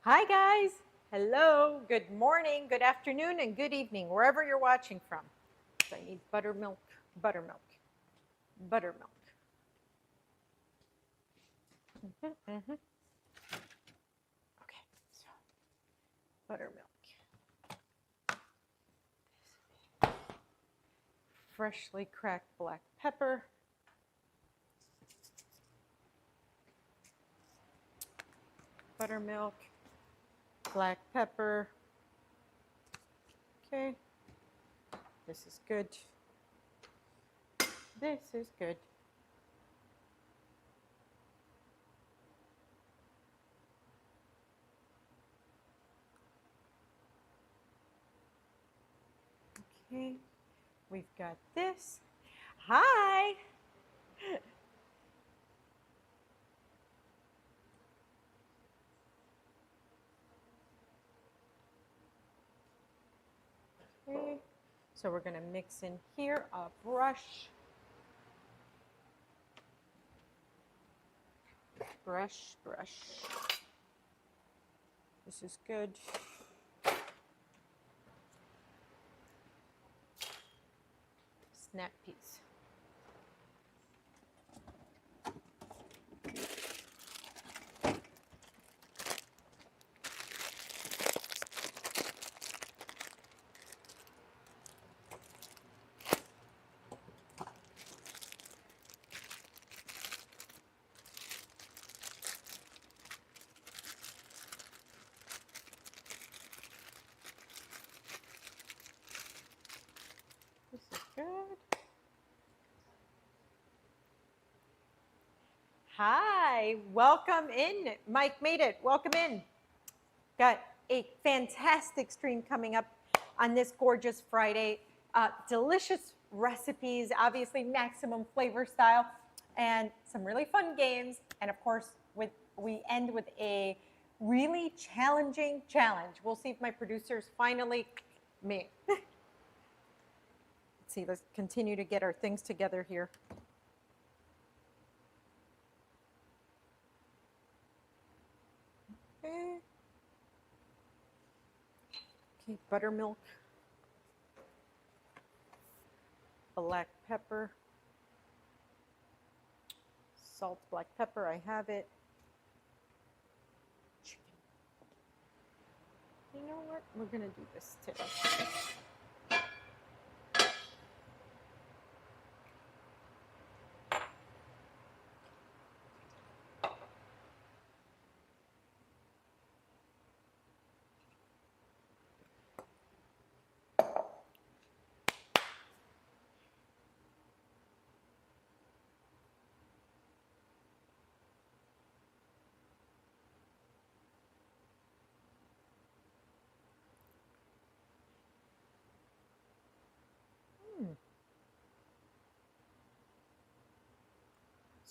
Hi guys, hello, good morning, good afternoon, and good evening, wherever you're watching from. So I need buttermilk, buttermilk, buttermilk. Okay, so buttermilk. Freshly cracked black pepper. Buttermilk, black pepper. Okay, this is good. This is good. Okay, we've got this. Hi. Okay, so we're going to mix in here a brush. Brush, brush. This is good. Snap peas. This is good. Hi, welcome in. Mike made it. Welcome in. Got a fantastic stream coming up on this gorgeous Friday. Delicious recipes, obviously maximum flavor style, and some really fun games. And of course, we end with a really challenging challenge. We'll see if my producers finally me. Let's see, let's continue to get our things together here. Okay. Okay, buttermilk, black pepper, salt, black pepper, I have it. Chicken. You know what? We're gonna do this today.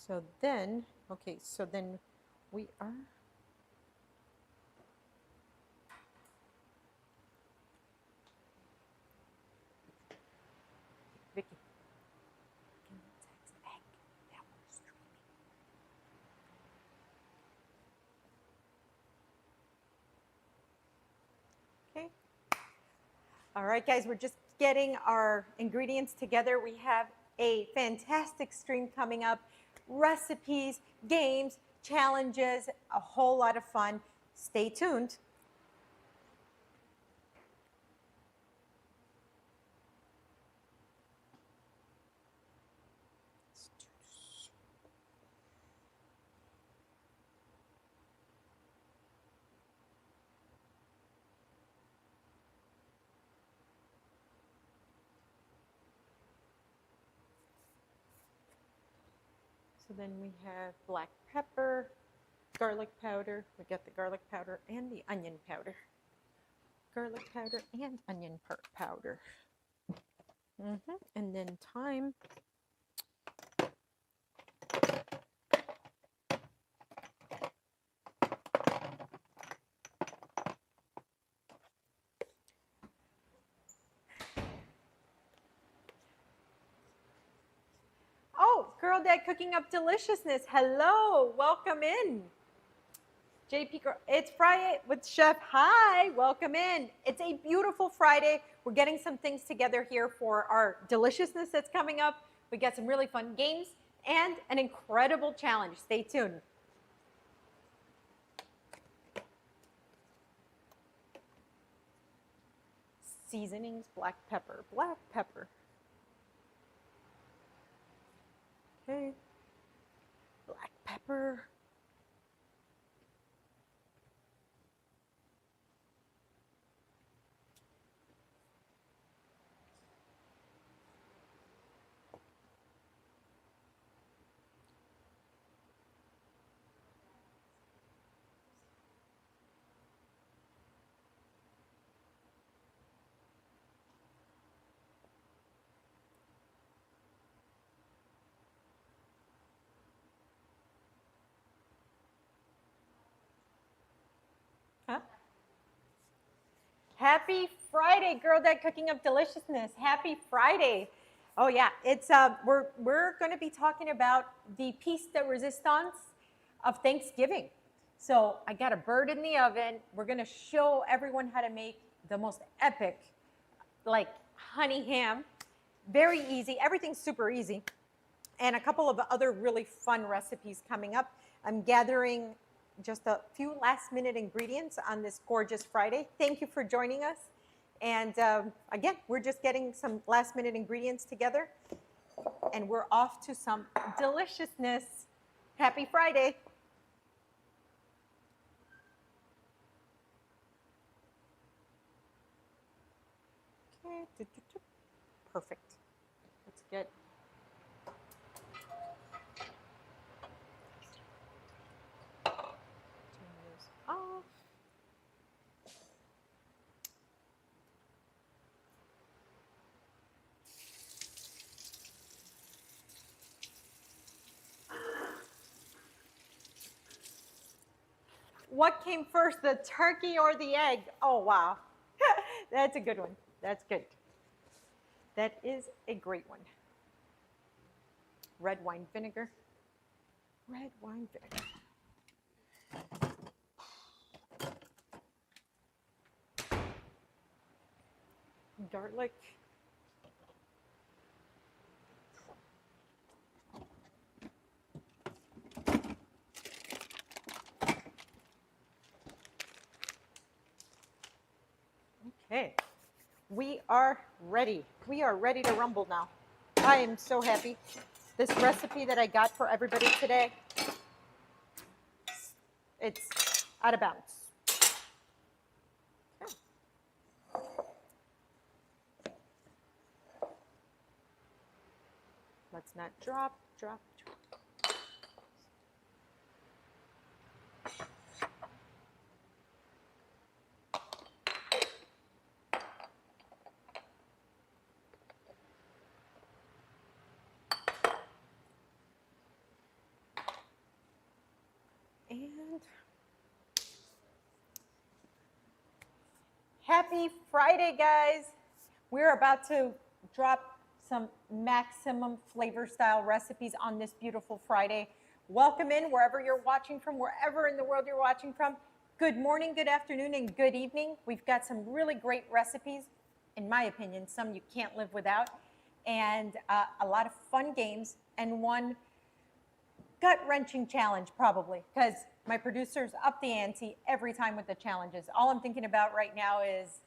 So then, okay, so then we are. Vicky, can you text back that we're streaming? Okay. All right, guys, we're just getting our ingredients together. We have a fantastic stream coming up. Recipes, games, challenges, a whole lot of fun. Stay tuned. So then we have black pepper, garlic powder. We got the garlic powder and the onion powder. Garlic powder and onion powder. And then thyme. Oh, Girl Dad Cooking Up Deliciousness. Hello, welcome in. JP Girl, it's Friday with Chef. Hi, welcome in. It's a beautiful Friday. We're getting some things together here for our deliciousness that's coming up. We got some really fun games and an incredible challenge. Stay tuned. Seasonings, black pepper, black pepper. Okay, black pepper. Huh? Happy Friday, Girl Dad Cooking Up Deliciousness. Happy Friday. Oh yeah, it's we're going to be talking about the piece de resistance of Thanksgiving. So I got a bird in the oven. We're going to show everyone how to make the most epic, like honey ham. Very easy. Everything's super easy. And a couple of other really fun recipes coming up. I'm gathering just a few last minute ingredients on this gorgeous Friday. Thank you for joining us. And again, we're just getting some last minute ingredients together and we're off to some deliciousness. Happy Friday. Okay, perfect. That's good. Off. What came first, the turkey or the egg? Oh, wow. That's a good one. That's good. That is a great one. Red wine vinegar. Red wine vinegar. Garlic. Okay, we are ready. We are ready to rumble now. I am so happy. This recipe that I got for everybody today, it's out of bounds. Let's not drop. And happy Friday, guys. We're about to drop some maximum flavor style recipes on this beautiful Friday. Welcome in wherever you're watching from, wherever in the world you're watching from. Good morning, good afternoon, and good evening. We've got some really great recipes, in my opinion, some you can't live without, and a lot of fun games, and one gut-wrenching challenge probably, because my producers up the ante every time with the challenges. All I'm thinking about right now is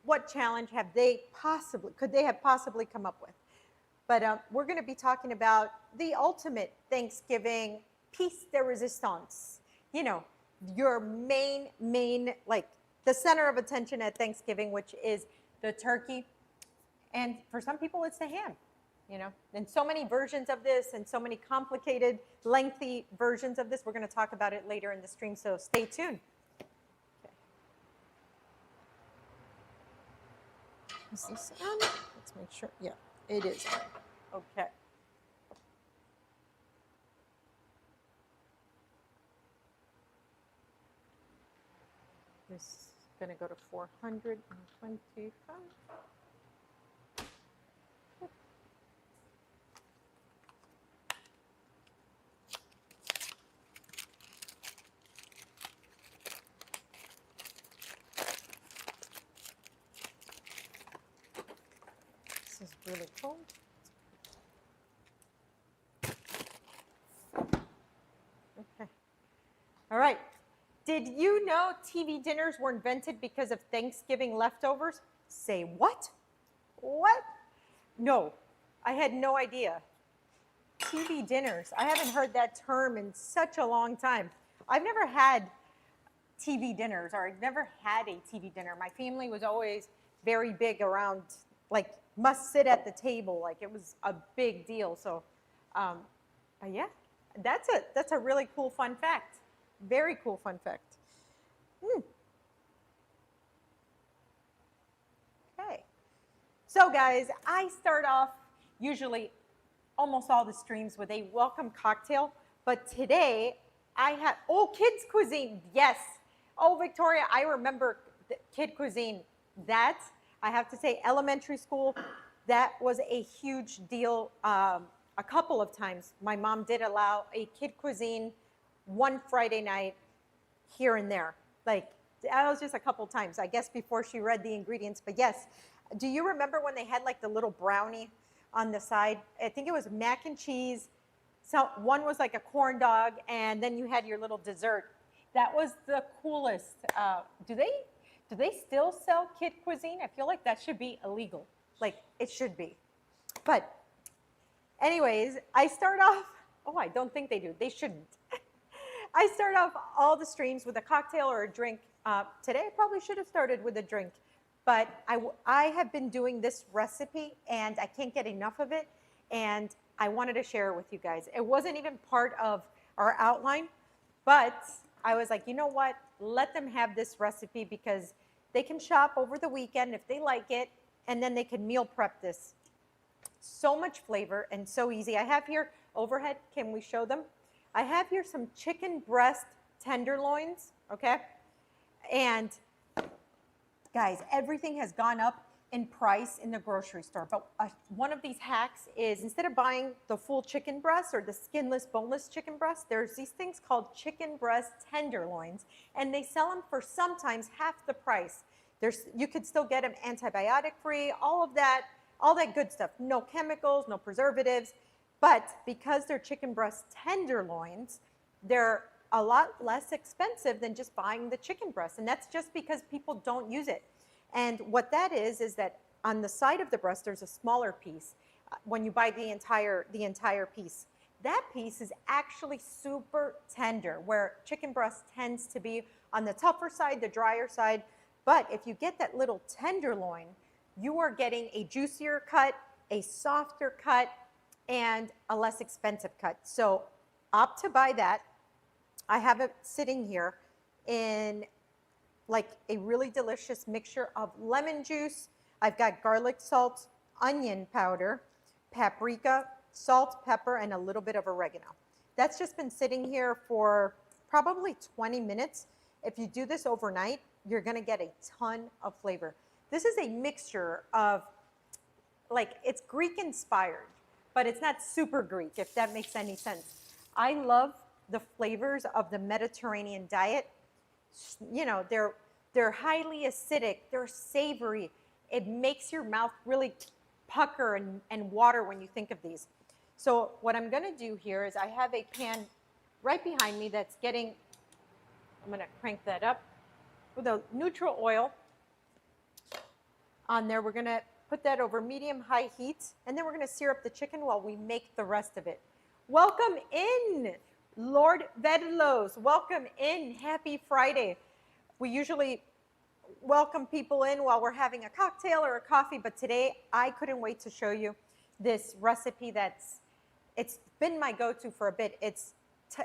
what challenge could they have possibly come up with? But we're going to be talking about the ultimate Thanksgiving piece de resistance. You know, your main, like the center of attention at Thanksgiving, which is the turkey. And for some people, it's the ham. You know, and so many versions of this and so many complicated, lengthy versions of this. We're going to talk about it later in the stream, so stay tuned. Okay. Is this on? Let's make sure. Yeah, it is on. Okay. This is going to go to 425. really cool. Okay. All right. Did you know TV dinners were invented because of Thanksgiving leftovers? Say what? What? No, I had no idea. TV dinners. I haven't heard that term in such a long time. I've never had TV dinners, or I've never had a TV dinner. My family was always very big around, like, must sit at the table. Like, it was a big deal. So, yeah, that's a really cool fun fact. Very cool fun fact. Okay. So, guys, I start off usually almost all the streams with a welcome cocktail, but today I have, oh, kids cuisine, yes. Oh, Victoria, I remember the kid cuisine. That, I have to say, elementary school, that was a huge deal. A couple of times, my mom did allow a kid cuisine one Friday night here and there. Like, that was just a couple times, I guess, before she read the ingredients. But yes, do you remember when they had like the little brownie on the side? I think it was mac and cheese. So one was like a corn dog, and then you had your little dessert. That was the coolest. Do they still sell kid cuisine? I feel like that should be illegal. Like, it should be. But anyways, I start off, oh, I don't think they do. They shouldn't. I start off all the streams with a cocktail or a drink. Today I probably should have started with a drink, but I have been doing this recipe and I can't get enough of it, and I wanted to share it with you guys. It wasn't even part of our outline, but I was like, you know what? Let them have this recipe because they can shop over the weekend if they like it, and then they can meal prep this. So much flavor and so easy. I have here overhead, can we show them? I have here some chicken breast tenderloins, okay? And guys, everything has gone up in price in the grocery store. But one of these hacks is, instead of buying the full chicken breast or the skinless, boneless chicken breast, there's these things called chicken breast tenderloins, and they sell them for sometimes half the price. You could still get them antibiotic-free, all that good stuff. No chemicals, no preservatives. But because they're chicken breast tenderloins, they're a lot less expensive than just buying the chicken breast. And that's just because people don't use it. And what that is that on the side of the breast, there's a smaller piece. When you buy the entire piece, that piece is actually super tender, where chicken breast tends to be on the tougher side, the drier side. But if you get that little tenderloin, you are getting a juicier cut, a softer cut, and a less expensive cut. So opt to buy that. I have it sitting here in like a really delicious mixture of lemon juice. I've got garlic salt, onion powder, paprika, salt, pepper, and a little bit of oregano. That's just been sitting here for probably 20 minutes. If you do this overnight, you're gonna get a ton of flavor. This is a mixture of, like, it's Greek inspired, but it's not super Greek, if that makes any sense. I love the flavors of the Mediterranean diet. You know, they're highly acidic, they're savory. It makes your mouth really pucker and water when you think of these. So what I'm gonna do here is I have a pan right behind me that's getting, I'm gonna crank that up, with a neutral oil on there. We're gonna put that over medium-high heat, and then we're gonna sear up the chicken while we make the rest of it. Welcome in, Lord Vedlos. Welcome in. Happy Friday. We usually welcome people in while we're having a cocktail or a coffee, but today I couldn't wait to show you this recipe it's been my go-to for a bit. It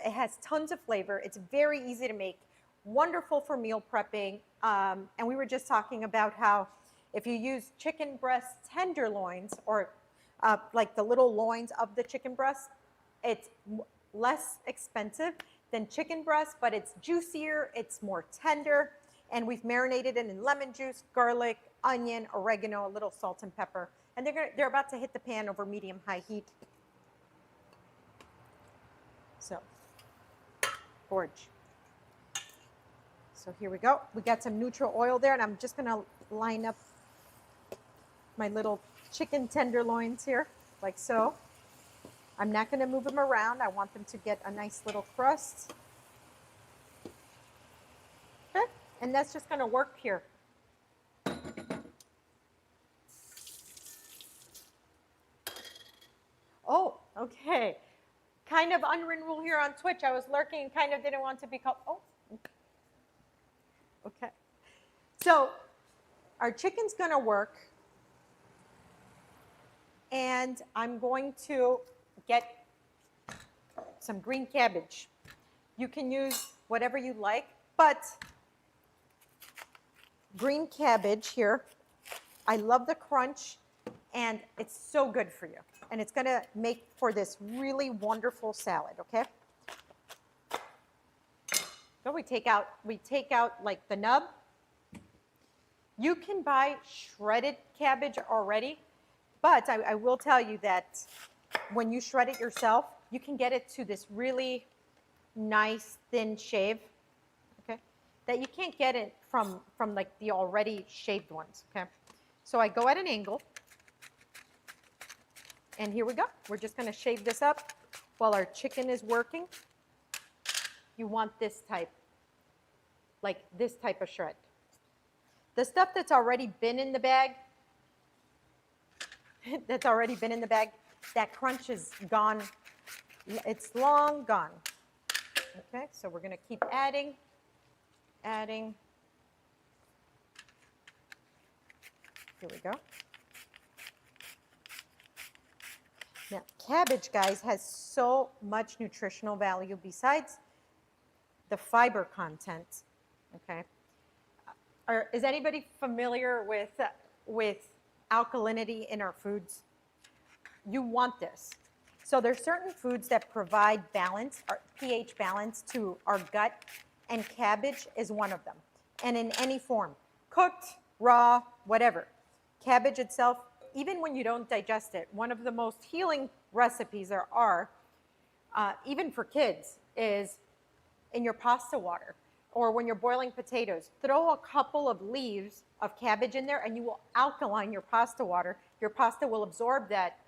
has tons of flavor. It's very easy to make, wonderful for meal prepping. And we were just talking about how if you use chicken breast tenderloins, or like the little loins of the chicken breast, it's less expensive than chicken breast, but it's juicier, it's more tender, and we've marinated it in lemon juice, garlic, onion, oregano, a little salt and pepper. And they're about to hit the pan over medium-high heat. So, gorge. So here we go. We got some neutral oil there, and I'm just gonna line up my little chicken tenderloins here, like so. I'm not going to move them around. I want them to get a nice little crust. Okay, and that's just going to work here. Oh, okay. Kind of unwritten rule here on Twitch. I was lurking and kind of didn't want to be called. Oh, okay. So our chicken's going to work. And I'm going to get some green cabbage. You can use whatever you like, but green cabbage here, I love the crunch, and it's so good for you. And it's going to make for this really wonderful salad, okay? So we take out like the nub. You can buy shredded cabbage already, but I will tell you that when you shred it yourself, you can get it to this really nice thin shave, okay? That you can't get it from like the already shaved ones, okay? So I go at an angle, and here we go. We're just gonna shave this up while our chicken is working. You want this type, like this type of shred. The stuff that's already been in the bag, that crunch is gone. It's long gone. Okay, so we're going to keep adding. Here we go. Now, cabbage, guys, has so much nutritional value besides the fiber content. Okay. Is anybody familiar with alkalinity in our foods? You want this. So there's certain foods that provide balance, or pH balance to our gut, and cabbage is one of them. And in any form, cooked, raw, whatever. Cabbage itself, even when you don't digest it, one of the most healing recipes there are, even for kids, is in your pasta water. Or when you're boiling potatoes, throw a couple of leaves of cabbage in there and you will alkaline your pasta water. Your pasta will absorb that,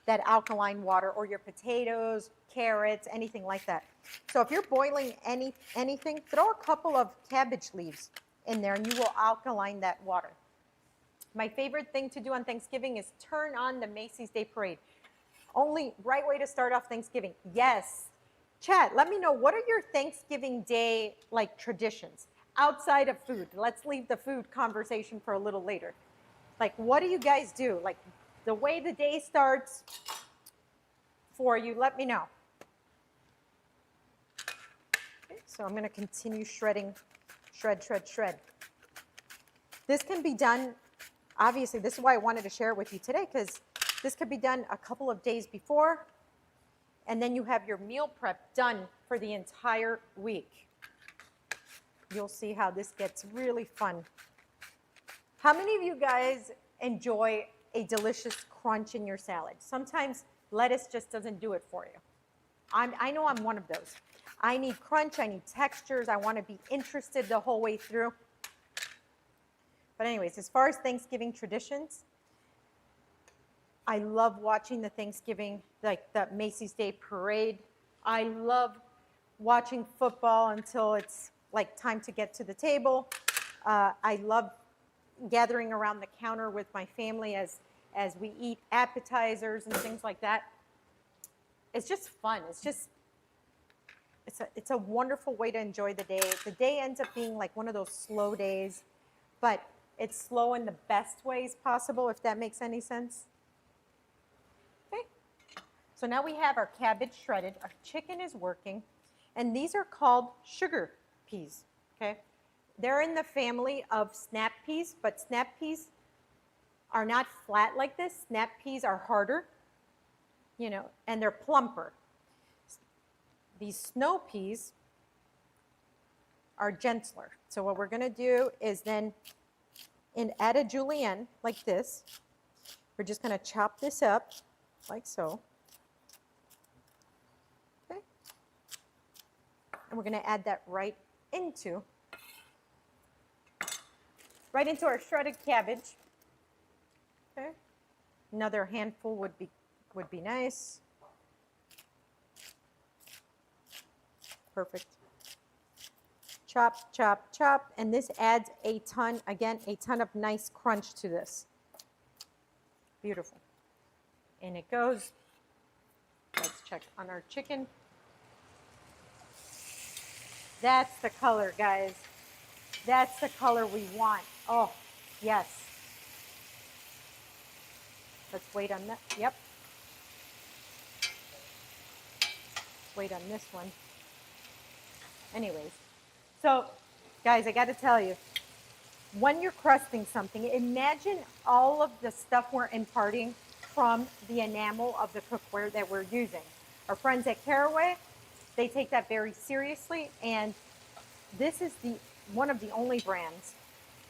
that alkaline water, or your potatoes, carrots, anything like that. So if you're boiling anything, throw a couple of cabbage leaves in there and you will alkaline that water. My favorite thing to do on Thanksgiving is turn on the Macy's Day Parade. Only right way to start off Thanksgiving. Yes. Chat, let me know, what are your Thanksgiving Day like traditions outside of food? Let's leave the food conversation for a little later. Like, what do you guys do? Like, the way the day starts for you, let me know. Okay, so I'm going to continue shredding, shred. This can be done, obviously, this is why I wanted to share it with you today, because this could be done a couple of days before, and then you have your meal prep done for the entire week. You'll see how this gets really fun. How many of you guys enjoy a delicious crunch in your salad? Sometimes lettuce just doesn't do it for you. I know I'm one of those. I need crunch, I need textures, I want to be interested the whole way through. But anyways, as far as Thanksgiving traditions, I love watching the Thanksgiving, like the Macy's Day Parade. I love watching football until it's like time to get to the table. I love gathering around the counter with my family as we eat appetizers and things like that. It's just fun. It's a wonderful way to enjoy the day. The day ends up being like one of those slow days, but it's slow in the best ways possible, if that makes any sense. Okay. So now we have our cabbage shredded. Our chicken is working, and these are called sugar peas. Okay. They're in the family of snap peas, but snap peas are not flat like this. Snap peas are harder, you know, and they're plumper. These snow peas are gentler. So what we're going to do is then add a julienne like this. We're just going to chop this up like so. Okay. And we're going to add that right into our shredded cabbage. Okay. Another handful would be nice. Perfect. Chop, chop, chop. And this adds a ton of nice crunch to this. Beautiful. In it goes. Let's check on our chicken. That's the color, guys. That's the color we want. Oh, yes. Let's wait on that. Yep. Wait on this one. Anyways, so guys, I got to tell you, when you're crusting something, imagine all of the stuff we're imparting from the enamel of the cookware that we're using. Our friends at Caraway, they take that very seriously, and this is one of the only brands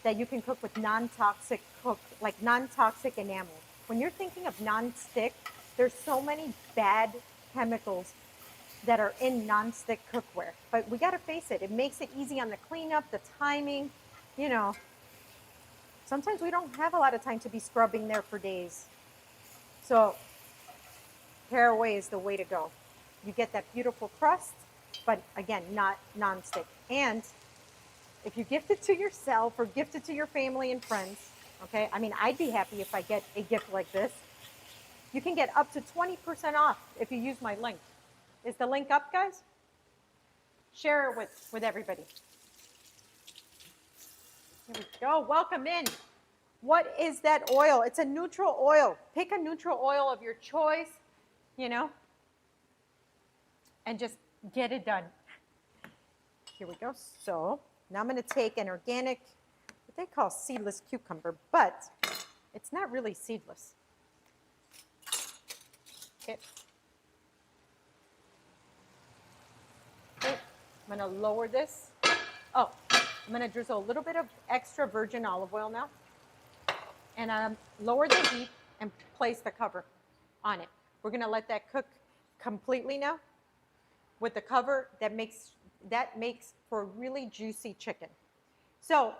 that you can cook with non-toxic enamel. When you're thinking of non-stick, there's so many bad chemicals that are in non-stick cookware. But we got to face it. It makes it easy on the cleanup, the timing. You know, sometimes we don't have a lot of time to be scrubbing there for days. So Caraway is the way to go. You get that beautiful crust, but again, not non-stick. And if you gift it to yourself or gift it to your family and friends, okay? I mean, I'd be happy if I get a gift like this. You can get up to 20% off if you use my link. Is the link up, guys? Share it with everybody. Here we go. Welcome in. What is that oil? It's a neutral oil. Pick a neutral oil of your choice, you know, and just get it done. Here we go. So now I'm going to take an organic, what they call seedless cucumber, but it's not really seedless. Okay. Okay. I'm going to lower this. Oh, I'm going to drizzle a little bit of extra virgin olive oil now. And lower the heat and place the cover on it. We're going to let that cook completely now with the cover. That makes for really juicy chicken. So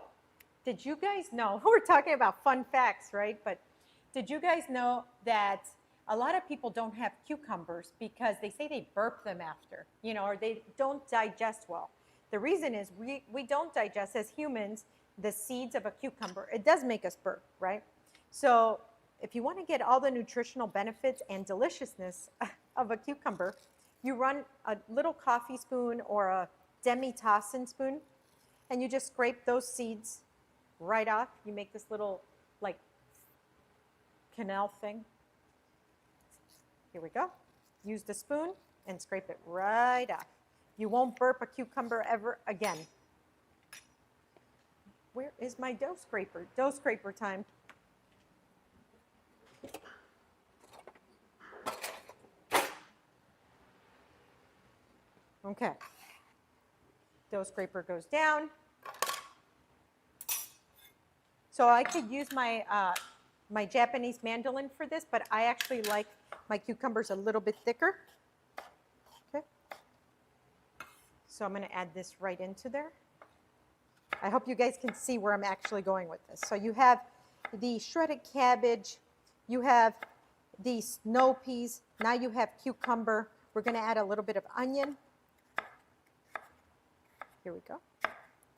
did you guys know, we're talking about fun facts, right? But did you guys know that a lot of people don't have cucumbers because they say they burp them after, you know, or they don't digest well? The reason is we don't digest as humans the seeds of a cucumber. It does make us burp, right? So if you want to get all the nutritional benefits and deliciousness of a cucumber, you run a little coffee spoon or a demi-tassen spoon, and you just scrape those seeds right off. You make this little, like, canal thing. Here we go. Use the spoon and scrape it right off. You won't burp a cucumber ever again. Where is my dough scraper? Dough scraper time. Okay. Dough scraper goes down. So I could use my my Japanese mandolin for this, but I actually like my cucumbers a little bit thicker. Okay. So I'm going to add this right into there. I hope you guys can see where I'm actually going with this. So you have the shredded cabbage, you have the snow peas, now you have cucumber. We're going to add a little bit of onion. Here we go.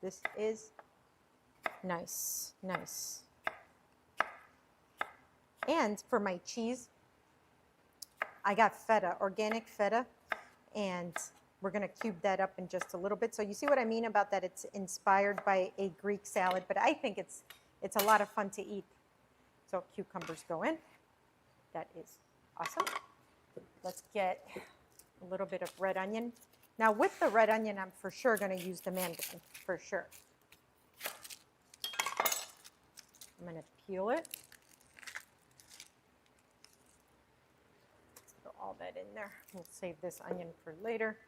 This is nice, nice. And for my cheese, I got feta, organic feta, and we're going to cube that up in just a little bit. So you see what I mean about that? It's inspired by a Greek salad, but I think it's a lot of fun to eat. So cucumbers go in. That is awesome. Let's get a little bit of red onion. Now with the red onion, I'm for sure going to use the mandolin, for sure. I'm going to peel it. Let's throw all that in there. We'll save this onion for later.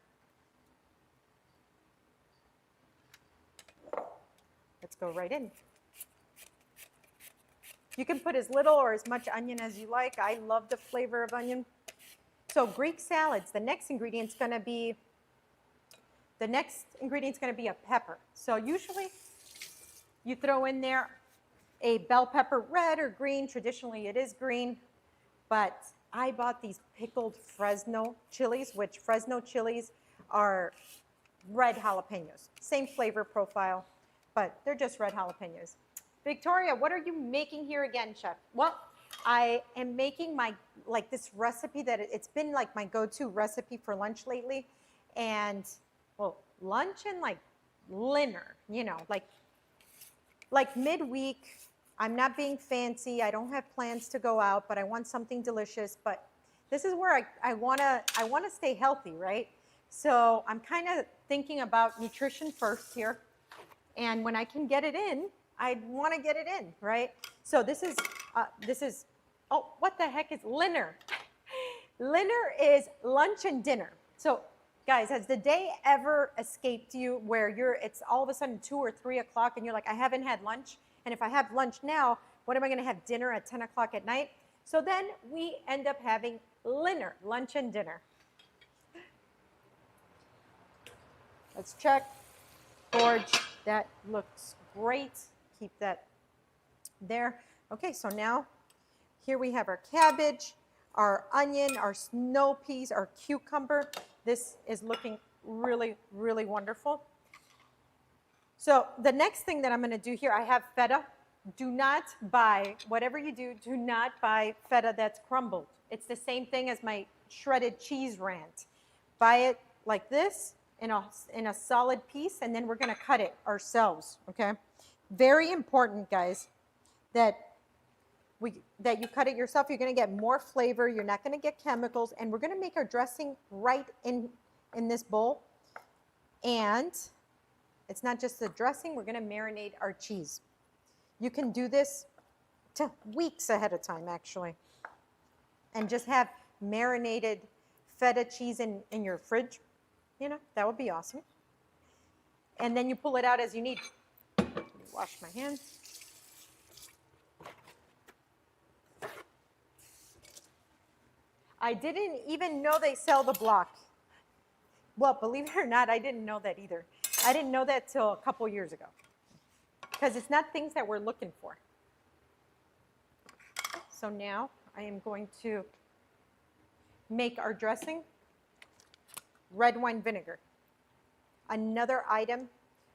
Let's go right in. You can put as little or as much onion as you like. I love the flavor of onion. So Greek salads, the next ingredient's going to be a pepper. So usually you throw in there a bell pepper, red or green. Traditionally it is green, but I bought these pickled Fresno chilies, which Fresno chilies are red jalapenos. Same flavor profile, but they're just red jalapenos. Victoria, what are you making here again, chef? Well, I am making like this recipe that it's been like my go-to recipe for lunch lately. And well, lunch and like dinner, you know, like midweek. I'm not being fancy. I don't have plans to go out, but I want something delicious. But this is where I wanna stay healthy, right? So I'm kind of thinking about nutrition first here. And when I can get it in, I want to get it in, right? So this is, oh, what the heck is dinner? Dinner is lunch and dinner. So guys, has the day ever escaped you where it's all of a sudden 2 or 3 o'clock and you're like, I haven't had lunch. And if I have lunch now, what am I going to have dinner at 10 o'clock at night? So then we end up having dinner, lunch and dinner. Let's check. Gorge, that looks great. Keep that there. Okay, so now here we have our cabbage, our onion, our snow peas, our cucumber. This is looking really, really wonderful. So the next thing that I'm going to do here, I have feta. Do not buy, whatever you do, do not buy feta that's crumbled. It's the same thing as my shredded cheese rant. Buy it like this in a solid piece, and then we're going to cut it ourselves, okay? Very important, guys, that you cut it yourself. You're going to get more flavor. You're not going to get chemicals, and we're going to make our dressing right in this bowl. And it's not just the dressing. We're going to marinate our cheese. You can do this weeks ahead of time, actually, and just have marinated feta cheese in your fridge. You know, that would be awesome. And then you pull it out as you need. Wash my hands. I didn't even know they sell the block. Well, believe it or not, I didn't know that either. I didn't know that till a couple years ago. Because it's not things that we're looking for. So now I am going to make our dressing. Red wine vinegar. Another item,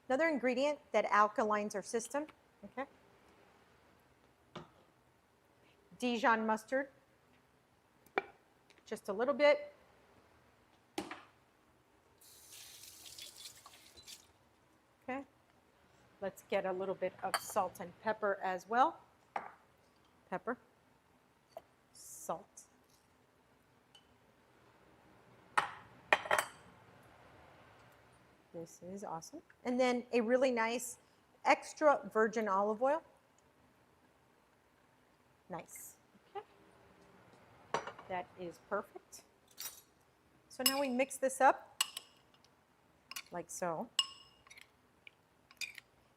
another ingredient that alkalines our system, okay? Dijon mustard, just a little bit. Okay, let's get a little bit of salt and pepper as well. Pepper, salt. This is awesome. And then a really nice extra virgin olive oil. Nice. Okay. That is perfect. So now we mix this up like so.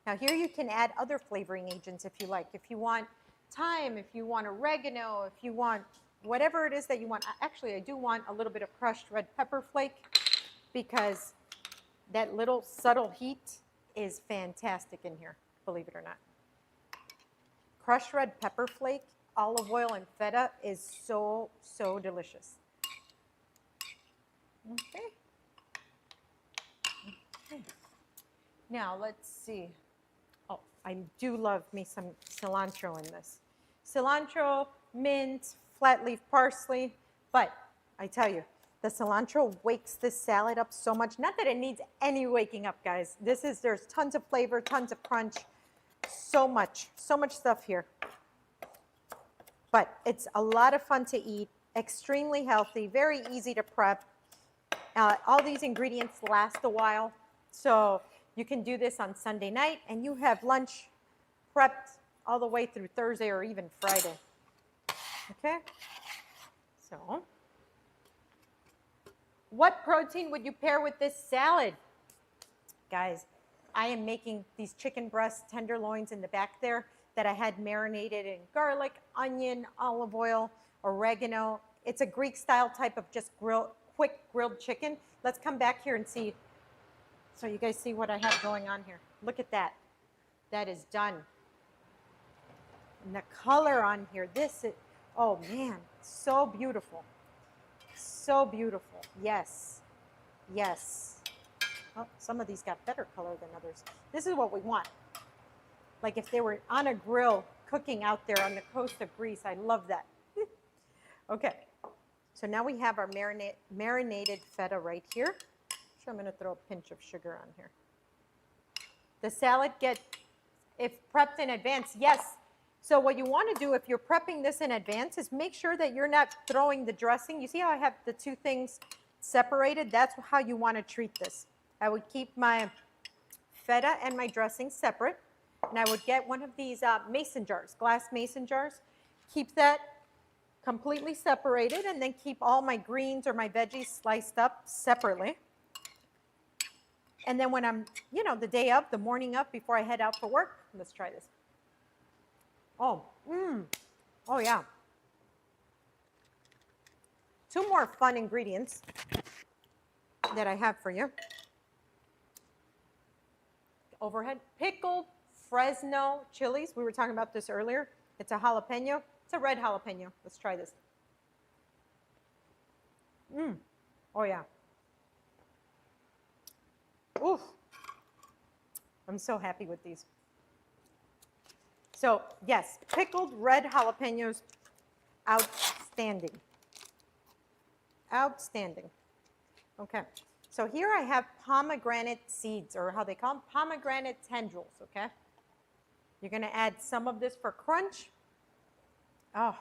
Now here you can add other flavoring agents if you like. If you want thyme, if you want oregano, if you want whatever it is that you want. Actually, I do want a little bit of crushed red pepper flake because that little subtle heat is fantastic in here, believe it or not. Crushed red pepper flake, olive oil, and feta is so, so delicious. Okay. Okay. Now let's see. Oh, I do love me some cilantro in this. Cilantro, mint, flat leaf parsley, but I tell you, the cilantro wakes this salad up so much. Not that it needs any waking up, guys. There's tons of flavor, tons of crunch, so much stuff here. But it's a lot of fun to eat, extremely healthy, very easy to prep. All these ingredients last a while, so you can do this on Sunday night, and you have lunch prepped all the way through Thursday or even Friday. Okay? So, what protein would you pair with this salad? Guys, I am making these chicken breast tenderloins in the back there that I had marinated in garlic, onion, olive oil, oregano. It's a Greek style type of just quick grilled chicken. Let's come back here and see, so you guys see what I have going on here. Look at that. That is done. And the color on here, this is, oh man, so beautiful. So beautiful. Yes. Yes. Oh, some of these got better color than others. This is what we want. Like if they were on a grill cooking out there on the coast of Greece. I love that. Okay. So now we have our marinated feta right here. So I'm going to throw a pinch of sugar on here. The salad if prepped in advance, yes. So what you want to do if you're prepping this in advance is make sure that you're not throwing the dressing. You see how I have the two things separated? That's how you want to treat this. I would keep my feta and my dressing separate, and I would get one of these mason jars, glass mason jars. Keep that completely separated, and then keep all my greens or my veggies sliced up separately. And then when I'm, the day of, the morning of, before I head out for work, let's try this. Oh, oh yeah. Two more fun ingredients that I have for you. Overhead, pickled Fresno chilies. We were talking about this earlier. It's a jalapeno. It's a red jalapeno. Let's try this. Oh yeah. Oof. I'm so happy with these. So yes, pickled red jalapenos, outstanding. Outstanding. Okay, so here I have pomegranate seeds, or how they call them, pomegranate tendrils, okay? You're gonna add some of this for crunch. Oh,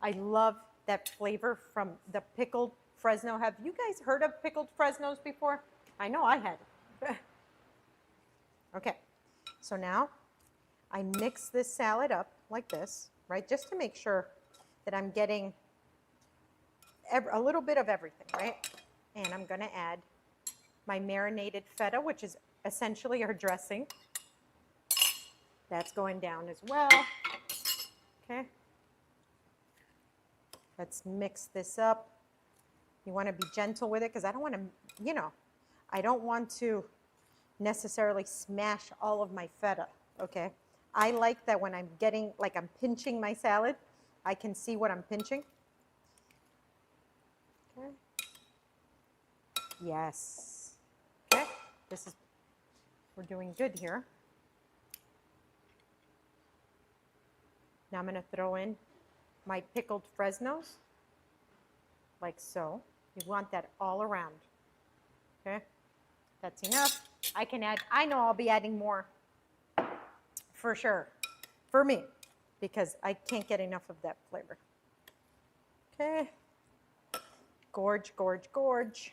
I love that flavor from the pickled Fresno. Have you guys heard of pickled Fresnos before? I know I had. Okay, so now I mix this salad up like this, right? Just to make sure that I'm getting a little bit of everything, right? And I'm gonna add my marinated feta, which is essentially our dressing. That's going down as well, okay? Let's mix this up. You wanna be gentle with it because I don't wanna, I don't want to necessarily smash all of my feta, okay? I like that when I'm getting, like I'm pinching my salad, I can see what I'm pinching. Okay. Yes. Okay, we're doing good here. Now I'm gonna throw in my pickled Fresnos, like so. You want that all around, okay? That's enough. I can add, I know I'll be adding more for sure, for me, because I can't get enough of that flavor. Okay, gorge, gorge, gorge.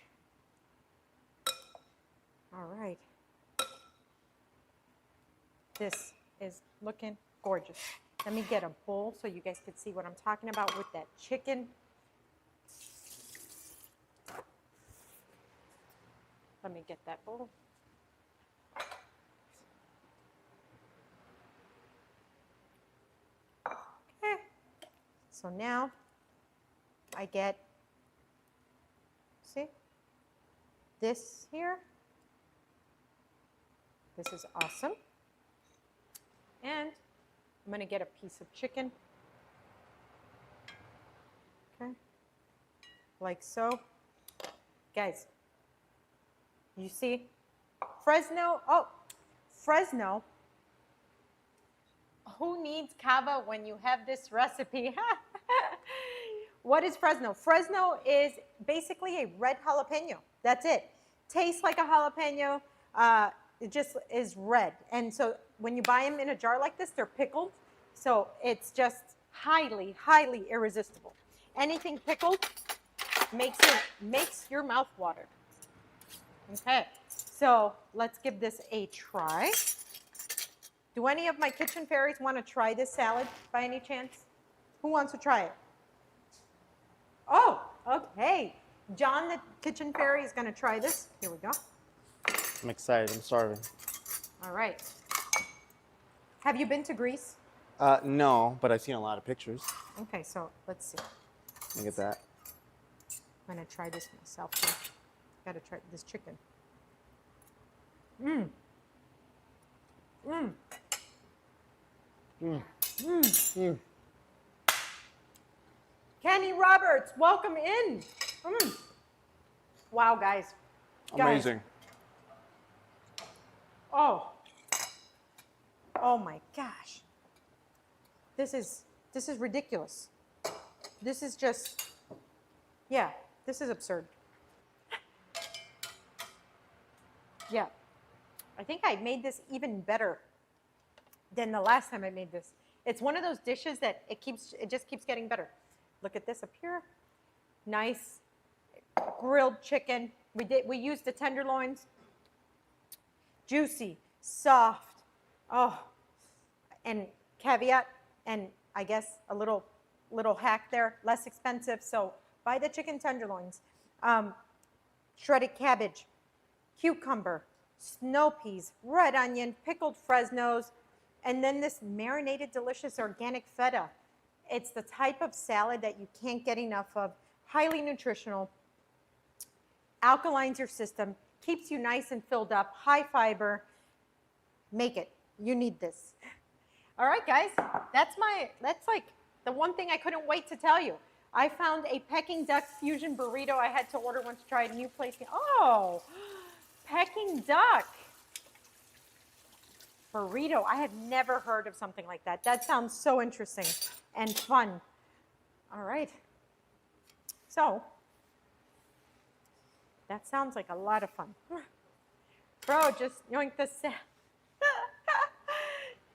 All right. This is looking gorgeous. Let me get a bowl so you guys can see what I'm talking about with that chicken. Let me get that bowl. Okay. So now I get, see, this here. This is awesome. And I'm going to get a piece of chicken. Okay. Like so. Guys, you see? Fresno. Oh, Fresno. Who needs cava when you have this recipe? What is Fresno? Fresno is basically a red jalapeno. That's it. Tastes like a jalapeno. It just is red. And so when you buy them in a jar like this, they're pickled. So it's just highly, highly irresistible. Anything pickled makes your mouth water. Okay, so let's give this a try. Do any of my kitchen fairies want to try this salad by any chance? Who wants to try it? Oh, okay. John, the kitchen fairy, is going to try this. Here we go. I'm excited. I'm starving. All right. Have you been to Greece? No, but I've seen a lot of pictures. Okay, so let's see. Look at that. I'm going to try this myself too. Got to try this chicken. Mmm. Mmm. Mm. Kenny Roberts, welcome in. Wow, guys. Amazing. Oh. Oh my gosh. This is ridiculous. This is just, yeah, this is absurd. Yeah. I think I made this even better than the last time I made this. It's one of those dishes that it just keeps getting better. Look at this up here. Nice grilled chicken. We used the tenderloins. Juicy, soft. Oh, and caveat, and I guess a little hack there, less expensive. So buy the chicken tenderloins. Shredded cabbage, cucumber, snow peas, red onion, pickled Fresnos, and then this marinated delicious organic feta. It's the type of salad that you can't get enough of, highly nutritional, alkalines your system, keeps you nice and filled up, high fiber. Make it. You need this. All right, guys, that's like the one thing I couldn't wait to tell you. I found a Peking duck fusion burrito I had to order once to try a new place. Oh, Peking duck burrito. I had never heard of something like that. That sounds so interesting and fun. All right. So, that sounds like a lot of fun. Bro, just yoink the salad.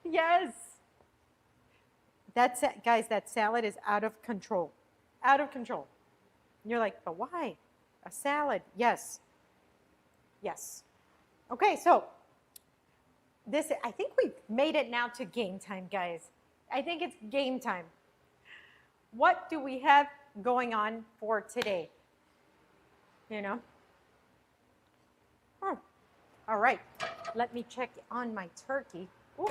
Yes. That's it. Guys, that salad is out of control. Out of control. And you're like, but why? A salad. Yes. Yes. Okay, so this, I think we've made it now to game time, guys. I think it's game time. What do we have going on for today? You know? All right. Let me check on my turkey. Ooh.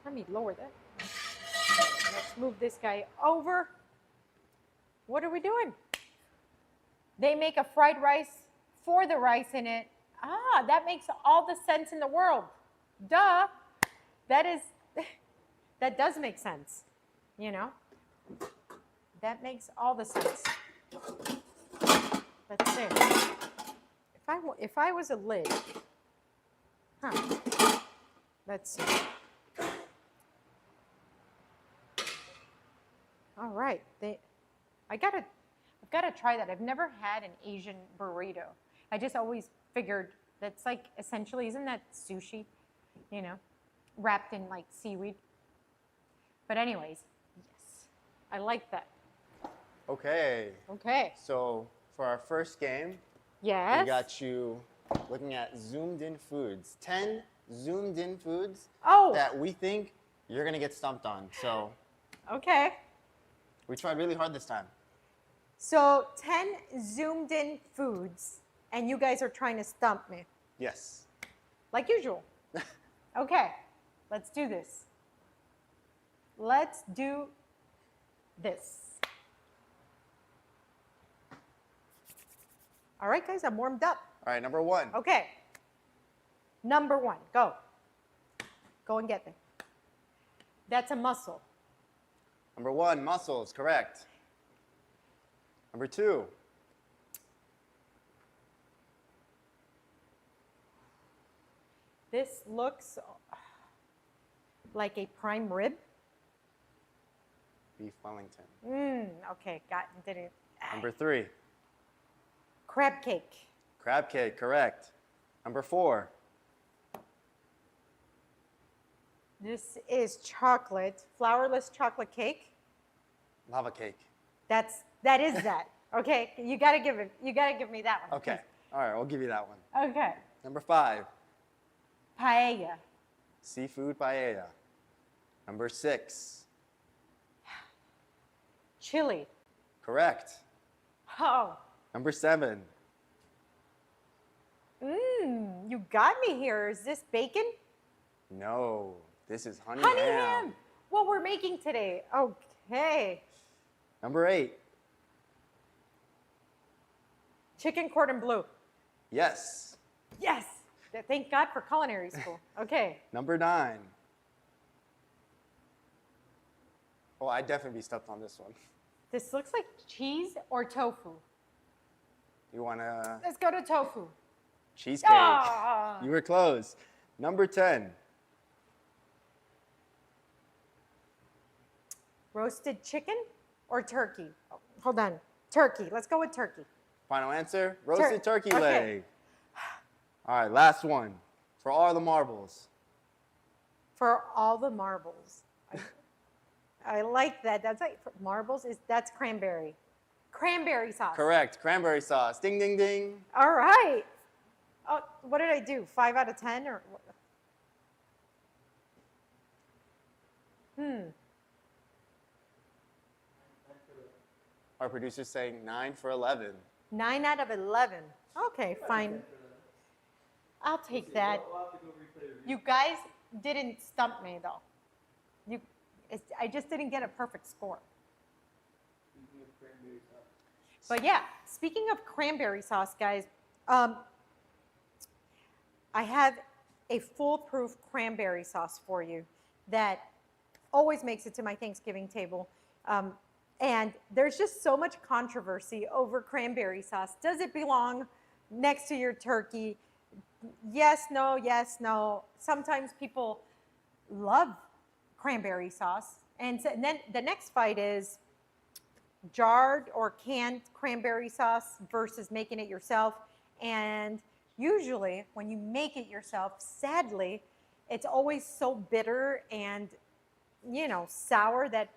Let me lower that. Let's move this guy over. What are we doing? They make a fried rice for the rice in it. Ah, that makes all the sense in the world. Duh. That does make sense. You know? That makes all the sense. Let's see. If I was a lid, let's see. All right, I've got to try that. I've never had an Asian burrito. I just always figured that's like essentially, isn't that sushi? You know, wrapped in like seaweed. But anyways, yes, I like that. Okay. Okay. So for our first game, yes, we got you looking at zoomed in foods. 10 zoomed in foods that we think you're going to get stumped on. So okay. We tried really hard this time. So 10 zoomed in foods, and you guys are trying to stump me. Yes. Like usual. Okay, let's do this. Let's do this. All right, guys, I'm warmed up. All right, number one. Okay. Number one, go. Go and get them. That's a mussel. Number one, mussels, correct. Number two. This looks like a prime rib. Beef Wellington. Okay, did it. Number three. Crab cake. Crab cake, correct. Number four. This is chocolate, flourless chocolate cake. Lava cake. That is that. Okay, you gotta give me that one. Okay, all right, we'll give you that one. Okay. Number five. Paella. Seafood paella. Number six. Chili. Correct. Oh. Number seven. You got me here. Is this bacon? No, this is honey ham. What we're making today. Okay. Number eight. Chicken cordon bleu. Yes. Yes. Thank God for culinary school. Okay. Number nine. Oh, I'd definitely be stumped on this one. This looks like cheese or tofu. You want to? Let's go to tofu. Cheesecake. Ah. You were close. Number 10. Roasted chicken or turkey? Oh, hold on. Turkey. Let's go with turkey. Final answer, roasted turkey okay. leg. All right, last one. For all the marbles. For all the marbles. I like that. That's like marbles. That's cranberry. Cranberry sauce. Correct. Cranberry sauce. Ding, ding, ding. All right. Oh, what did I do? 5 out of 10 or? Our producer's saying 9 for 11. 9 out of 11. Okay, fine. I'll take that. You guys didn't stump me though. I just didn't get a perfect score. But yeah, speaking of cranberry sauce, guys, I have a foolproof cranberry sauce for you that always makes it to my Thanksgiving table. And there's just so much controversy over cranberry sauce. Does it belong next to your turkey? Yes, no, yes, no. Sometimes people love cranberry sauce. And then the next fight is jarred or canned cranberry sauce versus making it yourself. And usually when you make it yourself, sadly, it's always so bitter and, you know, sour that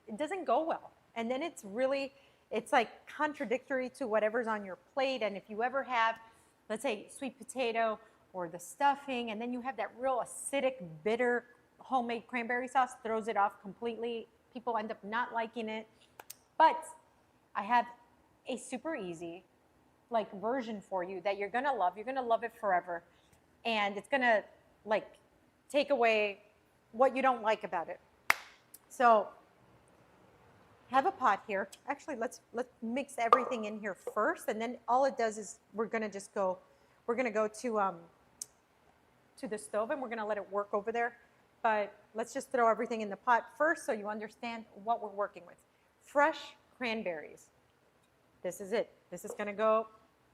it doesn't go well. And then it's like contradictory to whatever's on your plate. And if you ever have, let's say, sweet potato or the stuffing, and then you have that real acidic, bitter homemade cranberry sauce, throws it off completely. People end up not liking it. But I have a super easy version for you that you're gonna love. You're gonna love it forever. And it's gonna take away what you don't like about it. So have a pot here. Actually, let's mix everything in here first, and then all it does is we're gonna go to the stove and we're gonna let it work over there. But let's just throw everything in the pot first so you understand what we're working with. Fresh cranberries. This is it. This is gonna go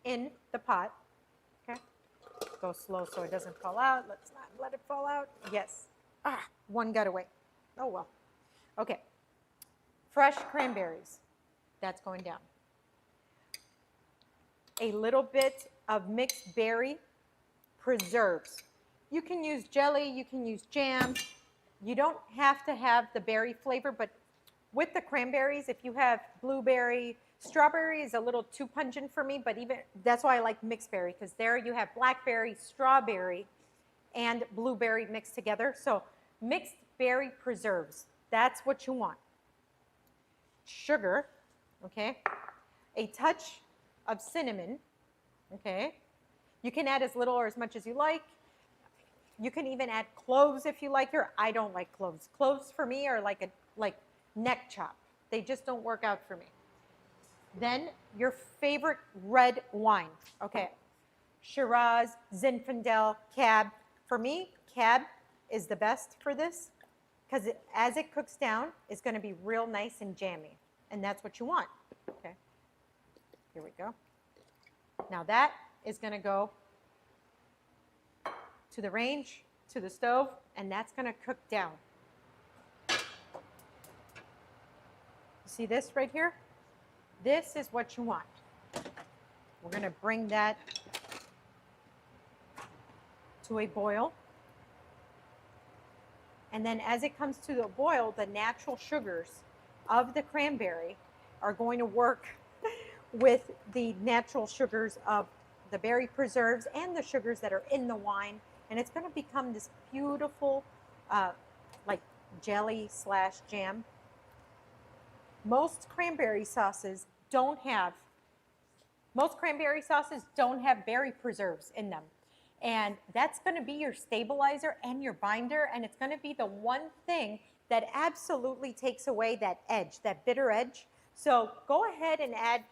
in the pot. Okay. Go slow so it doesn't fall out. Let's not let it fall out. Yes. One got away. Oh well. Okay. Fresh cranberries, that's going down. A little bit of mixed berry preserves. You can use jelly, you can use jam. You don't have to have the berry flavor, but with the cranberries, if you have blueberry, strawberry is a little too pungent for me, but even that's why I like mixed berry, because there you have blackberry, strawberry, and blueberry mixed together. So mixed berry preserves, that's what you want. Sugar, okay, a touch of cinnamon, okay. You can add as little or as much as you like. You can even add cloves if you like here. I don't like cloves. Cloves for me are like neck chop. They just don't work out for me. Then your favorite red wine, okay. Shiraz, Zinfandel, Cab. For me, Cab is the best for this, because as it cooks down, it's going to be real nice and jammy, and that's what you want. Okay, here we go. Now that is going to go to the range, to the stove, and that's going to cook down. You see this right here? This is what you want. We're going to bring that to a boil. And then as it comes to the boil, the natural sugars of the cranberry are going to work with the natural sugars of the berry preserves and the sugars that are in the wine. And it's going to become this beautiful jelly / jam. Most cranberry sauces don't have berry preserves in them. And that's going to be your stabilizer and your binder, and it's going to be the one thing that absolutely takes away that edge, that bitter edge. So go ahead and add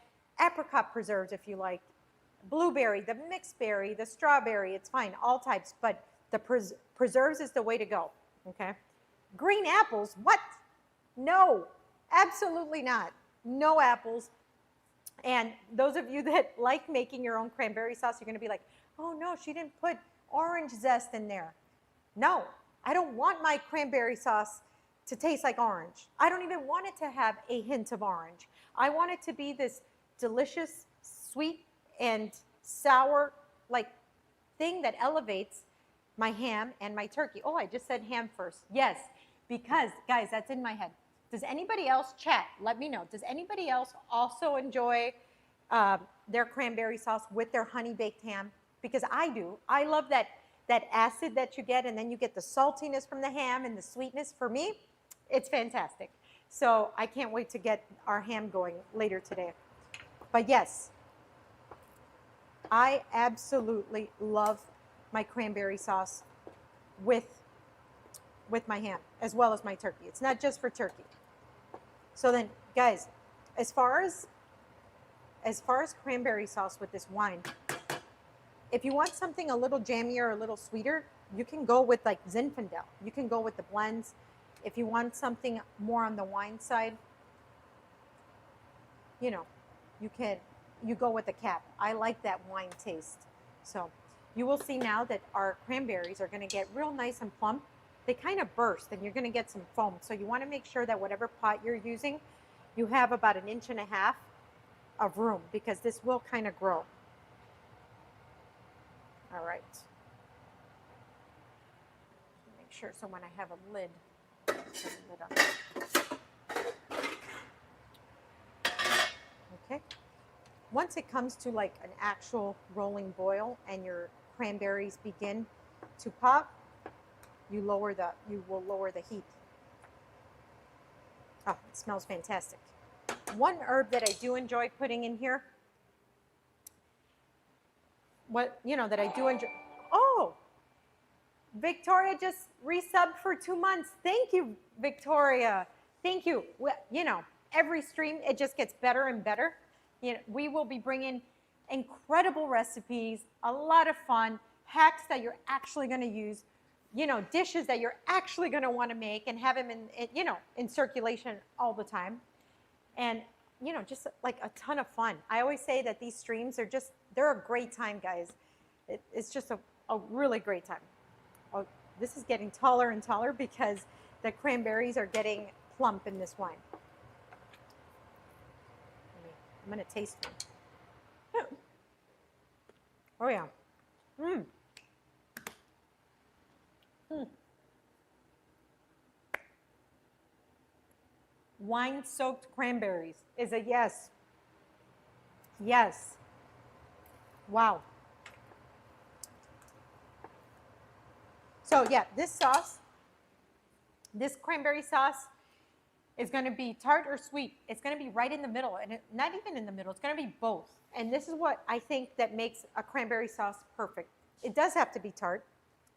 apricot preserves if you like, blueberry, the mixed berry, the strawberry, it's fine, all types, but the preserves is the way to go, okay? Green apples, what? No, absolutely not. No apples. And those of you that like making your own cranberry sauce, you're going to be like, oh no, she didn't put orange zest in there. No, I don't want my cranberry sauce to taste like orange. I don't even want it to have a hint of orange. I want it to be this delicious, sweet, and sour like thing that elevates my ham and my turkey. Oh, I just said ham first. Yes, because guys, that's in my head. Does anybody else, chat, let me know, does anybody else also enjoy their cranberry sauce with their honey baked ham? Because I do. I love that acid that you get, and then you get the saltiness from the ham and the sweetness. For me, it's fantastic. So I can't wait to get our ham going later today. But yes, I absolutely love my cranberry sauce with my ham as well as my turkey. It's not just for turkey. So then, guys, as far as cranberry sauce with this wine, if you want something a little jammier, a little sweeter, you can go with like Zinfandel. You can go with the blends. If you want something more on the wine side, you know, you go with the Cab. I like that wine taste. So you will see now that our cranberries are going to get real nice and plump. They kind of burst and you're going to get some foam. So you want to make sure that whatever pot you're using, you have about 1.5 inches of room, because this will kind of grow. All right. Make sure, so when I have a lid, put a lid on. Okay. Once it comes to like an actual rolling boil and your cranberries begin to pop, you will lower the heat. Oh, it smells fantastic. One herb that I do enjoy putting in here, that I do enjoy. Oh, Victoria just resubbed for 2 months. Thank you, Victoria. Thank you. Well, every stream, it just gets better and better. We will be bringing incredible recipes, a lot of fun, hacks that you're actually going to use, dishes that you're actually going to want to make and have them in circulation all the time. And, just like a ton of fun. I always say that these streams are they're a great time, guys. It's just a really great time. Oh, this is getting taller and taller because the cranberries are getting plump in this wine. I'm going to taste them. Oh, yeah. Wine-soaked cranberries is a yes. Yes. Wow. So yeah, this cranberry sauce is going to be tart or sweet. It's going to be right in the middle, and not even in the middle. It's going to be both. And this is what I think that makes a cranberry sauce perfect. It does have to be tart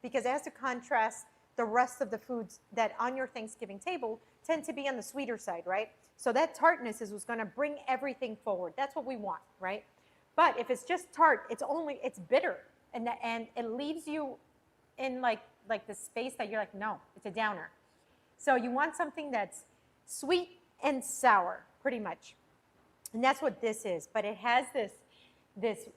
because it has to contrast the rest of the foods that on your Thanksgiving table tend to be on the sweeter side, right? So that tartness is what's going to bring everything forward. That's what we want, right? But if it's just tart, it's bitter, and it leaves you in like the space that you're like, no, it's a downer. So you want something that's sweet and sour, pretty much. And that's what this is. But it has this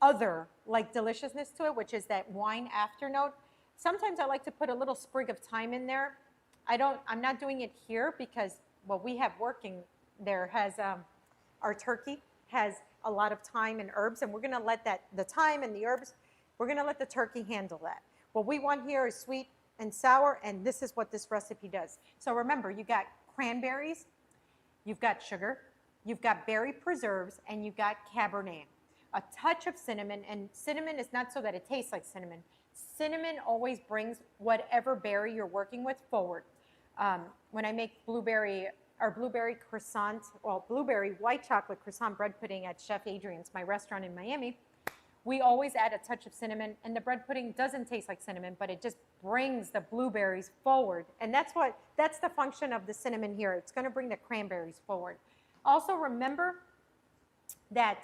other like deliciousness to it, which is that wine afternote. Sometimes I like to put a little sprig of thyme in there. I'm not doing it here because what we have working there has, our turkey has a lot of thyme and herbs, and we're gonna let the thyme and the herbs, we're gonna let the turkey handle that. What we want here is sweet and sour, and this is what this recipe does. So remember, you got cranberries, you've got sugar, you've got berry preserves, and you've got Cabernet. A touch of cinnamon, and cinnamon is not so that it tastes like cinnamon. Cinnamon always brings whatever berry you're working with forward. When I make blueberry croissant, blueberry white chocolate croissant bread pudding at Chef Adrianne's, my restaurant in Miami, we always add a touch of cinnamon, and the bread pudding doesn't taste like cinnamon, but it just brings the blueberries forward. And that's the function of the cinnamon here. It's going to bring the cranberries forward. Also remember that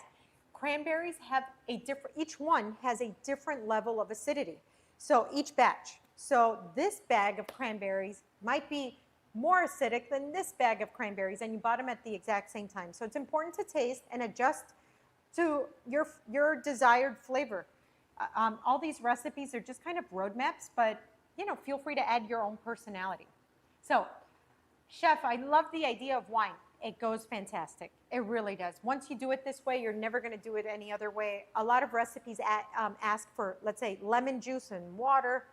cranberries have each one has a different level of acidity. So each batch. So this bag of cranberries might be more acidic than this bag of cranberries, and you bought them at the exact same time. So it's important to taste and adjust to your desired flavor. All these recipes are just kind of roadmaps, but feel free to add your own personality. So, Chef, I love the idea of wine. It goes fantastic. It really does. Once you do it this way, you're never going to do it any other way. A lot of recipes ask for, let's say, lemon juice and water.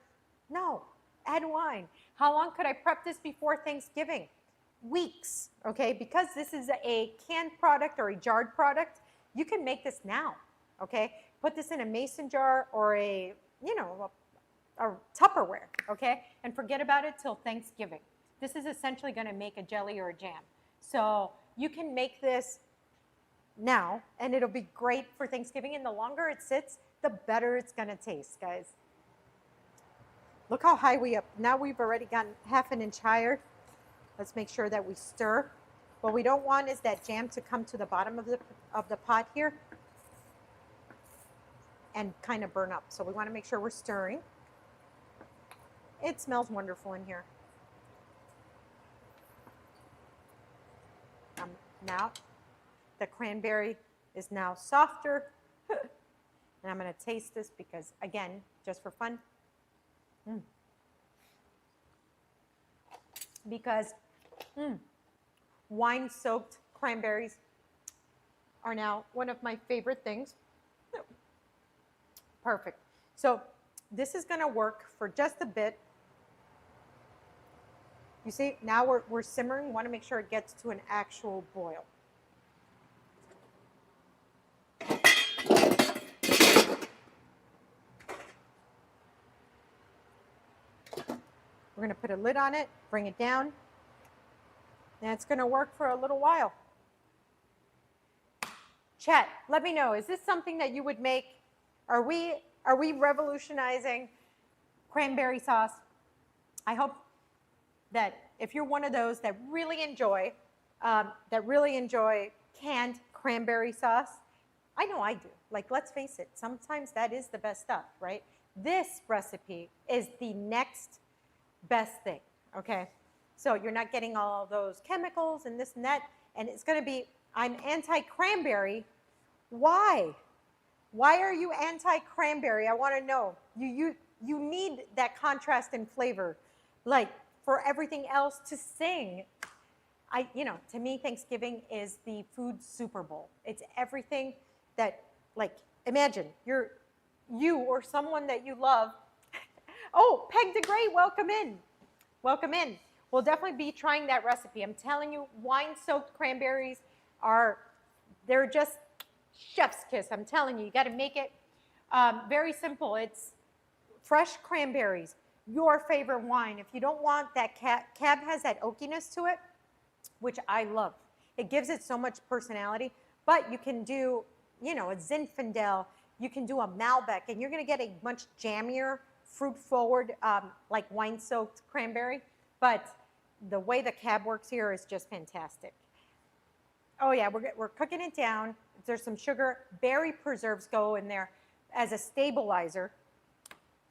No, add wine. How long could I prep this before Thanksgiving? Weeks, okay? Because this is a canned product or a jarred product, you can make this now, okay? Put this in a mason jar or a Tupperware, okay? And forget about it till Thanksgiving. This is essentially going to make a jelly or a jam. So you can make this now, and it'll be great for Thanksgiving. And the longer it sits, the better it's going to taste, guys. Look how high now we've already gotten half an inch higher. Let's make sure that we stir. What we don't want is that jam to come to the bottom of the pot here and kind of burn up. So we want to make sure we're stirring. It smells wonderful in here. Now the cranberry is now softer. And I'm going to taste this because, again, just for fun. Because wine-soaked cranberries are now one of my favorite things. Perfect. So this is going to work for just a bit. You see, now we're simmering. We want to make sure it gets to an actual boil. We're going to put a lid on it, bring it down, and it's going to work for a little while. Chat, let me know, is this something that you would make? Are we revolutionizing cranberry sauce? I hope that if you're one of those that really enjoy canned cranberry sauce, I know I do. Like, let's face it, sometimes that is the best stuff, right? This recipe is the next best thing, okay? So you're not getting all those chemicals and this and that, and it's going to be, I'm anti-cranberry. Why? Why are you anti-cranberry? I want to know. You need that contrast in flavor, like for everything else to sing. To me, Thanksgiving is the food Super Bowl. It's everything that, like, imagine you or someone that you love. Oh, Peg DeGray, welcome in. Welcome in. We'll definitely be trying that recipe. I'm telling you, wine-soaked cranberries they're just chef's kiss. I'm telling you, you got to make it very simple. It's fresh cranberries, your favorite wine. If you don't want that, cab has that oakiness to it, which I love. It gives it so much personality, but you can do, a Zinfandel, you can do a Malbec, and you're going to get a much jammier, fruit-forward, like wine-soaked cranberry. But the way the cab works here is just fantastic. Oh yeah, we're cooking it down. There's some sugar. Berry preserves go in there as a stabilizer.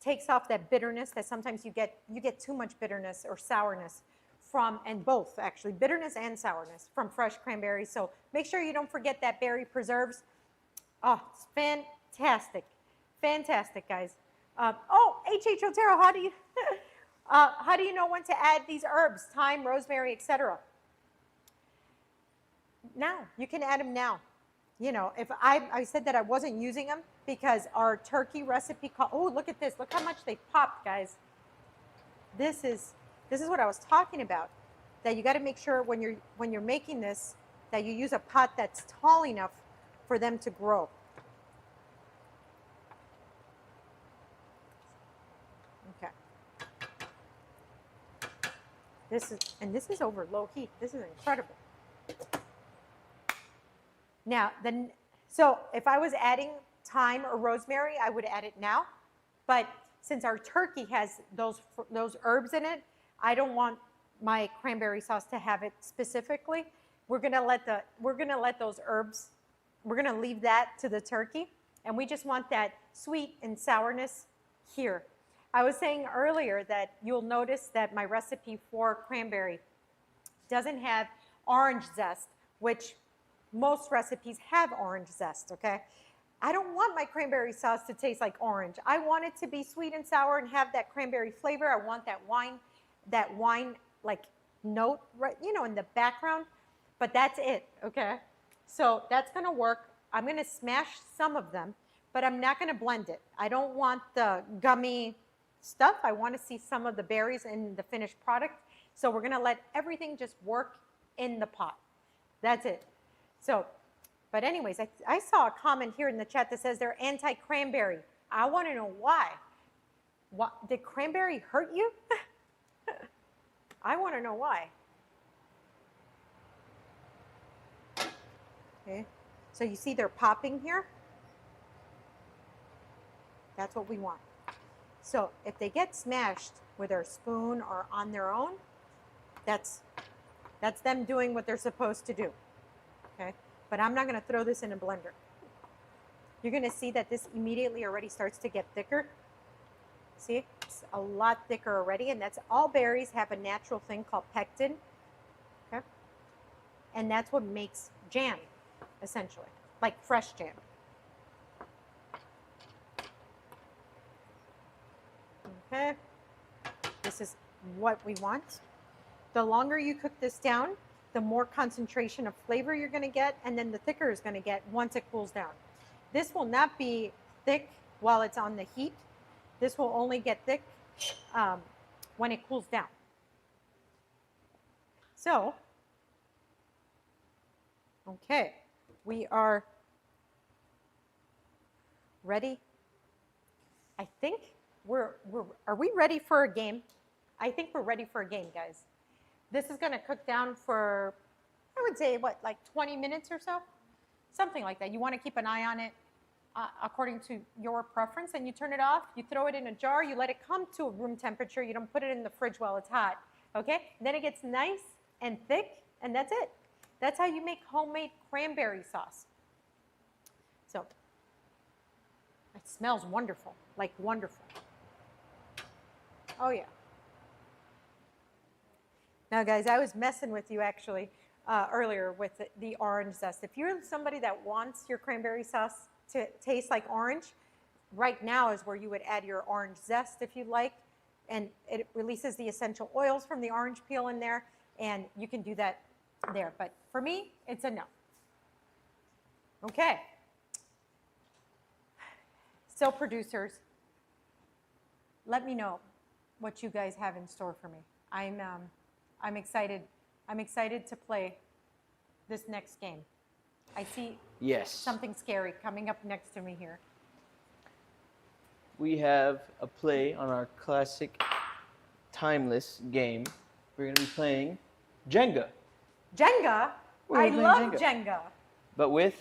Takes off that bitterness that sometimes you get too much bitterness or sourness from, and both actually, bitterness and sourness from fresh cranberries. So make sure you don't forget that berry preserves. Oh, it's fantastic. Fantastic, guys. H.H. Otero, how do you know when to add these herbs, thyme, rosemary, etc.? Now, you can add them now. If I said that I wasn't using them because our turkey recipe look at this. Look how much they popped, guys. This is what I was talking about. That you got to make sure when you're making this that you use a pot that's tall enough for them to grow. Okay. This is over low heat. This is incredible. Now, so if I was adding thyme or rosemary, I would add it now. But since our turkey has those herbs in it, I don't want my cranberry sauce to have it specifically. We're gonna let those herbs. We're gonna leave that to the turkey, and we just want that sweet and sourness here. I was saying earlier that you'll notice that my recipe for cranberry doesn't have orange zest, which most recipes have orange zest, okay? I don't want my cranberry sauce to taste like orange. I want it to be sweet and sour and have that cranberry flavor. I want that wine like note, right, you know, in the background, but that's it, okay? So that's gonna work. I'm gonna smash some of them, but I'm not gonna blend it. I don't want the gummy stuff. I wanna see some of the berries in the finished product. So we're gonna let everything just work in the pot. That's it. So, but anyways, I saw a comment here in the chat that says they're anti-cranberry. I wanna know why. What, did cranberry hurt you? I wanna know why. Okay, so you see they're popping here? That's what we want. So if they get smashed with their spoon or on their own, that's them doing what they're supposed to do, okay? But I'm not gonna throw this in a blender. You're gonna see that this immediately already starts to get thicker. See, it's a lot thicker already, and that's all berries have a natural thing called pectin, okay? And that's what makes jam, essentially, like fresh jam. Okay, this is what we want. The longer you cook this down, the more concentration of flavor you're gonna get, and then the thicker it's gonna get once it cools down. This will not be thick while it's on the heat. This will only get thick when it cools down. So, okay, we are ready. I think are we ready for a game? I think we're ready for a game, guys. This is gonna cook down for, I would say, what, like 20 minutes or so? Something like that. You wanna keep an eye on it according to your preference, and you turn it off, you throw it in a jar, you let it come to room temperature, you don't put it in the fridge while it's hot, okay? Then it gets nice and thick, and that's it. That's how you make homemade cranberry sauce. So, it smells wonderful, like wonderful. Oh yeah. Now guys, I was messing with you actually earlier with the orange zest. If you're somebody that wants your cranberry sauce to taste like orange, right now is where you would add your orange zest if you'd like, and it releases the essential oils from the orange peel in there, and you can do that there. But for me, it's a no. Okay. So producers, let me know what you guys have in store for me. I'm excited. I'm excited to play this next game. I see something scary coming up next to me here. We have a play on our classic timeless game. We're going to be playing Jenga. Jenga? I love Jenga. But with?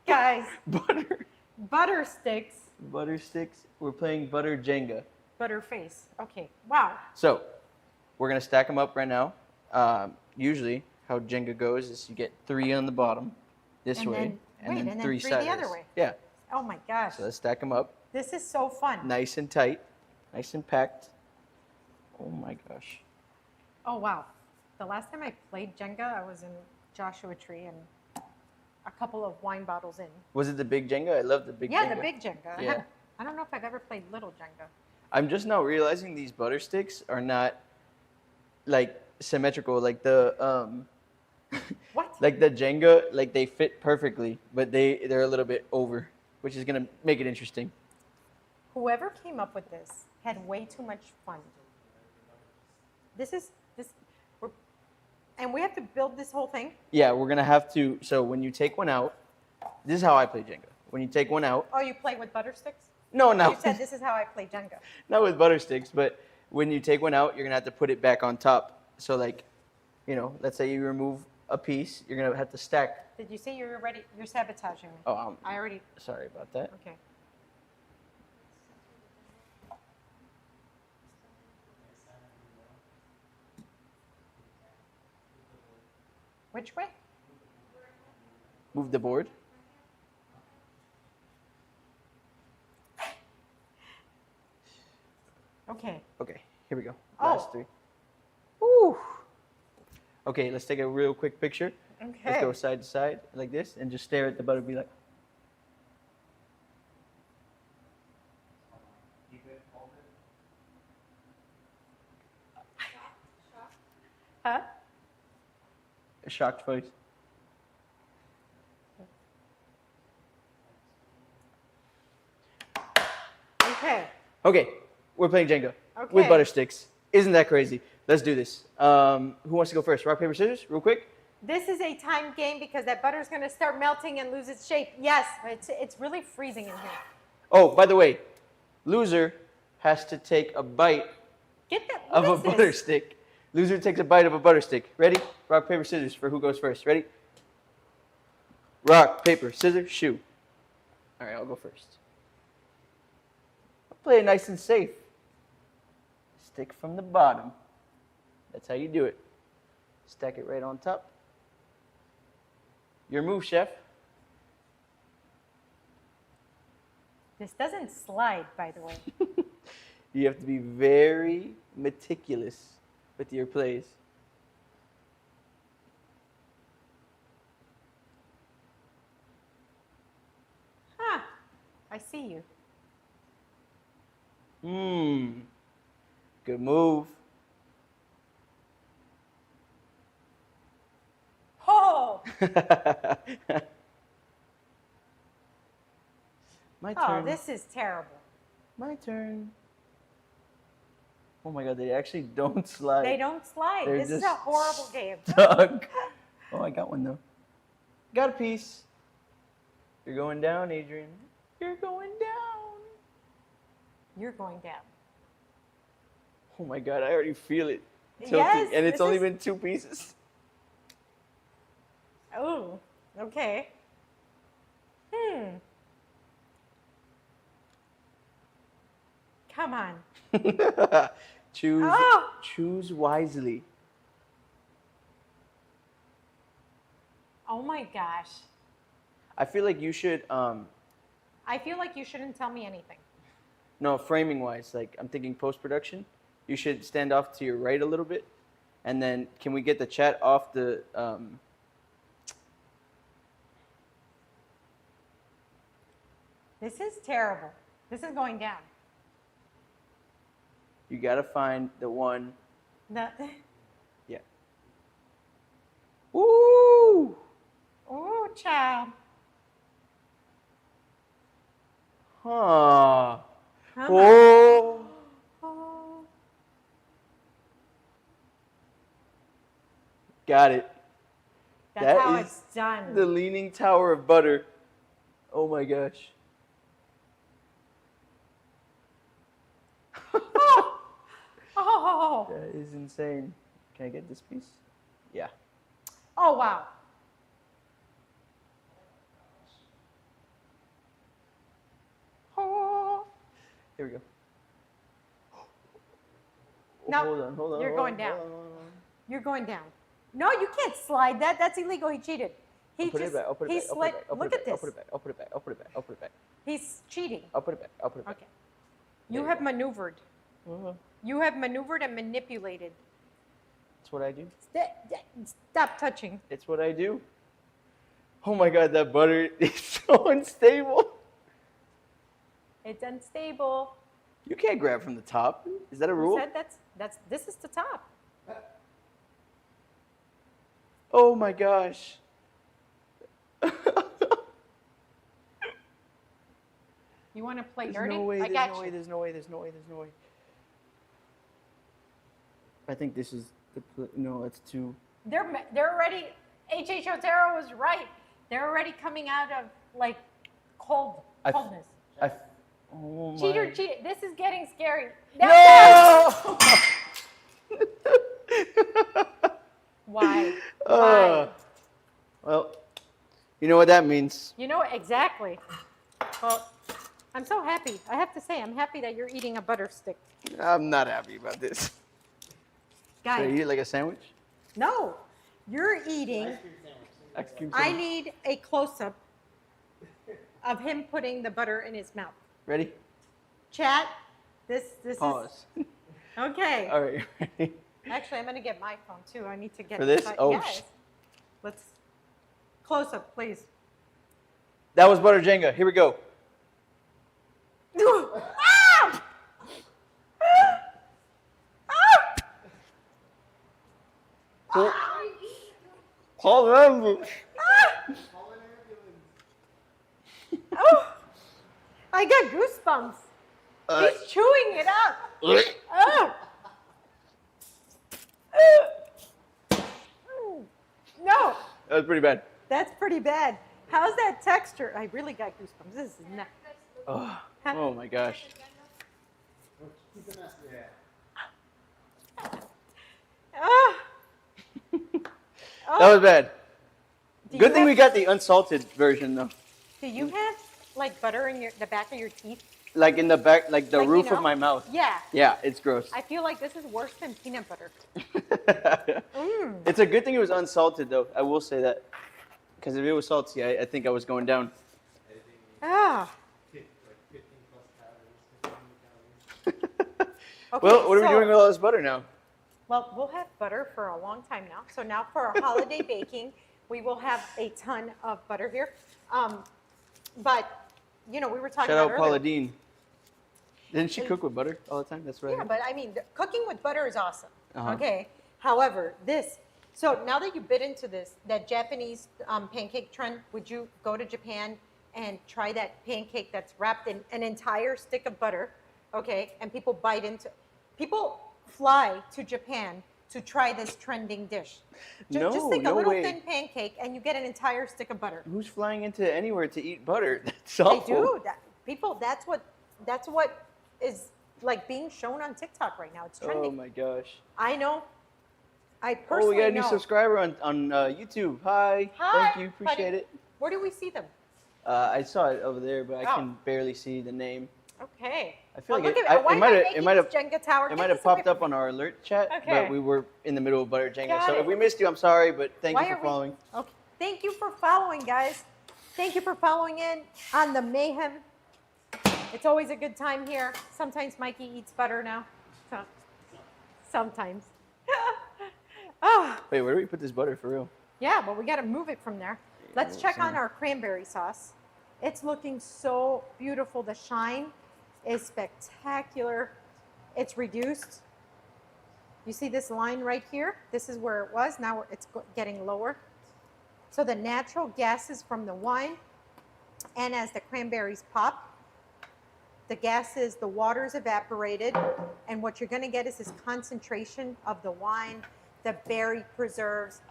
Guys. Butter. Butter sticks. Butter sticks. We're playing Butter Jenga. Butterface. Okay. Wow. So, we're going to stack them up right now. Usually, how Jenga goes is you get 3 on the bottom this way, and then 3 sideways. The other way. Yeah. Oh my gosh. So let's stack them up. This is so fun. Nice and tight. Nice and packed. Oh my gosh. Oh wow. The last time I played Jenga, I was in Joshua Tree and a couple of wine bottles in. Was it the big Jenga? I love the big Jenga. Yeah, the big Jenga. Yeah. I don't know if I've ever played little Jenga. I'm just now realizing these butter sticks are not like symmetrical, like the what? Like the Jenga, like they fit perfectly, but they're a little bit over, which is gonna make it interesting. Whoever came up with this had way too much fun. And we have to build this whole thing? Yeah, we're gonna have to. So when you take one out, this is how I play Jenga. When you take one out. Oh, you play with butter sticks? No. You said this is how I play Jenga. Not with butter sticks, but when you take one out, you're gonna have to put it back on top. So like, you know, let's say you remove a piece, you're gonna have to stack. Did you say you're ready? You're sabotaging me. Oh, I already. Sorry about that. Okay. Which way? Move the board. Okay. Okay, here we go. Oh. Last 3. Ooh. Okay, let's take a real quick picture. Okay. Let's go side to side like this and just stare at the butter. Be like, Huh? a shocked face. Okay. Okay, we're playing Jenga Okay. with butter sticks. Isn't that crazy? Let's do this. Who wants to go first? Rock, paper, scissors, real quick. This is a time game because that butter's going to start melting and lose its shape. Yes, it's really freezing in here. Oh, by the way, loser has to take a bite Get that. of a What is butter this? stick. Loser takes a bite of a butter stick. Ready? Rock, paper, scissors for who goes first. Ready? Rock, paper, scissors, shoe. All right, I'll go first. I'll play it nice and safe. Stick from the bottom. That's how you do it. Stack it right on top. Your move, chef. This doesn't slide, by the way. You have to be very meticulous with your plays. Huh. I see you. Good move. Oh! My Oh, turn. this is terrible. My turn. Oh my god, they actually don't slide. They don't slide. They're This is a just horrible game. Stuck. Oh, I got one though. Got a piece. You're going down, Adrianne. You're going down. You're going down. Oh my god, I already feel it tilting. Yes, and it's this only is- been 2 pieces. Oh, okay. Come on. Choose wisely. Oh my gosh. I feel like you should I feel like you shouldn't tell me anything. no, framing wise, like I'm thinking post production, you should stand off to your right a little bit. And then can we get the chat off the This is terrible. This is going down. you gotta find the one. No. Yeah. Woo! Oh, child. Huh. Come on. Oh. Oh. Got it. That's That how is it's done. The Leaning Tower of Butter. Oh my gosh. Oh. That is insane. Can I get this piece? Yeah. Oh, wow. Oh. Here we go. No, Hold on. you're going down. You're going down. No, you can't slide that. That's illegal. He cheated. He I'll put it back. I'll put it he back. I'll put slid. it back. I'll put Look it at back. I'll this. put it back. I'll put it back. I'll put it back. I'll put it back. He's cheating. I'll put it back. I'll put it back. Okay. You There you have go. maneuvered. You have maneuvered and manipulated. That's what I do. Stop touching. It's what I do. Oh my god, that butter is so unstable. It's unstable. You can't grab from the top. Is that a rule? Who said this is the top. Oh my gosh. You want to play There's dirty? no way, I there's got no you. way, there's no way, there's no way, there's no way. I think this is no, that's too. They're already. H.H. Otero was right. They're already coming out of like coldness. Oh my. Cheater. This is getting scary. No! Why? Why? Well, you know what that means. You know exactly. Well, I'm so happy. I have to say, I'm happy that you're eating a butter stick. I'm not happy about this. Should I eat Guys, it like a sandwich? no. You're eating. Ice cream I sandwich. need a close-up of him putting the butter in his mouth. Ready? Chat, this Pause. is okay. All right, ready? Actually, I'm going to get my phone too. I need to get For this? Oh, yes. Let's close up, please. That was butter Jenga. Here we go. Ah! So, call them. Oh, I got goosebumps. He's chewing it up. Oh. No. That was pretty bad. That's pretty bad. How's that texture? I really got goosebumps. This is not. Oh my gosh. Oh. That was bad. Do Good you thing have- we got the unsalted version though. Do you have like butter in the back of your teeth? Like in the back, like the Like, you roof know? of my mouth. Yeah. Yeah, it's gross. I feel like this is worse than peanut butter. It's a good thing it was unsalted though. I will say that. Because if it was salty, I think I was going down. Ah. Okay, Well, what are we so- doing with all this butter now? Well, we'll have butter for a long time now. So now for our holiday baking, we will have a ton of butter here. But, you know, we were talking Shout about out Paula earlier. Dean. Didn't she cook with butter all the time? That's right. Yeah, but I mean, cooking with butter is awesome. Uh-huh. Okay. However, so now that you bit into that Japanese pancake trend, would you go to Japan and try that pancake that's wrapped in an entire stick of butter? Okay. And people fly to Japan to try this trending dish. Just think No a little way. thin pancake and you get an entire stick of butter. Who's flying into anywhere to eat butter? That's They awful. do. That's what is like being shown on TikTok right now. It's trending. Oh my gosh. I know. I Oh, personally we got a new know. subscriber on YouTube. Hi. Hi, Thank you. Appreciate buddy. it. Where do we see them? I saw it over there, but I Oh. can barely see the name. Okay. I feel Well, like look it- at I- why it am might I have- making it might this Jenga tower? It Get might have this away popped up from on our alert chat, Okay. but we were in the middle of butter Jenga. Got So it. if we missed you, I'm sorry, but thank Why you are for we- following. Okay. Thank you for following, guys. Thank you for following in on the mayhem. It's always a good time here. Sometimes Mikey eats butter now. So, sometimes. Oh, Wait, where do we put this butter for real? yeah, but we got to move it from there. Let's check on our cranberry sauce. It's looking so beautiful. The shine is spectacular. It's reduced. You see this line right here? This is where it was. Now it's getting lower. So the natural gases from the wine, and as the cranberries pop, the gases, the water's evaporated, and what you're going to get is this concentration of the wine, the berry preserves,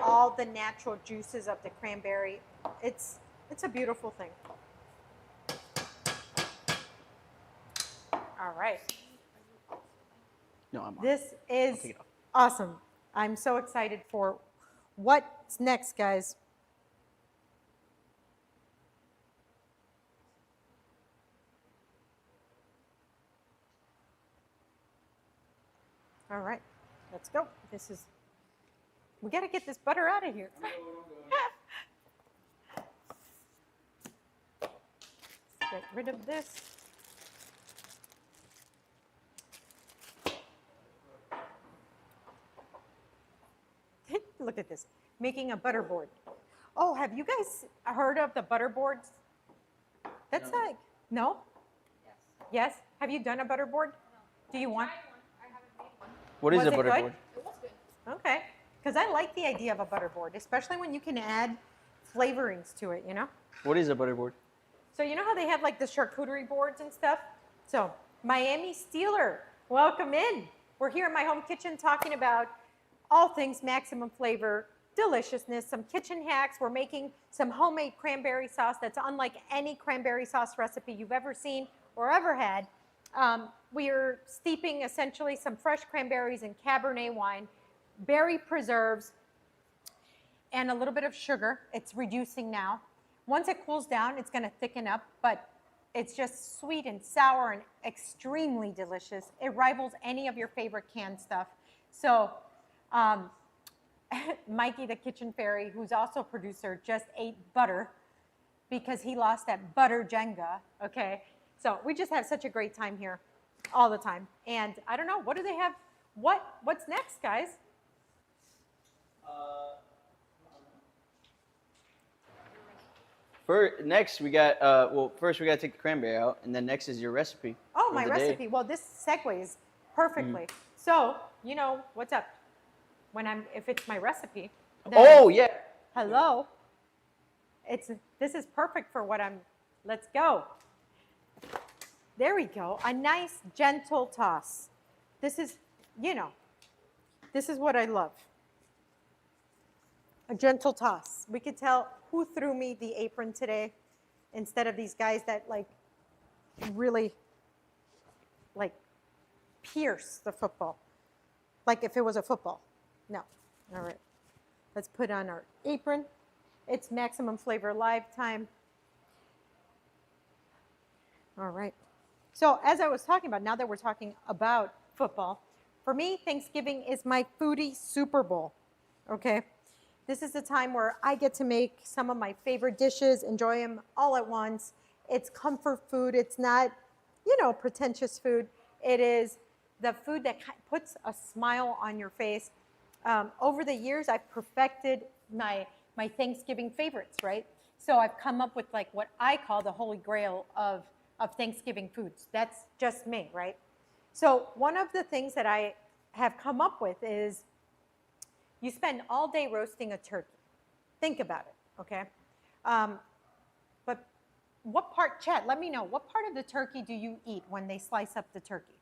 all the natural juices of the cranberry. It's a beautiful thing. All right. No, I'm on. This is take it off. awesome. I'm so excited for what's next, guys. All right, let's go. We got to get this butter out of here. Get rid of this. Look at this, making a butter board. Oh, have you guys heard of the butter boards? That's No. like, no? Yes. Yes? Have you done a butter board? Do you want? Tried one. I haven't made one. What is Was a it butter good? board? It was good. Okay, because I like the idea of a butter board, especially when you can add flavorings to it, you know? What is a butter board? So you know how they have like the charcuterie boards and stuff? So Miami Steeler, welcome in. We're here in my home kitchen talking about all things maximum flavor, deliciousness, some kitchen hacks. We're making some homemade cranberry sauce that's unlike any cranberry sauce recipe you've ever seen or ever had. We are steeping essentially some fresh cranberries in Cabernet wine, berry preserves, and a little bit of sugar. It's reducing now. Once it cools down, it's going to thicken up, but it's just sweet and sour and extremely delicious. It rivals any of your favorite canned stuff. So Mikey, the kitchen fairy, who's also a producer, just ate butter because he lost that butter Jenga, okay? So we just have such a great time here all the time. And I don't know, what do they have What's next, guys? Next, we got, first we got to take the cranberry out, and then next is your recipe. Oh, for my the day. recipe. Well, this segues perfectly. So, you know, what's up? If it's my recipe. then- Oh, yeah. Hello. This is perfect for let's go. There we go. A nice, gentle toss. This is, this is what I love. A gentle toss. We could tell who threw me the apron today instead of these guys that really pierce the football. Like if it was a football. No. All right. Let's put on our apron. It's Maximum Flavor Live time. All right. So as I was talking about, now that we're talking about football, for me, Thanksgiving is my foodie Super Bowl. Okay. This is the time where I get to make some of my favorite dishes, enjoy them all at once. It's comfort food. It's not, pretentious food. It is the food that puts a smile on your face. Over the years, I've perfected my Thanksgiving favorites, right? So I've come up with what I call the holy grail of Thanksgiving foods. That's just me, right? So one of the things that I have come up with is you spend all day roasting a turkey. Think about it, okay? But what part, Chet, let me know, what part of the turkey do you eat when they slice up the turkey?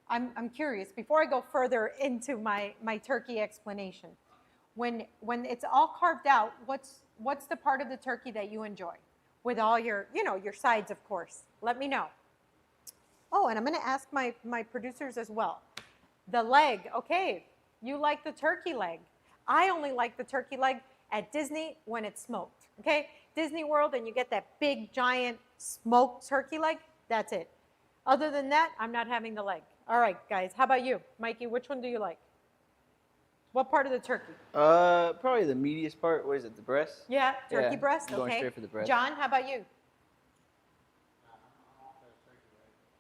I'm curious, before I go further into my turkey explanation, when it's all carved out, what's the part of the turkey that you enjoy? With all your, your sides, of course. Let me know. Oh, and I'm gonna ask my producers as well. The leg, okay, you like the turkey leg. I only like the turkey leg at Disney when it's smoked, okay? Disney World and you get that big, giant smoked turkey leg, that's it. Other than that, I'm not having the leg. All right, guys, how about you? Mikey, which one do you like? What part of the turkey? Probably the meatiest part. What is it, the breast? Yeah, turkey Yeah, breast, I'm going okay. straight for the breast. John, how about you?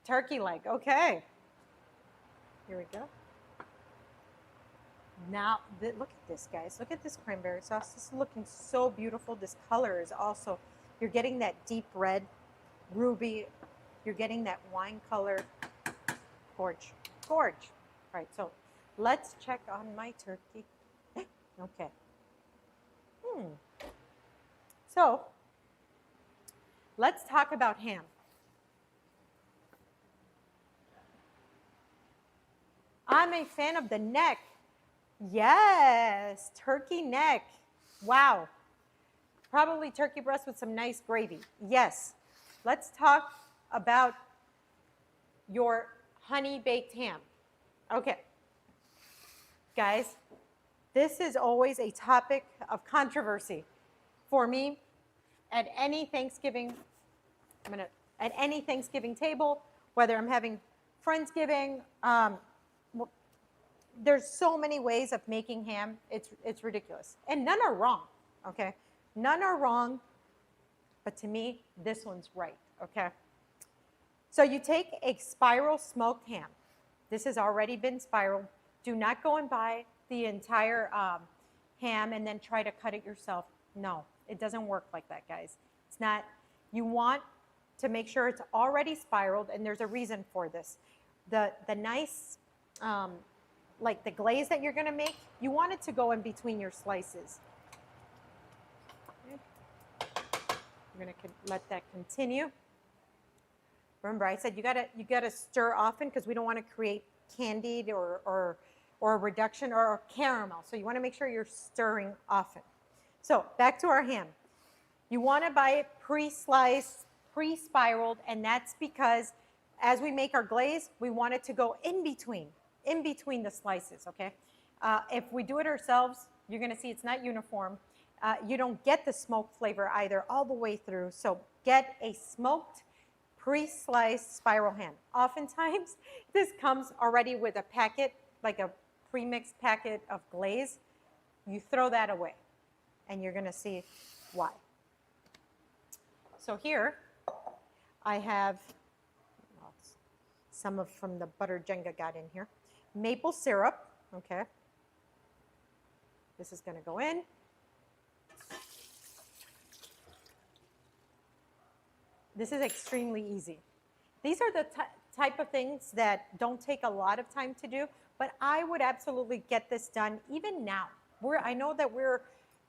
Turkey leg, okay. Here we go. Now, look at this, guys. Look at this cranberry sauce. This is looking so beautiful. This color is also, you're getting that deep red, ruby. You're getting that wine color. Gorge. Gorge. All right, so let's check on my turkey. Okay. So, let's talk about ham. I'm a fan of the neck. Yes, turkey neck. Wow. Probably turkey breast with some nice gravy. Yes. Let's talk about your honey baked ham. Okay. Guys, this is always a topic of controversy for me at any Thanksgiving. At any Thanksgiving table, whether I'm having Friendsgiving, there's so many ways of making ham. It's ridiculous. And none are wrong, okay? None are wrong, but to me, this one's right, okay? So you take a spiral smoked ham. This has already been spiraled. Do not go and buy the entire ham and then try to cut it yourself. No, it doesn't work like that, guys. It's not, you want to make sure it's already spiraled, and there's a reason for this. The nice, like the glaze that you're gonna make, you want it to go in between your slices. Okay. We're gonna let that continue. Remember, I said you gotta stir often because we don't want to create candied or a reduction or caramel. So you want to make sure you're stirring often. So back to our ham. You want to buy it pre-sliced, pre-spiraled, and that's because as we make our glaze, we want it to go in between the slices, okay? If we do it ourselves, you're gonna see it's not uniform. You don't get the smoked flavor either all the way through, so get a smoked, pre-sliced spiral ham. Oftentimes, this comes already with a packet, like a pre-mixed packet of glaze. You throw that away, and you're gonna see why. So here, I have, well, some from the butter Jenga got in here. maple syrup, okay? This is going to go in. This is extremely easy. These are the type of things that don't take a lot of time to do, but I would absolutely get this done even now. I know that we're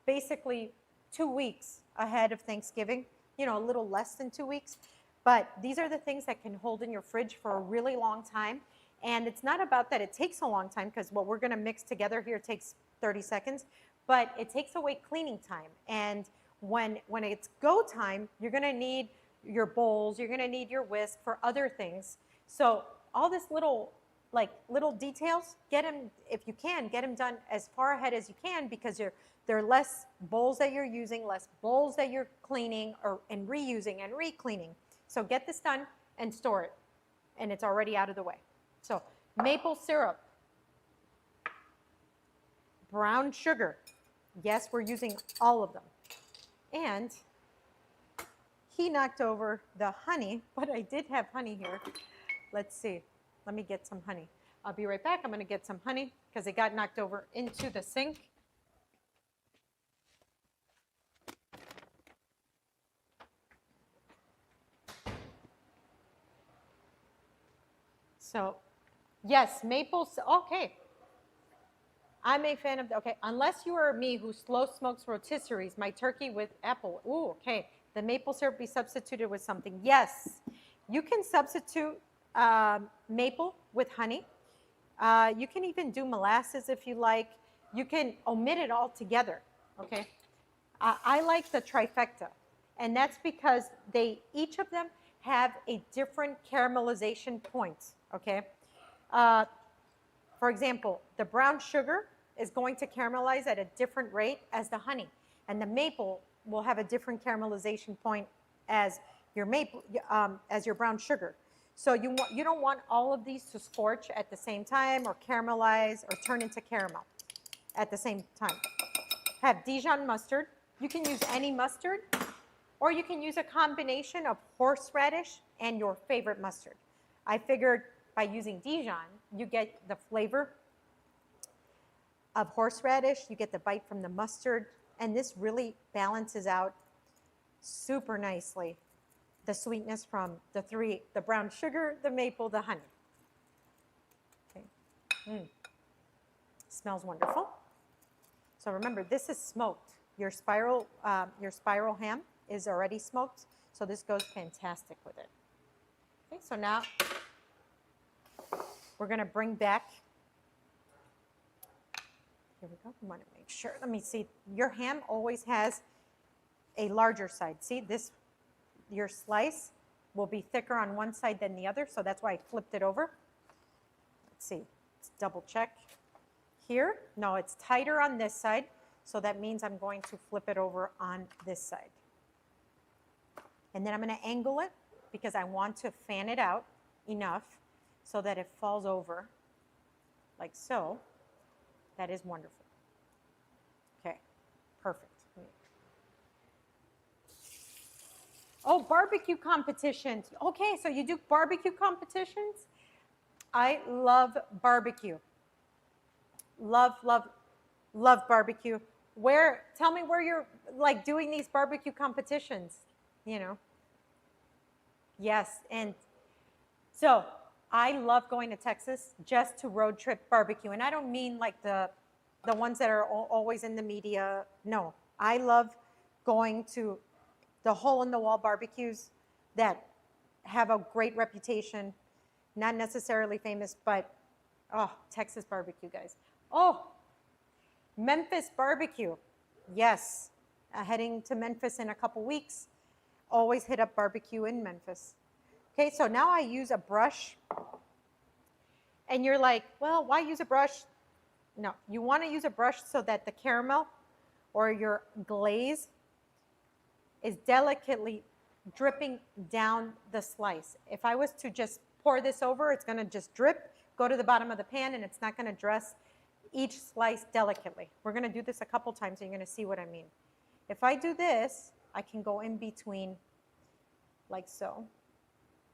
basically 2 weeks ahead of Thanksgiving, you know, a little less than 2 weeks, but these are the things that can hold in your fridge for a really long time. And it's not about that it takes a long time, because what we're going to mix together here takes 30 seconds, but it takes away cleaning time. And when it's go time, you're going to need your bowls, you're going to need your whisk for other things. So all this little details, get them, if you can, get them done as far ahead as you can, because there are less bowls that you're using, less bowls that you're cleaning and reusing and re-cleaning. So get this done and store it, and it's already out of the way. So maple syrup, brown sugar. Yes, we're using all of them. And he knocked over the honey, but I did have honey here. Let's see. Let me get some honey. I'll be right back. I'm going to get some honey because it got knocked over into the sink. So, yes, maples. Okay. I'm a fan of, okay, unless you are me who slow smokes rotisseries, my turkey with apple. Ooh, okay. The maple syrup be substituted with something. Yes, you can substitute maple with honey. You can even do molasses if you like. You can omit it altogether, okay? I like the trifecta, and that's because each of them have a different caramelization point, okay? For example, the brown sugar is going to caramelize at a different rate as the honey, and the maple will have a different caramelization point as your brown sugar. So you don't want all of these to scorch at the same time or caramelize or turn into caramel at the same time. Have Dijon mustard. You can use any mustard, or you can use a combination of horseradish and your favorite mustard. I figured by using Dijon, you get the flavor of horseradish, you get the bite from the mustard, and this really balances out super nicely the sweetness from the brown sugar, the maple, the honey. Okay. Smells wonderful. So remember, this is smoked. Your spiral ham is already smoked, so this goes fantastic with it. Okay, so now we're going to bring back, here we go, we want to make sure, let me see, your ham always has a larger side. See, your slice will be thicker on one side than the other, so that's why I flipped it over. Let's see, let's double check. Here, no, it's tighter on this side, so that means I'm going to flip it over on this side. And then I'm going to angle it because I want to fan it out enough so that it falls over like so. That is wonderful. Okay, perfect. Oh, barbecue competitions. Okay, so you do barbecue competitions? I love barbecue. Love, love, love barbecue. Tell me where you're like doing these barbecue competitions, you know. Yes, and so I love going to Texas just to road trip barbecue. And I don't mean like the ones that are always in the media. No, I love going to the hole-in-the-wall barbecues that have a great reputation, not necessarily famous, but, oh, Texas barbecue, guys. Oh, Memphis barbecue. Yes, heading to Memphis in a couple weeks. Always hit up barbecue in Memphis. Okay, so now I use a brush. And you're like, well, why use a brush? No, you want to use a brush so that the caramel or your glaze is delicately dripping down the slice. If I was to just pour this over, it's going to just drip, go to the bottom of the pan, and it's not going to dress each slice delicately. We're going to do this a couple times, and you're going to see what I mean. If I do this, I can go in between like so.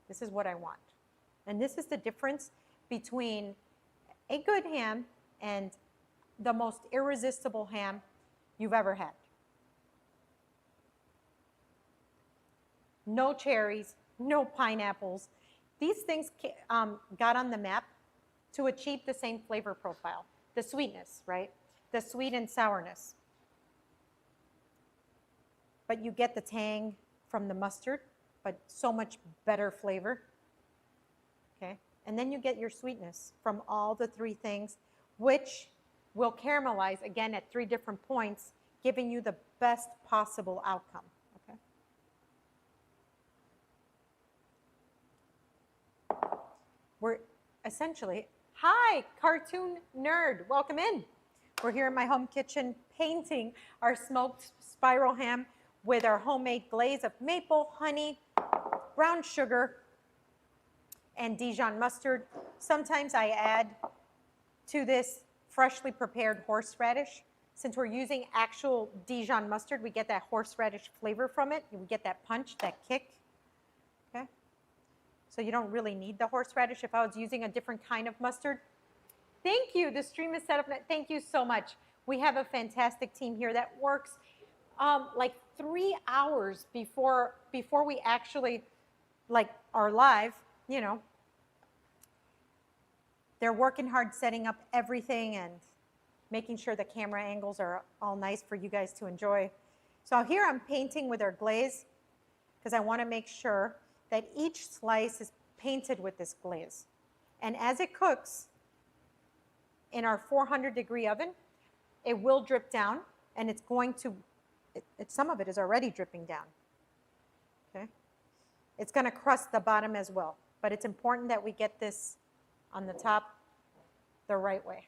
This is what I want. And this is the difference between a good ham and the most irresistible ham you've ever had. No cherries, no pineapples. These things got on the map to achieve the same flavor profile. The sweetness, right? The sweet and sourness. But you get the tang from the mustard, but so much better flavor. Okay? And then you get your sweetness from all the three things, which will caramelize again at 3 different points, giving you the best possible outcome. Okay? We're essentially, hi, cartoon nerd, welcome in. We're here in my home kitchen painting our smoked spiral ham with our homemade glaze of maple, honey, brown sugar, and Dijon mustard. Sometimes I add to this freshly prepared horseradish. Since we're using actual Dijon mustard, we get that horseradish flavor from it. We get that punch, that kick. Okay? So you don't really need the horseradish. If I was using a different kind of mustard, thank you. The stream is set up. Thank you so much. We have a fantastic team here that works like 3 hours before we actually are live. You know, they're working hard setting up everything and making sure the camera angles are all nice for you guys to enjoy. So here I'm painting with our glaze because I want to make sure that each slice is painted with this glaze. And as it cooks in our 400-degree oven, it will drip down, and it's going to, some of it is already dripping down. Okay? It's going to crust the bottom as well, but it's important that we get this on the top the right way.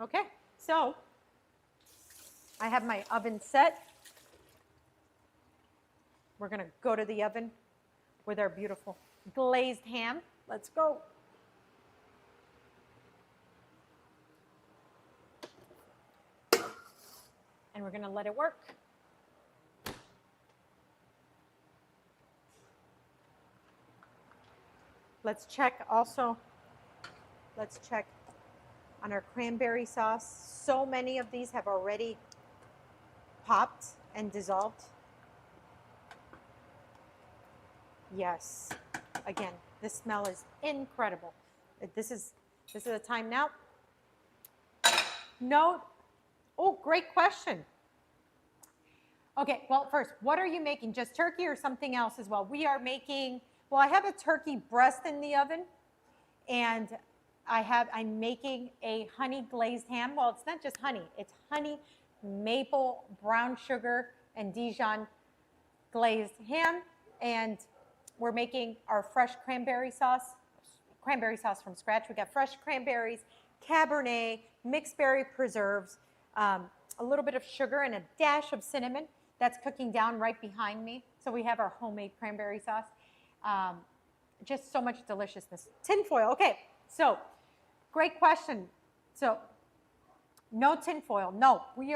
Okay, so I have my oven set. We're going to go to the oven with our beautiful glazed ham. Let's go. And we're going to let it work. Let's check also, let's check on our cranberry sauce. So many of these have already popped and dissolved. Yes, again, this smell is incredible. This is the time now. No, oh, great question. Okay, well, first, what are you making? Just turkey or something else as well? We are making, well, I have a turkey breast in the oven, and I'm making a honey glazed ham. Well, it's not just honey, it's honey, maple, brown sugar, and Dijon glazed ham. And we're making our fresh cranberry sauce from scratch. We got fresh cranberries, Cabernet, mixed berry preserves, a little bit of sugar, and a dash of cinnamon. That's cooking down right behind me. So we have our homemade cranberry sauce. Just so much deliciousness. Tinfoil, okay, so great question. So no tinfoil, no. We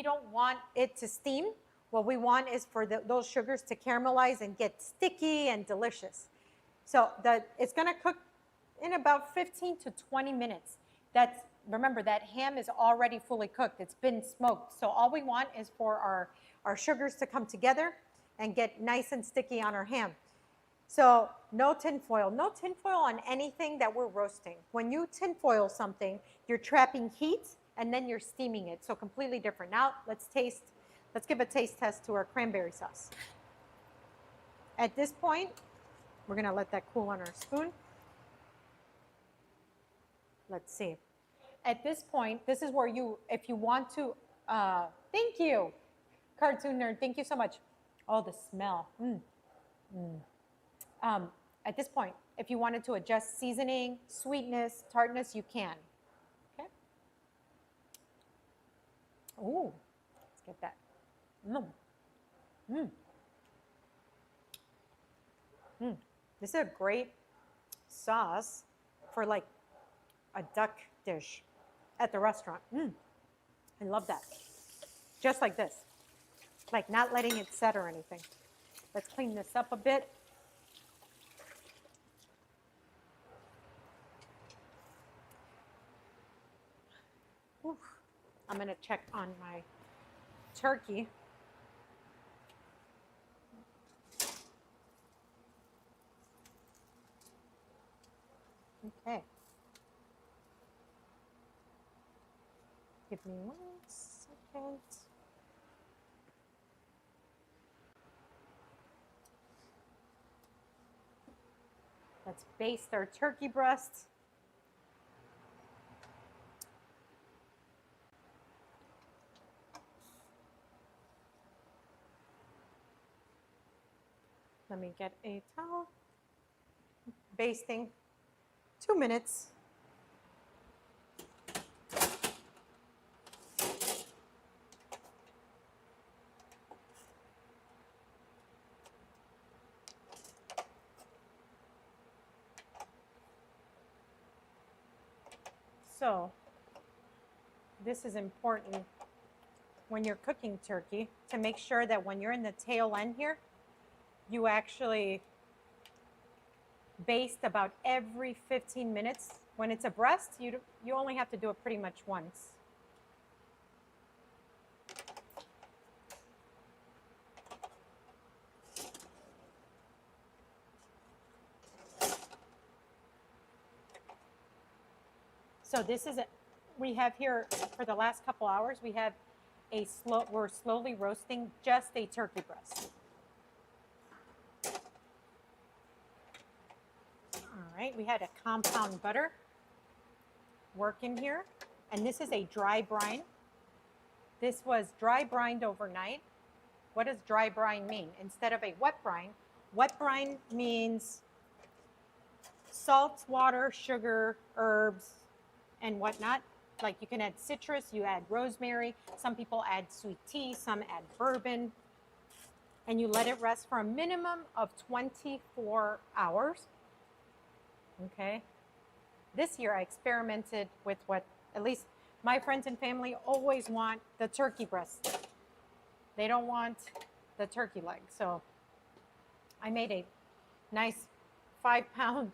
don't want it to steam. What we want is for those sugars to caramelize and get sticky and delicious. So it's gonna cook in about 15 to 20 minutes. Remember, that ham is already fully cooked. It's been smoked. So all we want is for our sugars to come together and get nice and sticky on our ham. So no tinfoil. No tinfoil on anything that we're roasting. When you tinfoil something, you're trapping heat and then you're steaming it. So completely different. Now let's give a taste test to our cranberry sauce. At this point, we're gonna let that cool on our spoon. Let's see. At this point, this is where if you want to, thank you, Cartoon Nerd, thank you so much. Oh, the smell. At this point, if you wanted to adjust seasoning, sweetness, tartness, you can. Okay. Ooh, let's get that. This is a great sauce for like a duck dish at the restaurant. I love that. Just like this. Like not letting it set or anything. Let's clean this up a bit. I'm going to check on my turkey. Okay. Give me 1 second. Let's baste our turkey breast. Let me get a towel. Basting 2 minutes. So this is important when you're cooking turkey, to make sure that when you're in the tail end here, you actually baste about every 15 minutes. When it's a breast, you only have to do it pretty much once. So this is we have here for the last couple hours, we have we're slowly roasting just a turkey breast. All right, we had a compound butter work in here, and this is a dry brine. This was dry brined overnight. What does dry brine mean? Instead of a wet brine means salt, water, sugar, herbs, and whatnot. Like you can add citrus, you add rosemary, some people add sweet tea, some add bourbon, and you let it rest for a minimum of 24 hours. Okay. This year I experimented with what at least my friends and family always want, the turkey breast. They don't want the turkey leg. So I made a nice 5-pound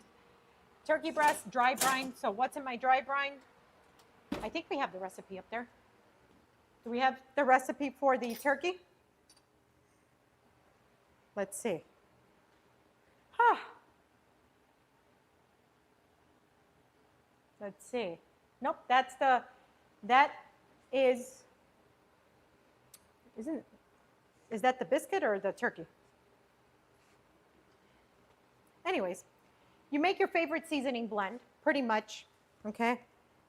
turkey breast, dry brine. So what's in my dry brine? I think we have the recipe up there. Do we have the recipe for the turkey? Let's see. Let's see. Nope, is that the biscuit or the turkey? Anyways, you make your favorite seasoning blend, pretty much, okay?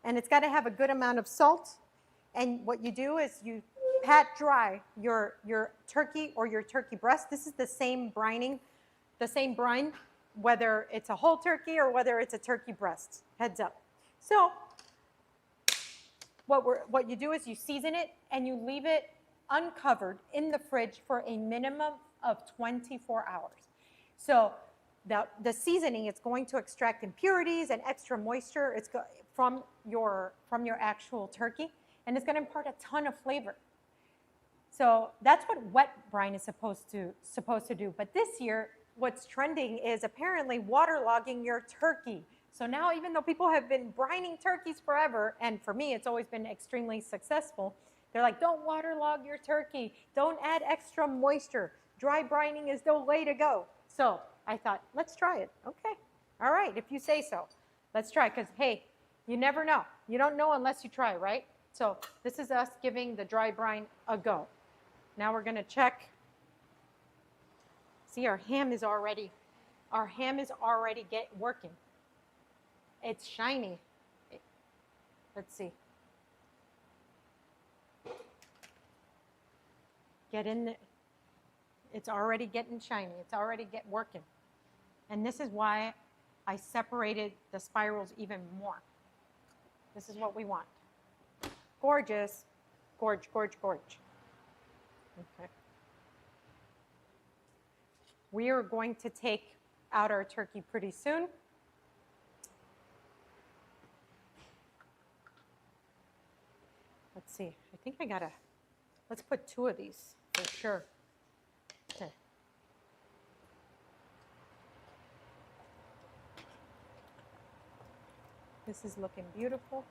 And it's got to have a good amount of salt. And what you do is you pat dry your turkey or your turkey breast. This is the same brine, whether it's a whole turkey or whether it's a turkey breast. Heads up. So what you do is you season it and you leave it uncovered in the fridge for a minimum of 24 hours. So the seasoning is going to extract impurities and extra moisture from your actual turkey, and it's going to impart a ton of flavor. So that's what wet brine is supposed to do. But this year, what's trending is apparently waterlogging your turkey. So now, even though people have been brining turkeys forever, and for me, it's always been extremely successful, they're like, don't waterlog your turkey. Don't add extra moisture. Dry brining is the way to go. So I thought, let's try it. Okay. All right, if you say so. Let's try, because, hey, you never know. You don't know unless you try, right? So this is us giving the dry brine a go. Now we're going to check. See, our ham is already working. It's shiny. Let's see. Get in there. It's already getting shiny. It's already working. And this is why I separated the spirals even more. This is what we want. Gorgeous. Gorge, gorge, gorge. Okay. We are going to take out our turkey pretty soon. Let's see. I think let's put 2 of these for sure. Okay. This is looking beautiful.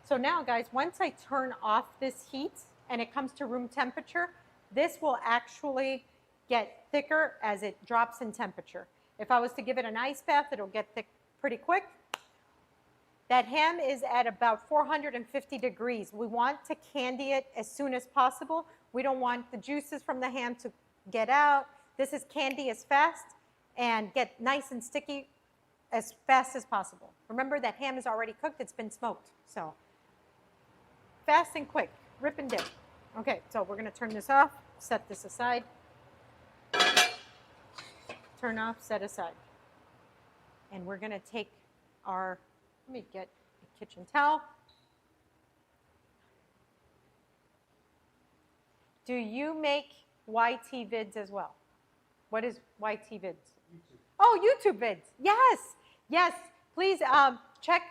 So now, guys, once I turn off this heat and it comes to room temperature, this will actually get thicker as it drops in temperature. If I was to give it an ice bath, it'll get thick pretty quick. That ham is at about 450 degrees. We want to candy it as soon as possible. We don't want the juices from the ham to get out. This is candy as fast and get nice and sticky as fast as possible. Remember that ham is already cooked, it's been smoked. So fast and quick, rip and dip. Okay, so we're gonna turn this off, set this aside. Turn off, set aside. And we're gonna take our, let me get a kitchen towel. Do you make YT vids as well? What is YT vids? YouTube. Oh, YouTube vids. Yes, yes. Please check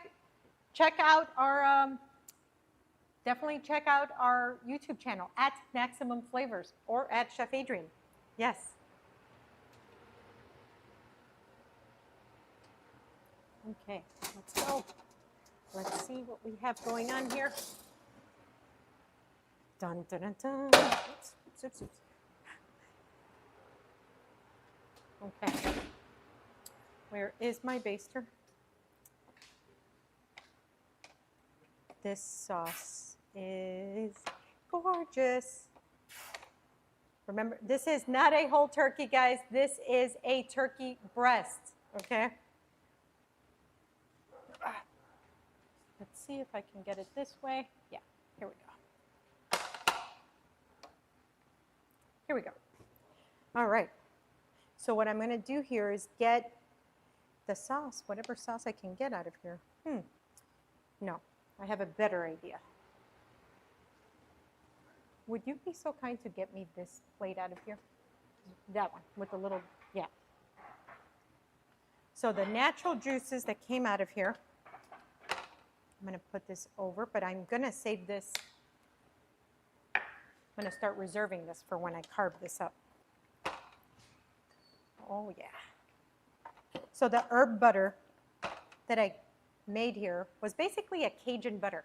out our definitely check out our YouTube channel at Maximum Flavors or at Chef Adrianne. Yes. Okay, let's go. Let's see what we have going on here. Dun, dun, dun, dun. Oops, oops, oops, oops. Okay. Where is my baster? This sauce is gorgeous. Remember, this is not a whole turkey, guys. This is a turkey breast, okay? Let's see if I can get it this way. Yeah, here we go. Here we go. All right. So what I'm going to do here is get the sauce, whatever sauce I can get out of here. No, I have a better idea. Would you be so kind to get me this plate out of here? That one with the little, yeah. So the natural juices that came out of here, I'm going to put this over, but I'm going to save this. I'm going to start reserving this for when I carve this up. Oh, yeah. So the herb butter that I made here was basically a Cajun butter.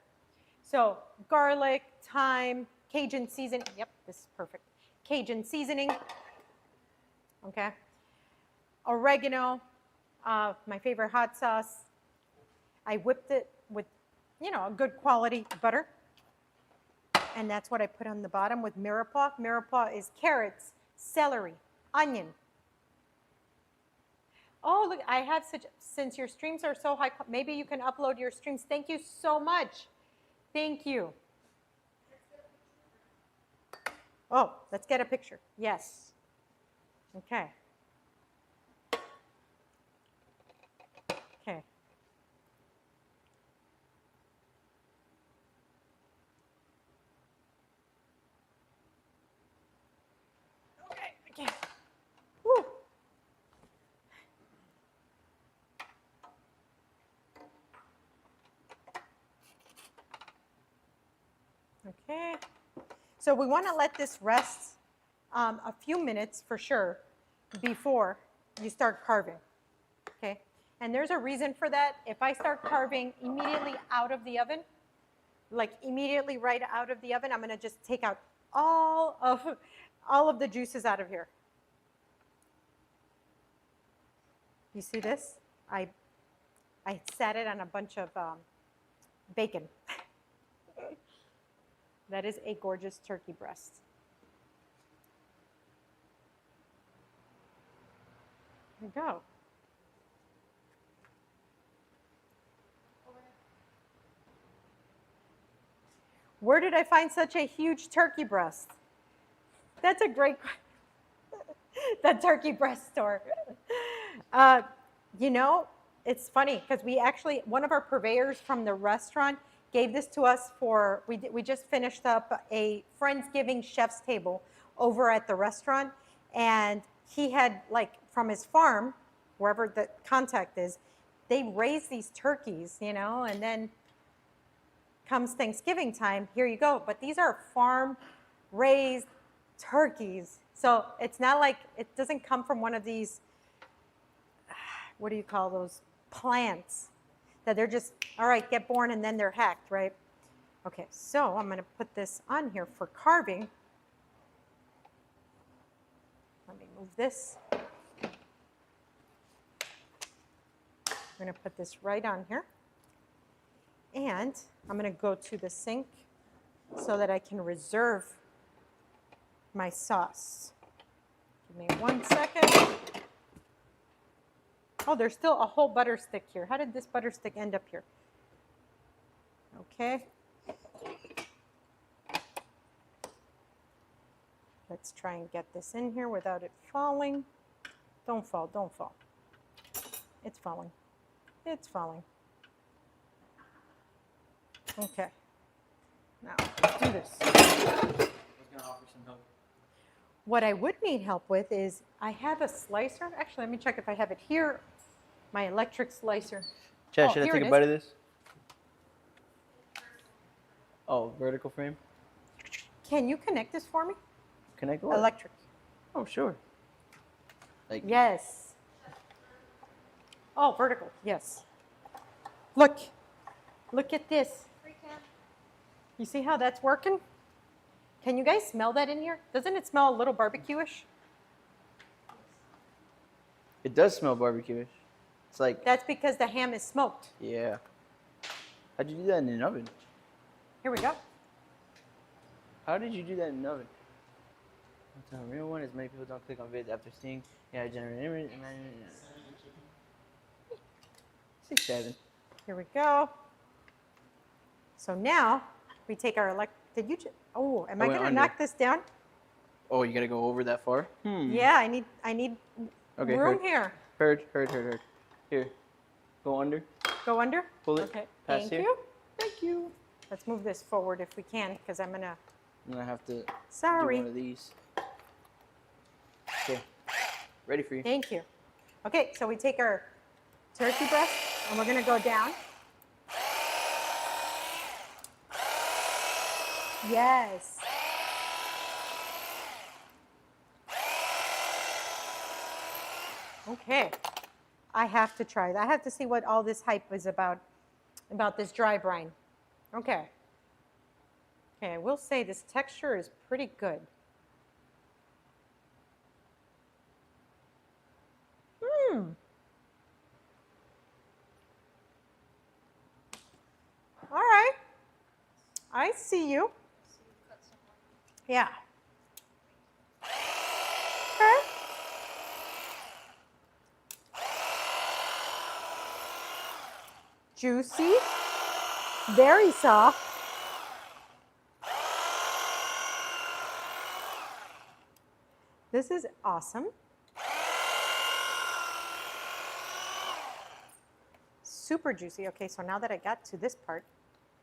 So garlic, thyme, Cajun seasoning. Yep, this is perfect. Cajun seasoning. Okay. Oregano, my favorite hot sauce. I whipped it with, you know, a good quality butter. And that's what I put on the bottom with mirepoix. Mirepoix is carrots, celery, onion. Oh, look, I have such, since your streams are so high, maybe you can upload your streams. Thank you so much. Thank you. Oh, let's get a picture. Yes. Okay. Okay. Okay. Woo. Okay. So we want to let this rest a few minutes for sure before you start carving. Okay. And there's a reason for that. If I start carving immediately out of the oven, like immediately right out of the oven, I'm going to just take out all of the juices out of here. You see this? I sat it on a bunch of bacon. That is a gorgeous turkey breast. There you go. Where did I find such a huge turkey breast? That's a great question. The turkey breast store. You know, it's funny because we actually, one of our purveyors from the restaurant gave this to us for, we just finished up a Friendsgiving chef's table over at the restaurant. And he had, like, from his farm, wherever the contact is, they raise these turkeys, you know, and then comes Thanksgiving time, here you go. But these are farm-raised turkeys. So it's not like, it doesn't come from one of these, what do you call those, plants, that they're just, all right, get born and then they're hacked, right? Okay, so I'm going to put this on here for carving. Let me move this. I'm going to put this right on here. And I'm going to go to the sink so that I can reserve my sauce. Give me 1 second. Oh, there's still a whole butter stick here. How did this butter stick end up here? Okay. Let's try and get this in here without it falling. Don't fall, don't fall. It's falling. It's falling. Okay. Now, let's do this. I was gonna offer some help. What I would need help with is I have a slicer. Actually, let me check if I have it here. My electric slicer. Chad, Oh, should I here take it a is. bite of this? Oh, vertical frame? Can you connect this for me? Connect what? Electric. Oh, sure. Like, Yes. Oh, vertical. Yes. Look. Look at this. You see how that's working? Can you guys smell that in here? Doesn't it smell a little barbecue-ish? it does smell barbecue-ish. It's like, That's because the ham is smoked. yeah. How'd you do that in an oven? Here we go. How did you do that in an oven? What's a real one is many people don't click on vids after seeing, yeah, generate an image. 6, 7. Here we go. So now we take our Did you? Oh, am I went going to under. knock this down? Oh, you gotta go over that far? Yeah, I need Okay, room here. Heard. Here, go under, Go under. pull it, Okay. pass Thank here. you. Thank you. Let's move this forward if we can, because I'm gonna. I'm gonna have to do Sorry. one of these. Okay, ready for you. Thank you. Okay, so we take our turkey breast and we're gonna go down. Yes. Okay. I have to try that. I have to see what all this hype is about this dry brine. Okay. Okay, I will say this texture is pretty good. All right. I see you. Yeah. Okay. Juicy. Very soft. This is awesome. Super juicy. Okay, so now that I got to this part,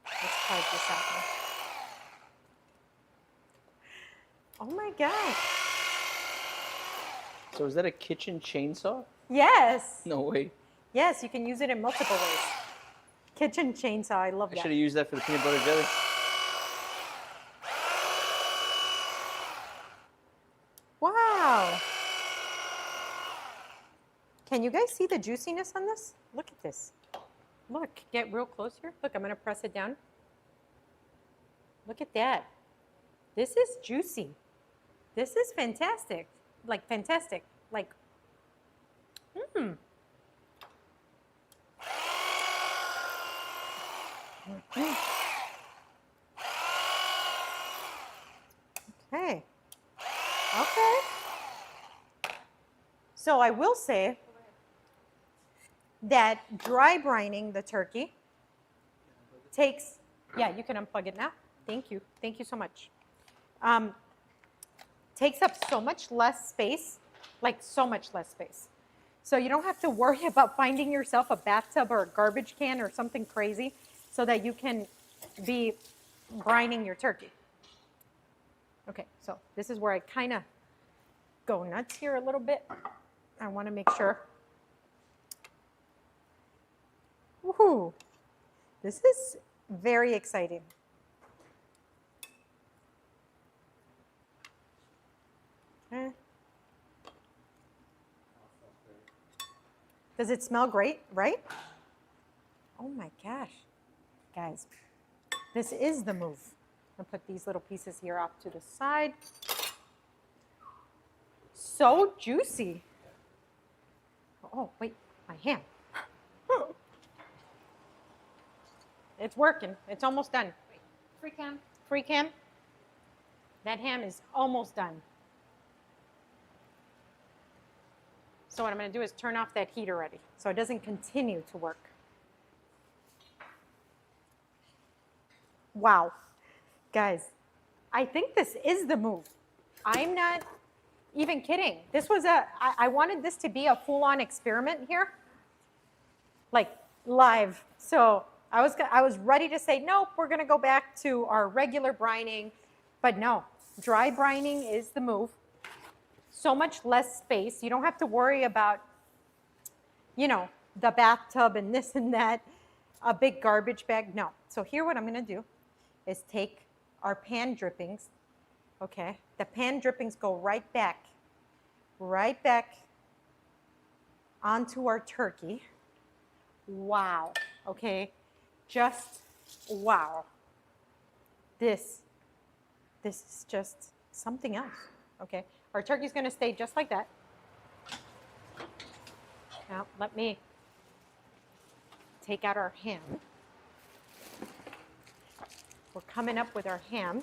let's try this out now. Oh my gosh. So is that a kitchen chainsaw? Yes. No way. Yes, you can use it in multiple ways. Kitchen chainsaw, I love I that. should have used that for the peanut butter jelly. Wow. Can you guys see the juiciness on this? Look at this. Look, get real close here. Look, I'm going to press it down. Look at that. This is juicy. This is fantastic. Like, fantastic. Like, Okay. Okay. So I will say that dry brining the turkey takes, yeah, you can unplug it now. Thank you. Thank you so much. Takes up so much less space, like so much less space. So you don't have to worry about finding yourself a bathtub or a garbage can or something crazy so that you can be brining your turkey. Okay, so this is where I kind of go nuts here a little bit. I want to make sure. Woohoo! This is very exciting. Okay. Does it smell great, right? Oh my gosh. Guys, This is the move. I'll put these little pieces here off to the side. So juicy. Oh, wait, my ham. It's working. It's almost done. Free cam. Free cam. That ham is almost done. So what I'm going to do is turn off that heat already so it doesn't continue to work. Wow. Guys, I think this is the move. I'm not even kidding. This was I wanted this to be a full-on experiment here, like live. So I was ready to say, nope, we're going to go back to our regular brining. But no, dry brining is the move. So much less space. You don't have to worry about, you know, the bathtub and this and that, a big garbage bag. No. So here what I'm going to do is take our pan drippings. Okay. The pan drippings go right back onto our turkey. Wow. Okay. Just wow. This is just something else. Okay. Our turkey's going to stay just like that. Now, let me take out our ham. We're coming up with our ham.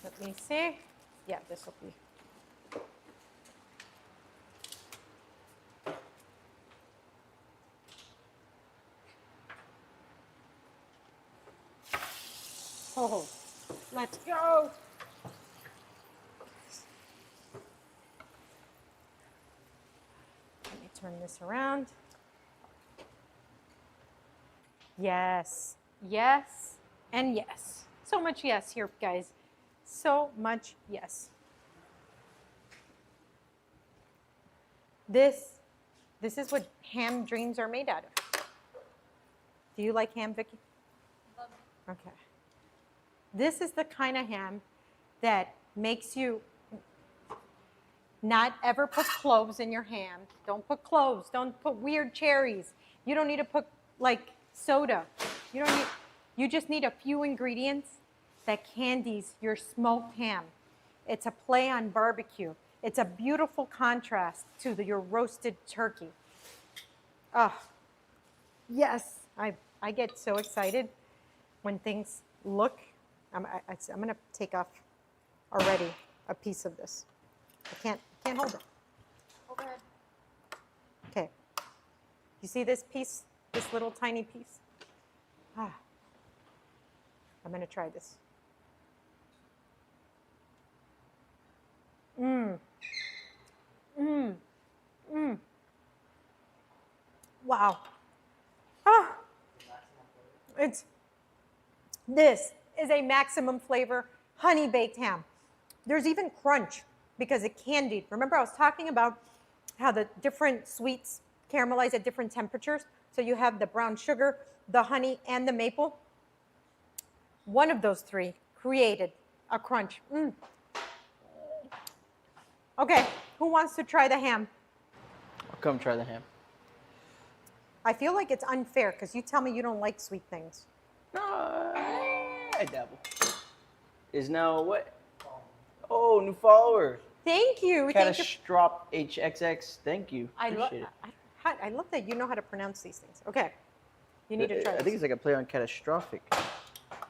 Let me see. Yeah, this will be. Oh, let's go. Let me turn this around. Yes, yes, and yes. So much yes here, guys. So much yes. This is what ham dreams are made out of. Do you like ham, Vicky? Love it. Okay. This is the kind of ham that makes you not ever put cloves in your ham. Don't put cloves. Don't put weird cherries. You don't need to put like soda. You just need a few ingredients that candies your smoked ham. It's a play on barbecue. It's a beautiful contrast to your roasted turkey. Oh, yes, I get so excited when things look. I'm going to take off already a piece of this. I can't hold it. Overhead. Okay. You see this piece, this little tiny piece? Ah. I'm going to try this. Wow. Ah. This is a maximum flavor honey baked ham. There's even crunch because it candied. Remember I was talking about how the different sweets caramelize at different temperatures? So you have the brown sugar, the honey, and the maple. One of those three created a crunch. Okay, who wants to try the ham? I'll come try the ham. I feel like it's unfair because you tell me you don't like sweet things. No, I dabble. Is now what? Oh, new follower. Thank you. Catastrophe HXX. Thank you. I Appreciate it. love that you know how to pronounce these things. Okay, you need to try I this. think it's like a play on catastrophic.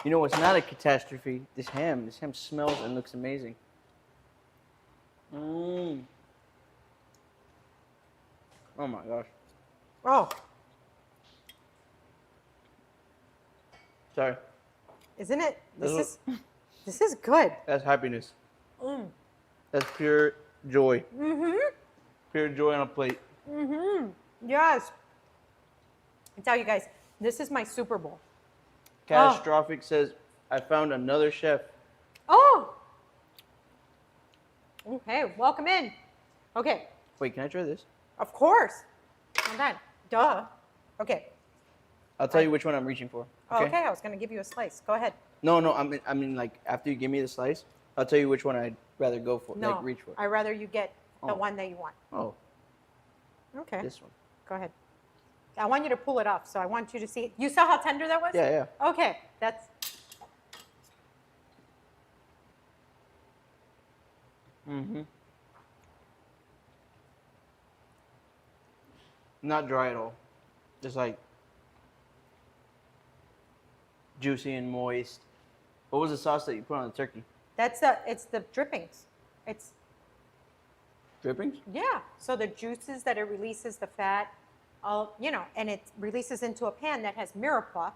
You know what's not a catastrophe? This ham. This ham smells and looks amazing. Oh my gosh. Oh, Sorry. isn't it? This is good. That's happiness. That's pure joy. Pure joy on a plate. Yes. I tell you guys, this is my Super Bowl. Catastrophic says, I found another chef. Oh. Okay, welcome in. Okay, Wait, can I try this? of course. Not that. Duh. Okay. I'll tell you which one I'm reaching for. Okay, I was going to give you a slice. Go ahead. No, I mean, like, after you give me the slice, I'll tell you which one I'd rather go for, No, like, reach for. I'd rather you get the Oh. one that you want. Oh, Okay, this one. go ahead. I want you to pull it off. So I want you to see. You saw how tender that was? Yeah, yeah. Okay, that's. Mm-hmm. Not dry at all. Just like juicy and moist. What was the sauce that you put on the turkey? It's the drippings. It's Drippings? yeah. So the juices that it releases, the fat, and it releases into a pan that has mirepoix.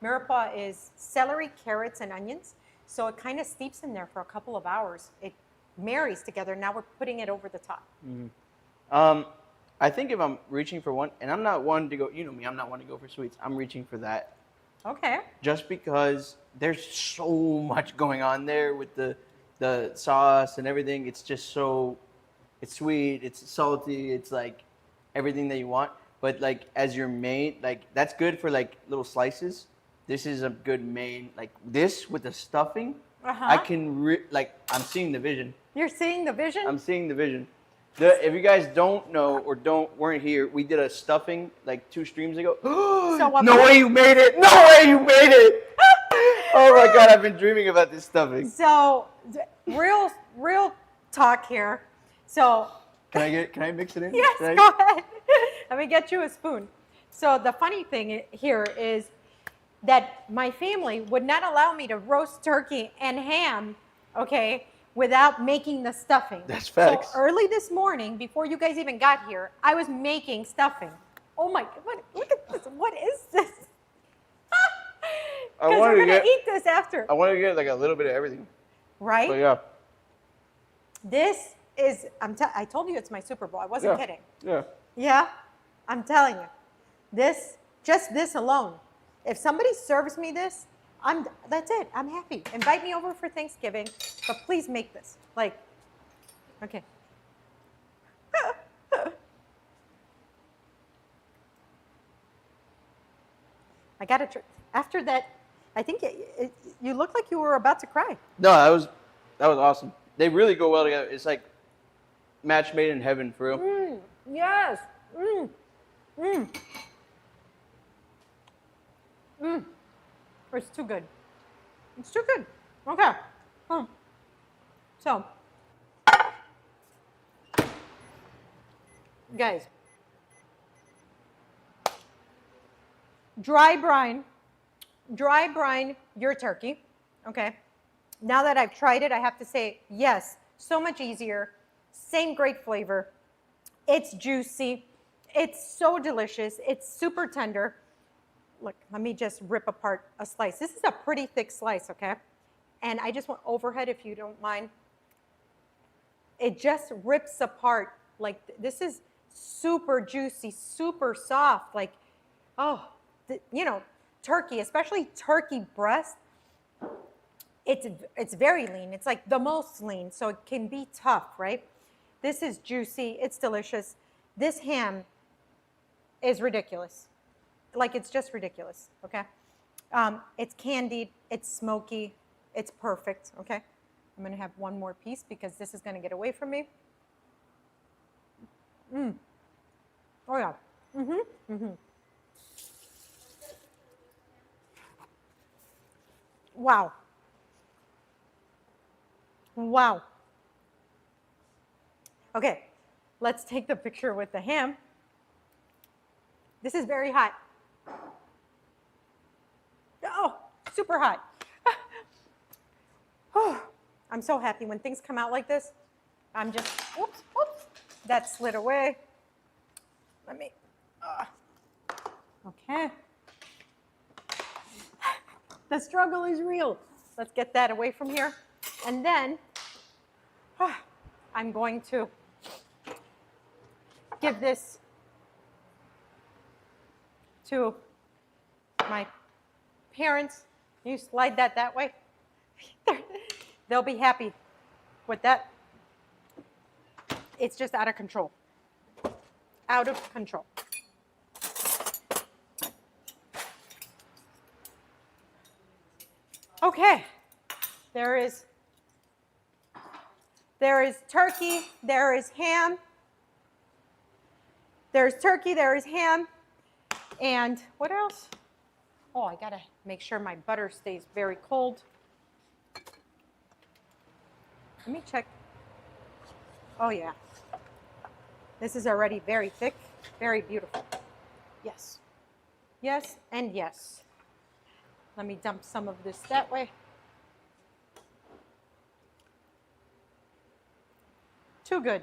Mirepoix is celery, carrots, and onions. So it kind of steeps in there for a couple of hours. It marries together. Now we're putting it over the top. Mm-hmm. I think if I'm reaching for one, and I'm not one to go, you know me, I'm not one to go for sweets. I'm reaching for that. Okay. Just because there's so much going on there with the sauce and everything. It's just so, it's sweet, it's salty, it's like everything that you want. But like as your main, like that's good for like little slices. This is a good main, like this with the stuffing. I can I'm seeing the vision. You're seeing the vision? I'm seeing the vision. If you guys don't know or weren't here, we did a stuffing like 2 streams ago. No way you made it! No way you made it! Oh my God, I've been dreaming about this stuffing. So, real talk here. So. Can I mix it in? Yes, go ahead. Let me get you a spoon. So the funny thing here is that my family would not allow me to roast turkey and ham, okay, without making the stuffing. That's facts. So early this morning, before you guys even got here, I was making stuffing. Oh my God, look at this. What is this? Because we're going to eat this after. I want to get like a little bit of everything. Right? But yeah. This is, I told you it's my Super Bowl. I wasn't kidding. Yeah. Yeah, I'm telling you. Just this alone. If somebody serves me this, that's it. I'm happy. Invite me over for Thanksgiving, but please make this. Like, okay. I got to, after that, I think you look like you were about to cry. No, that was awesome. They really go well together. It's like match made in heaven, for real. Yes. It's too good. It's too good. Okay. So, guys, dry brine your turkey. Okay. Now that I've tried it, I have to say, yes, so much easier. Same great flavor. It's juicy. It's so delicious. It's super tender. Look, let me just rip apart a slice. This is a pretty thick slice, okay? And I just want overhead, if you don't mind. It just rips apart. Like, this is super juicy, super soft. Like, turkey, especially turkey breast, it's very lean. It's like the most lean, so it can be tough, right? This is juicy. It's delicious. This ham is ridiculous. Like, it's just ridiculous, okay? It's candied. It's smoky. It's perfect, okay? I'm going to have one more piece because this is going to get away from me. Oh, yeah. Wow. Wow. Okay, let's take the picture with the ham. This is very hot. Oh, super hot. Oh, I'm so happy when things come out like this. I'm just, whoops, that slid away. Let me, okay. The struggle is real. Let's get that away from here. And then I'm going to give this to my parents. You slide that way. They'll be happy with that. It's just out of control. Out of control. Okay, there is turkey, there is ham. There's turkey, there is ham. And what else? Oh, I gotta make sure my butter stays very cold. Let me check. Oh yeah. This is already very thick, very beautiful. Yes. Yes and yes. Let me dump some of this that way. Too good,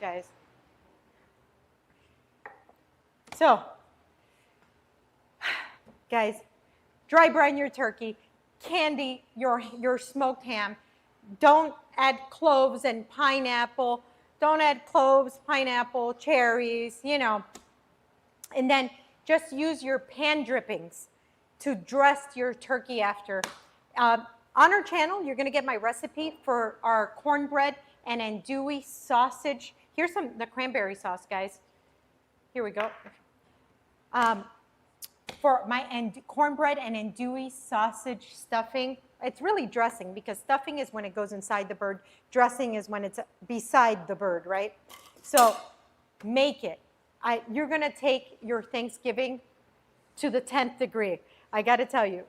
guys. So, guys, dry brine your turkey, candy your smoked ham. Don't add cloves and pineapple. Don't add cloves, pineapple, cherries, you know. And then just use your pan drippings to dress your turkey after. On our channel, you're going to get my recipe for our cornbread and andouille sausage. Here's the cranberry sauce, guys. Here we go. For my cornbread and andouille sausage stuffing, it's really dressing because stuffing is when it goes inside the bird. Dressing is when it's beside the bird, right? So make it. You're going to take your Thanksgiving to the 10th degree. I got to tell you.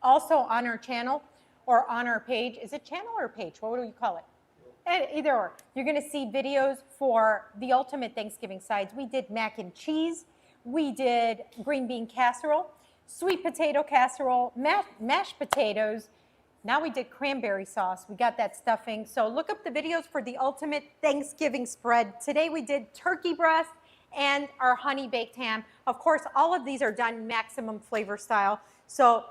Also on our channel or on our page, is it channel or page? What do you call it? Either or. You're going to see videos for the ultimate Thanksgiving sides. We did mac and cheese. We did green bean casserole, sweet potato casserole, mashed potatoes. Now we did cranberry sauce. We got that stuffing. So look up the videos for the ultimate Thanksgiving spread. Today we did turkey breast and our honey baked ham. Of course, all of these are done maximum flavor style. So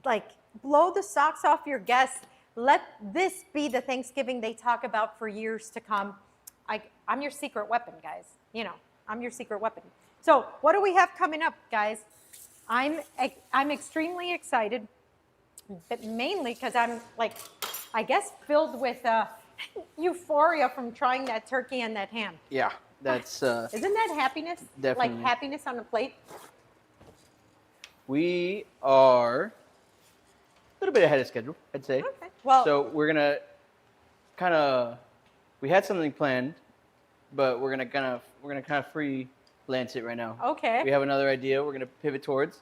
like blow the socks off your guests. Let this be the Thanksgiving they talk about for years to come. I'm your secret weapon, guys. You know, I'm your secret weapon. So what do we have coming up, guys? I'm extremely excited, but mainly because I'm like, I guess filled with euphoria from trying that turkey and that ham. Yeah, that's. Isn't that happiness? Definitely. Like happiness on a plate? We are a little bit ahead of schedule, I'd say. Okay. Well, so we're gonna kind of, we had something planned, but we're gonna kind of freelance it right now. Okay. We have another idea we're gonna pivot towards.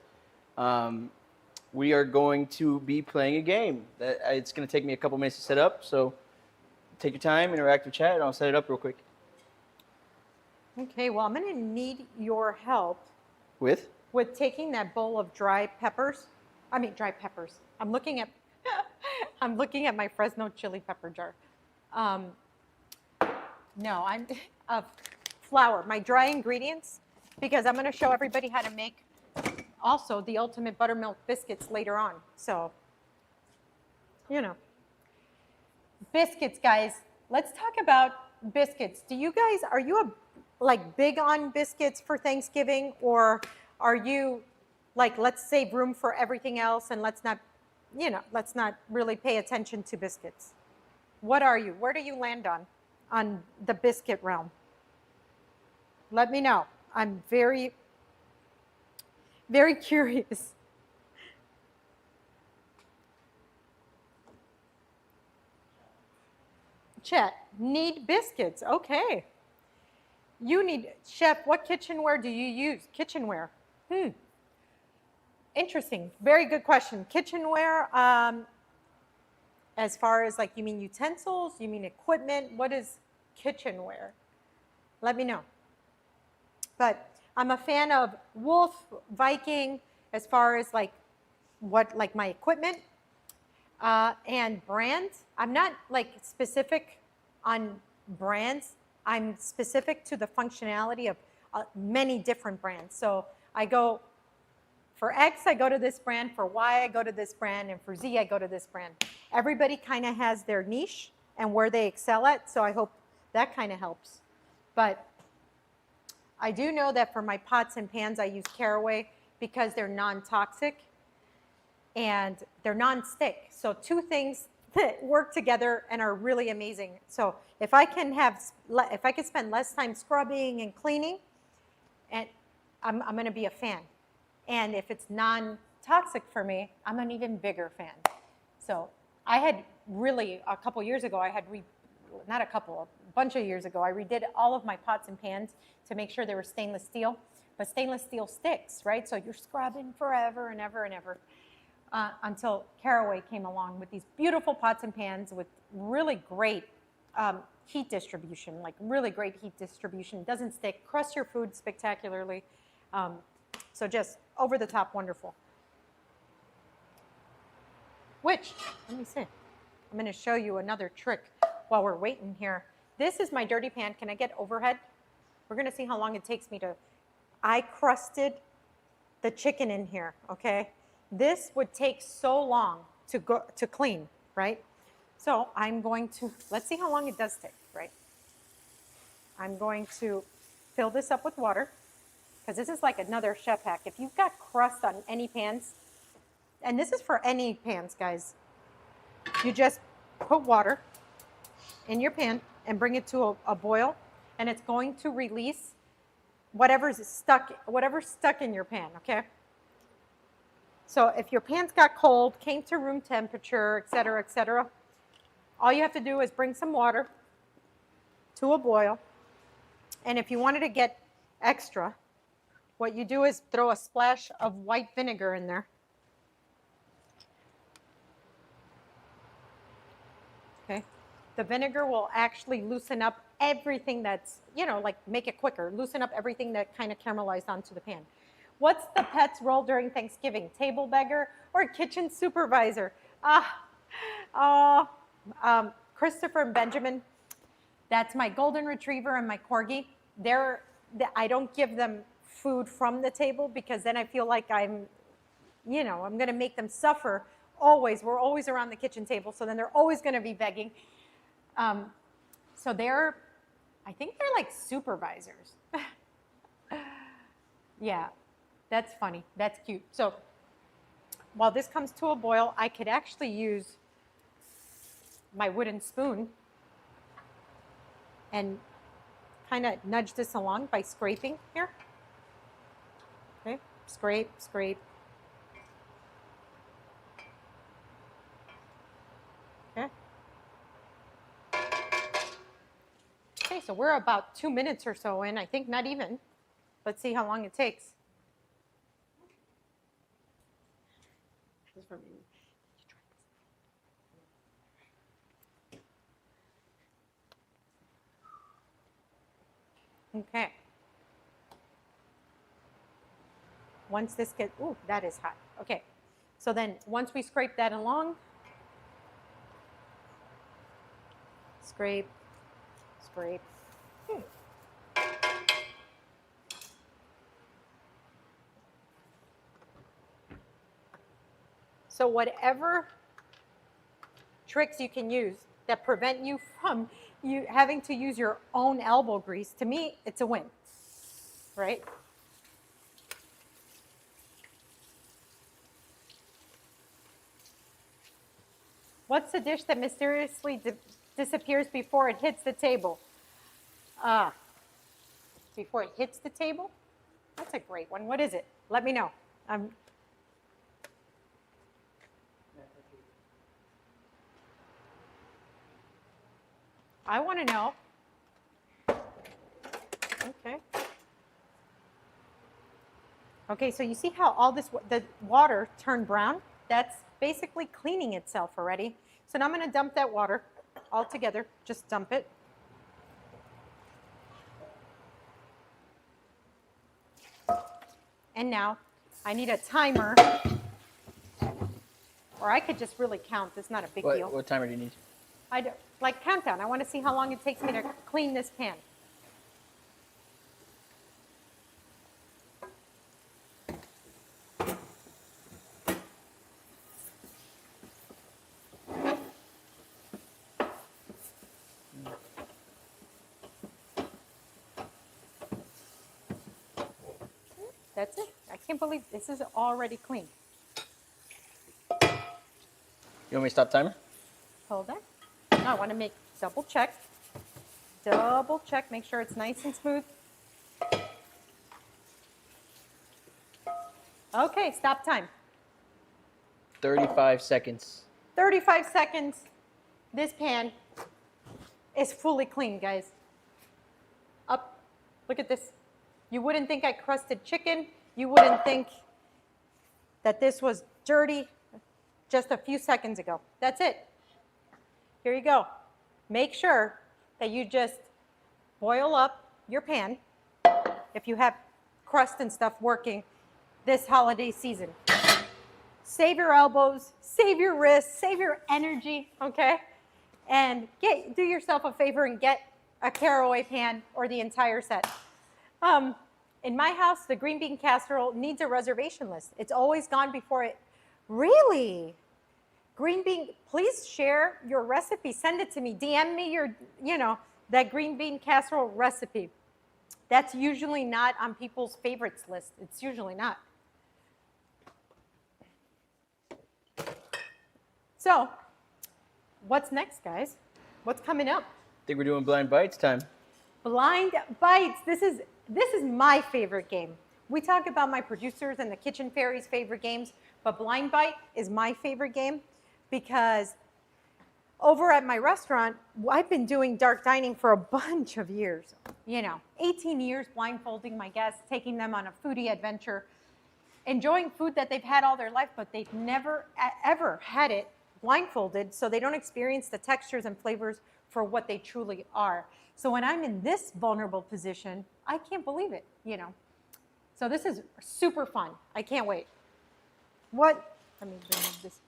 We are going to be playing a game that it's gonna take me a couple minutes to set up. So take your time, interact with chat, and I'll set it up real quick. Okay. Well, I'm gonna need your help With taking that bowl of dry peppers. I mean, dry peppers. I'm looking at my Fresno chili pepper jar. No, I'm flour, my dry ingredients, because I'm going to show everybody how to make also the ultimate buttermilk biscuits later on. So, you know, biscuits, guys. Let's talk about biscuits. Do you guys, are you like big on biscuits for Thanksgiving, or are you like, let's save room for everything else and let's not, you know, let's not really pay attention to biscuits? What are you? Where do you land on the biscuit realm? Let me know. I'm very, very curious. Chat, need biscuits. Okay. You need, chef, what kitchenware do you use? Kitchenware. Interesting. Very good question. Kitchenware, as far as like, you mean utensils? You mean equipment? What is kitchenware? Let me know. But I'm a fan of Wolf, Viking, as far as like like my equipment and brands. I'm not like specific on brands. I'm specific to the functionality of many different brands. So I go, for X, I go to this brand. For Y, I go to this brand. And for Z, I go to this brand. Everybody kind of has their niche and where they excel at. So I hope that kind of helps. But I do know that for my pots and pans, I use Caraway because they're non-toxic and they're non-stick. So two things that work together and are really amazing. So if I can spend less time scrubbing and cleaning, and I'm going to be a fan. And if it's non-toxic for me, I'm an even bigger fan. So I had really, a couple years ago, a bunch of years ago, I redid all of my pots and pans to make sure they were stainless steel. but stainless steel sticks, right? So you're scrubbing forever and ever and ever until Caraway came along with these beautiful pots and pans with really great heat distribution, like really great heat distribution. Doesn't stick, crust your food spectacularly. So just over the top wonderful. Which, let me see. I'm going to show you another trick while we're waiting here. This is my dirty pan. Can I get overhead? We're going to see how long it takes me to, I crusted the chicken in here, okay? This would take so long to clean, right? So I'm going to, let's see how long it does take, right? I'm going to fill this up with water, because this is like another chef hack. If you've got crust on any pans, and this is for any pans, guys, you just put water in your pan and bring it to a boil, and it's going to release whatever's stuck in your pan, okay? So if your pans got cold, came to room temperature, et cetera, all you have to do is bring some water to a boil. And if you wanted to get extra, what you do is throw a splash of white vinegar in there. Okay. The vinegar will actually loosen up everything that's, you know, like make it quicker, loosen up everything that kind of caramelized onto the pan. What's the pet's role during Thanksgiving? Table beggar or kitchen supervisor? Christopher and Benjamin, that's my golden retriever and my corgi. I don't give them food from the table because then I feel like I'm going to make them suffer always. We're always around the kitchen table, so then they're always going to be begging. So I think they're like supervisors. Yeah, that's funny. That's cute. So while this comes to a boil, I could actually use my wooden spoon and kind of nudge this along by scraping here. Okay, scrape, scrape. Okay. Okay, so we're about 2 minutes or so in, I think not even. Let's see how long it takes. This is for me. Okay. Once this gets, ooh, that is hot. Okay. So then once we scrape that along, scrape, scrape. So whatever tricks you can use that prevent you from having to use your own elbow grease, to me, it's a win, right? What's the dish that mysteriously disappears before it hits the table? Before it hits the table? That's a great one. What is it? Let me know. I want to know. Okay. Okay, so you see how all the water turned brown? That's basically cleaning itself already. So now I'm going to dump that water all together. Just dump it. And now I need a timer. Or I could just really count. It's not a big deal. What timer do you need? Like countdown. I want to see how long it takes me to clean this pan. That's it. I can't believe this is already clean. You want me to stop timer? Hold on. No, I want to make double check, make sure it's nice and smooth. Okay, stop time. 35 seconds. 35 seconds. This pan is fully clean, guys. Up. Look at this. You wouldn't think I crusted chicken. You wouldn't think that this was dirty just a few seconds ago. That's it. Here you go. Make sure that you just boil up your pan if you have crust and stuff working this holiday season. Save your elbows, save your wrists, save your energy, okay? And do yourself a favor and get a caraway pan or the entire set. In my house, the green bean casserole needs a reservation list. It's always gone before it. Really? Green bean, please share your recipe. Send it to me. DM me your, that green bean casserole recipe. That's usually not on people's favorites list. It's usually not. So, what's next, guys? What's coming up? I think we're doing blind bites time. Blind bites. This is my favorite game. We talk about my producers and the Kitchen Fairies' favorite games, but blind bite is my favorite game because over at my restaurant, I've been doing dark dining for a bunch of years. 18 years blindfolding my guests, taking them on a foodie adventure, enjoying food that they've had all their life, but they've never, ever had it blindfolded, so they don't experience the textures and flavors for what they truly are. So when I'm in this vulnerable position, I can't believe it, So this is super fun. I can't wait. Let me remove this.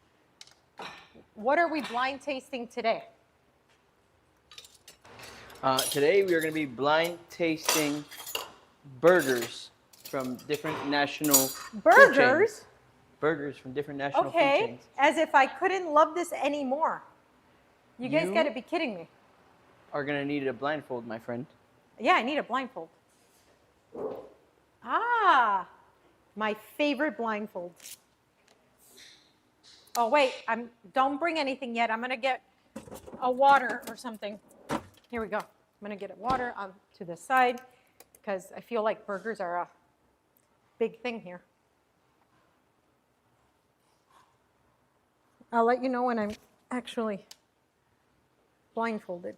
What are we blind tasting today? Today we are going to be blind tasting burgers from different national food chains. Burgers from different national food chains. As if I couldn't love this anymore. You guys got to be kidding me. Are going to need a blindfold, my friend. Yeah, I need a blindfold. Ah, my favorite blindfold. Oh, wait, don't bring anything yet. I'm going to get a water or something. Here we go. I'm going to get a water to the side because I feel like burgers are a big thing here. I'll let you know when I'm actually blindfolded.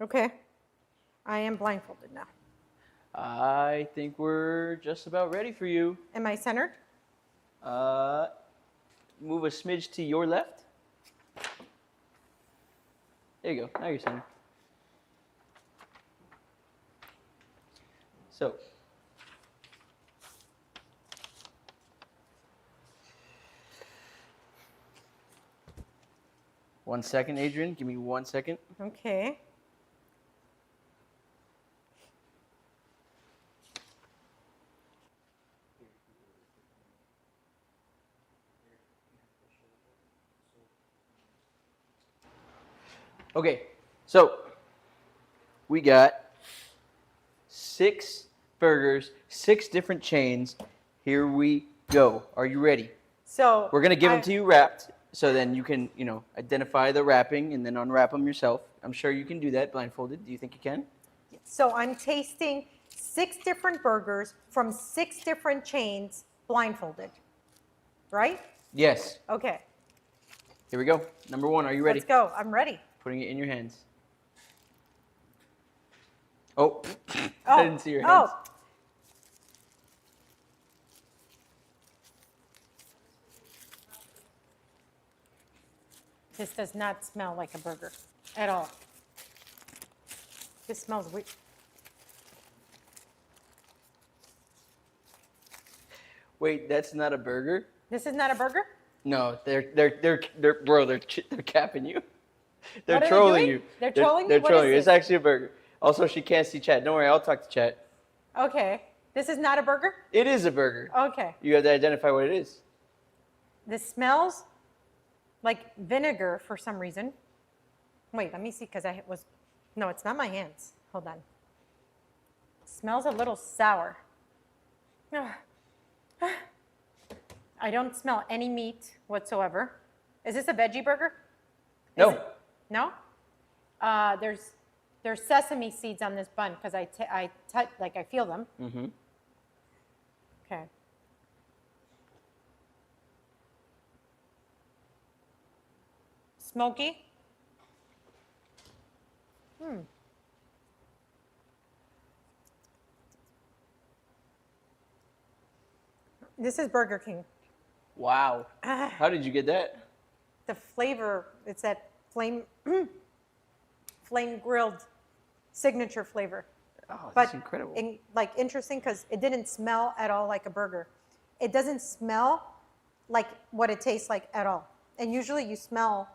Okay, I am blindfolded now. I think we're just about ready for you. Am I centered? Move a smidge to your left. There you go. Now you're centered. So, one second, Adrian. Give me 1 second. Okay. Okay, so we got 6 burgers, 6 different chains. Here we go. Are you ready? So we're gonna give them to you wrapped, so then you can, identify the wrapping and then unwrap them yourself. I'm sure you can do that blindfolded. Do you think you can? So I'm tasting 6 different burgers from 6 different chains blindfolded, right? Yes. Okay. Here we go. Number 1. Are you ready? Let's go. I'm ready. Putting it in your hands. Oh, I didn't see your hands. Oh. This does not smell like a burger at all. This smells weird. Wait, that's not a burger? This is not a burger? No, they're capping you. They're What are they trolling doing? you. They're trolling me? They're What trolling is you. It's this? actually a burger. Also, she can't see chat. Don't worry, I'll talk to chat. Okay. This is not a burger? It is a burger. Okay. You have to identify what it is. This smells like vinegar for some reason. Wait, let me see because no, it's not my hands. Hold on. It smells a little sour. I don't smell any meat whatsoever. Is this a veggie burger? No. No? There's sesame seeds on this bun because I feel them. Mm-hmm. Okay. smoky. This is Burger King. Wow. How did you get that? The flavor, it's that flame grilled signature flavor. Oh, But that's incredible. like interesting because it didn't smell at all like a burger. It doesn't smell like what it tastes like at all. And usually you smell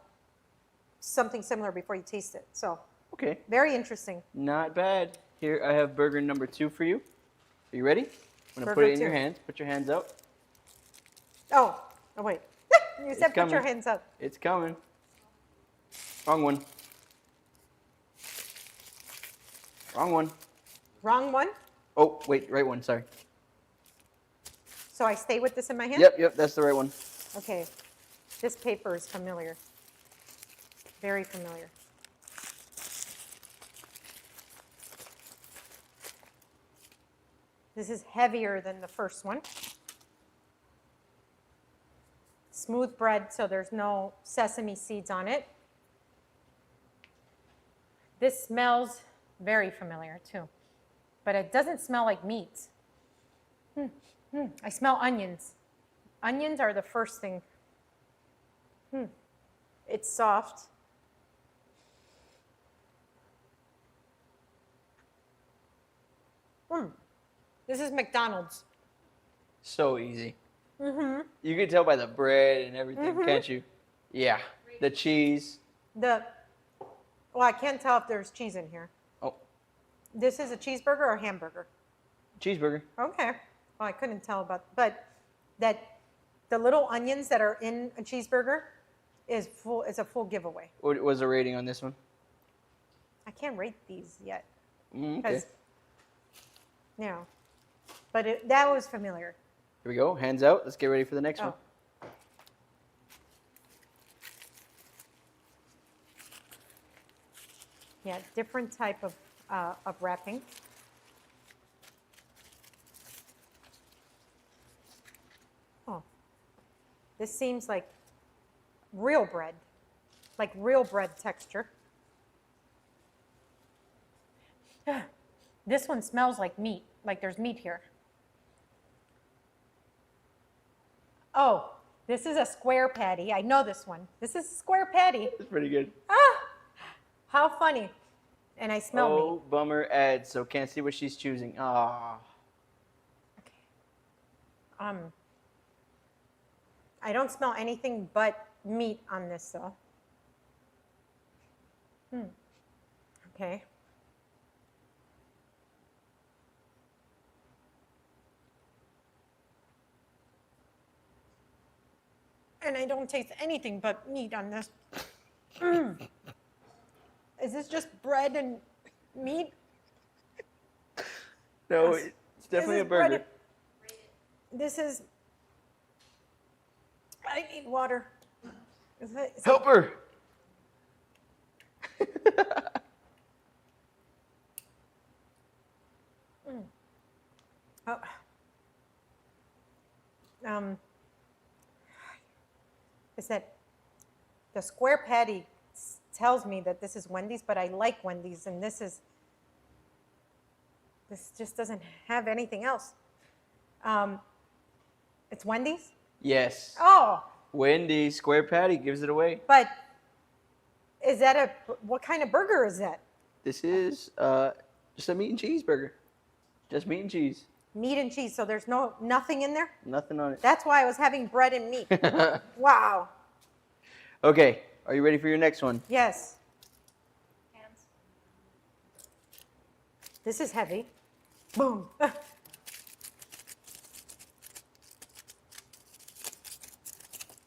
something similar before you taste it. So Okay. very interesting. Not bad. Here, I have burger number 2 for you. Are you ready? I'm going to put Burger it in your 2. hands. Put your hands out. Oh wait. You said put your coming. hands up. It's coming. Wrong one. Wrong one. Wrong one. Oh, wait, right one. Sorry. So I stay with this in my hand? Yep, that's the right one. Okay. This paper is familiar. Very familiar. This is heavier than the first one. Smooth bread, so there's no sesame seeds on it. This smells very familiar too, but it doesn't smell like meat. I smell onions. Onions are the first thing. It's soft. This is McDonald's. So easy. You can tell by the bread and everything, can't you? Yeah. The cheese. Well, I can't tell if there's cheese in here. Oh, This is a cheeseburger or hamburger? cheeseburger. Okay. Well, I couldn't tell about, but the little onions that are in a cheeseburger is a full giveaway. What was the rating on this one? I can't rate these yet. Okay. No. But that was familiar. Here we go. Hands out. Let's get ready for the next Oh. one. Yeah, different type of wrapping. Oh, this seems like real bread texture. This one smells like meat, like there's meat here. Oh, this is a square patty. I know this one. This is a square patty. It's pretty good. How funny. And I smell meat. Oh, bummer ad, so can't see what she's choosing. Ah. I don't smell anything but meat on this though. Okay. And I don't taste anything but meat on this. Is this just bread and meat? No, Yes. it's definitely This a is bread burger. and- This is. I need water. Is Help her. Is that the square patty tells me that this is Wendy's, but I like Wendy's, and this just doesn't have anything else. It's Wendy's? Yes. Oh, Wendy square patty gives it away. but is that what kind of burger is that? This is just a meat and cheese burger. Just meat and cheese. Meat and cheese, so there's nothing in there? Nothing on it. That's why I was having bread and meat. Wow. Okay, are you ready for your next one? Yes. Hands. This is heavy. Boom.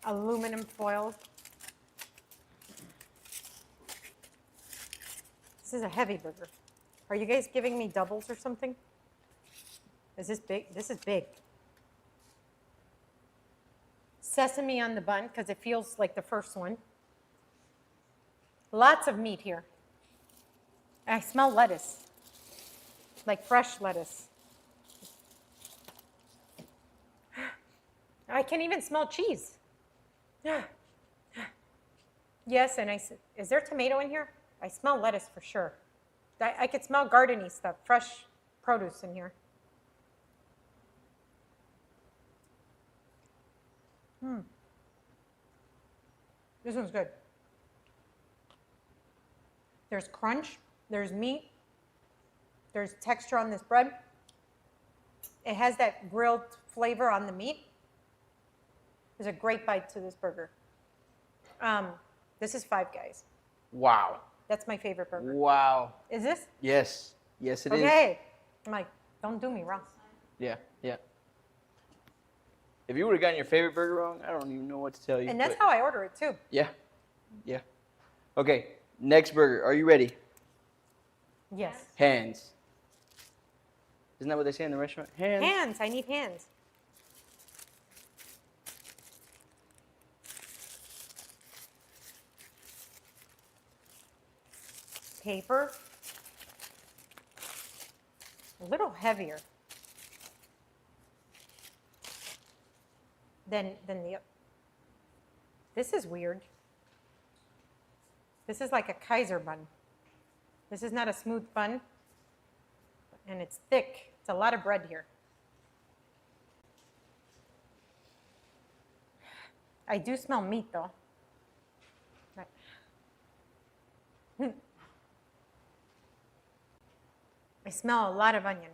Aluminum foil. This is a heavy burger. Are you guys giving me doubles or something? Is this big? This is big. Sesame on the bun because it feels like the first one. Lots of meat here. I smell lettuce, like fresh lettuce. I can even smell cheese. Yes, and is there tomato in here? I smell lettuce for sure. I could smell gardening stuff, fresh produce in here. This one's good. There's crunch, there's meat, there's texture on this bread. It has that grilled flavor on the meat. There's a great bite to this burger. This is Five Guys. Wow. That's my favorite burger. Wow. Is this? Yes. Yes, it is. Okay. I'm like, don't do me wrong. Yeah, yeah. If you would have gotten your favorite burger wrong, I don't even know what to tell you. And that's how I order it too. Yeah, yeah. Okay, next burger. Are you ready? Yes. Hands. Isn't that what they say in the restaurant? Hands. Hands. I need hands. Paper. A little heavier than the. This is weird. This is like a Kaiser bun. This is not a smooth bun, and it's thick. It's a lot of bread here. I do smell meat though. I smell a lot of onion.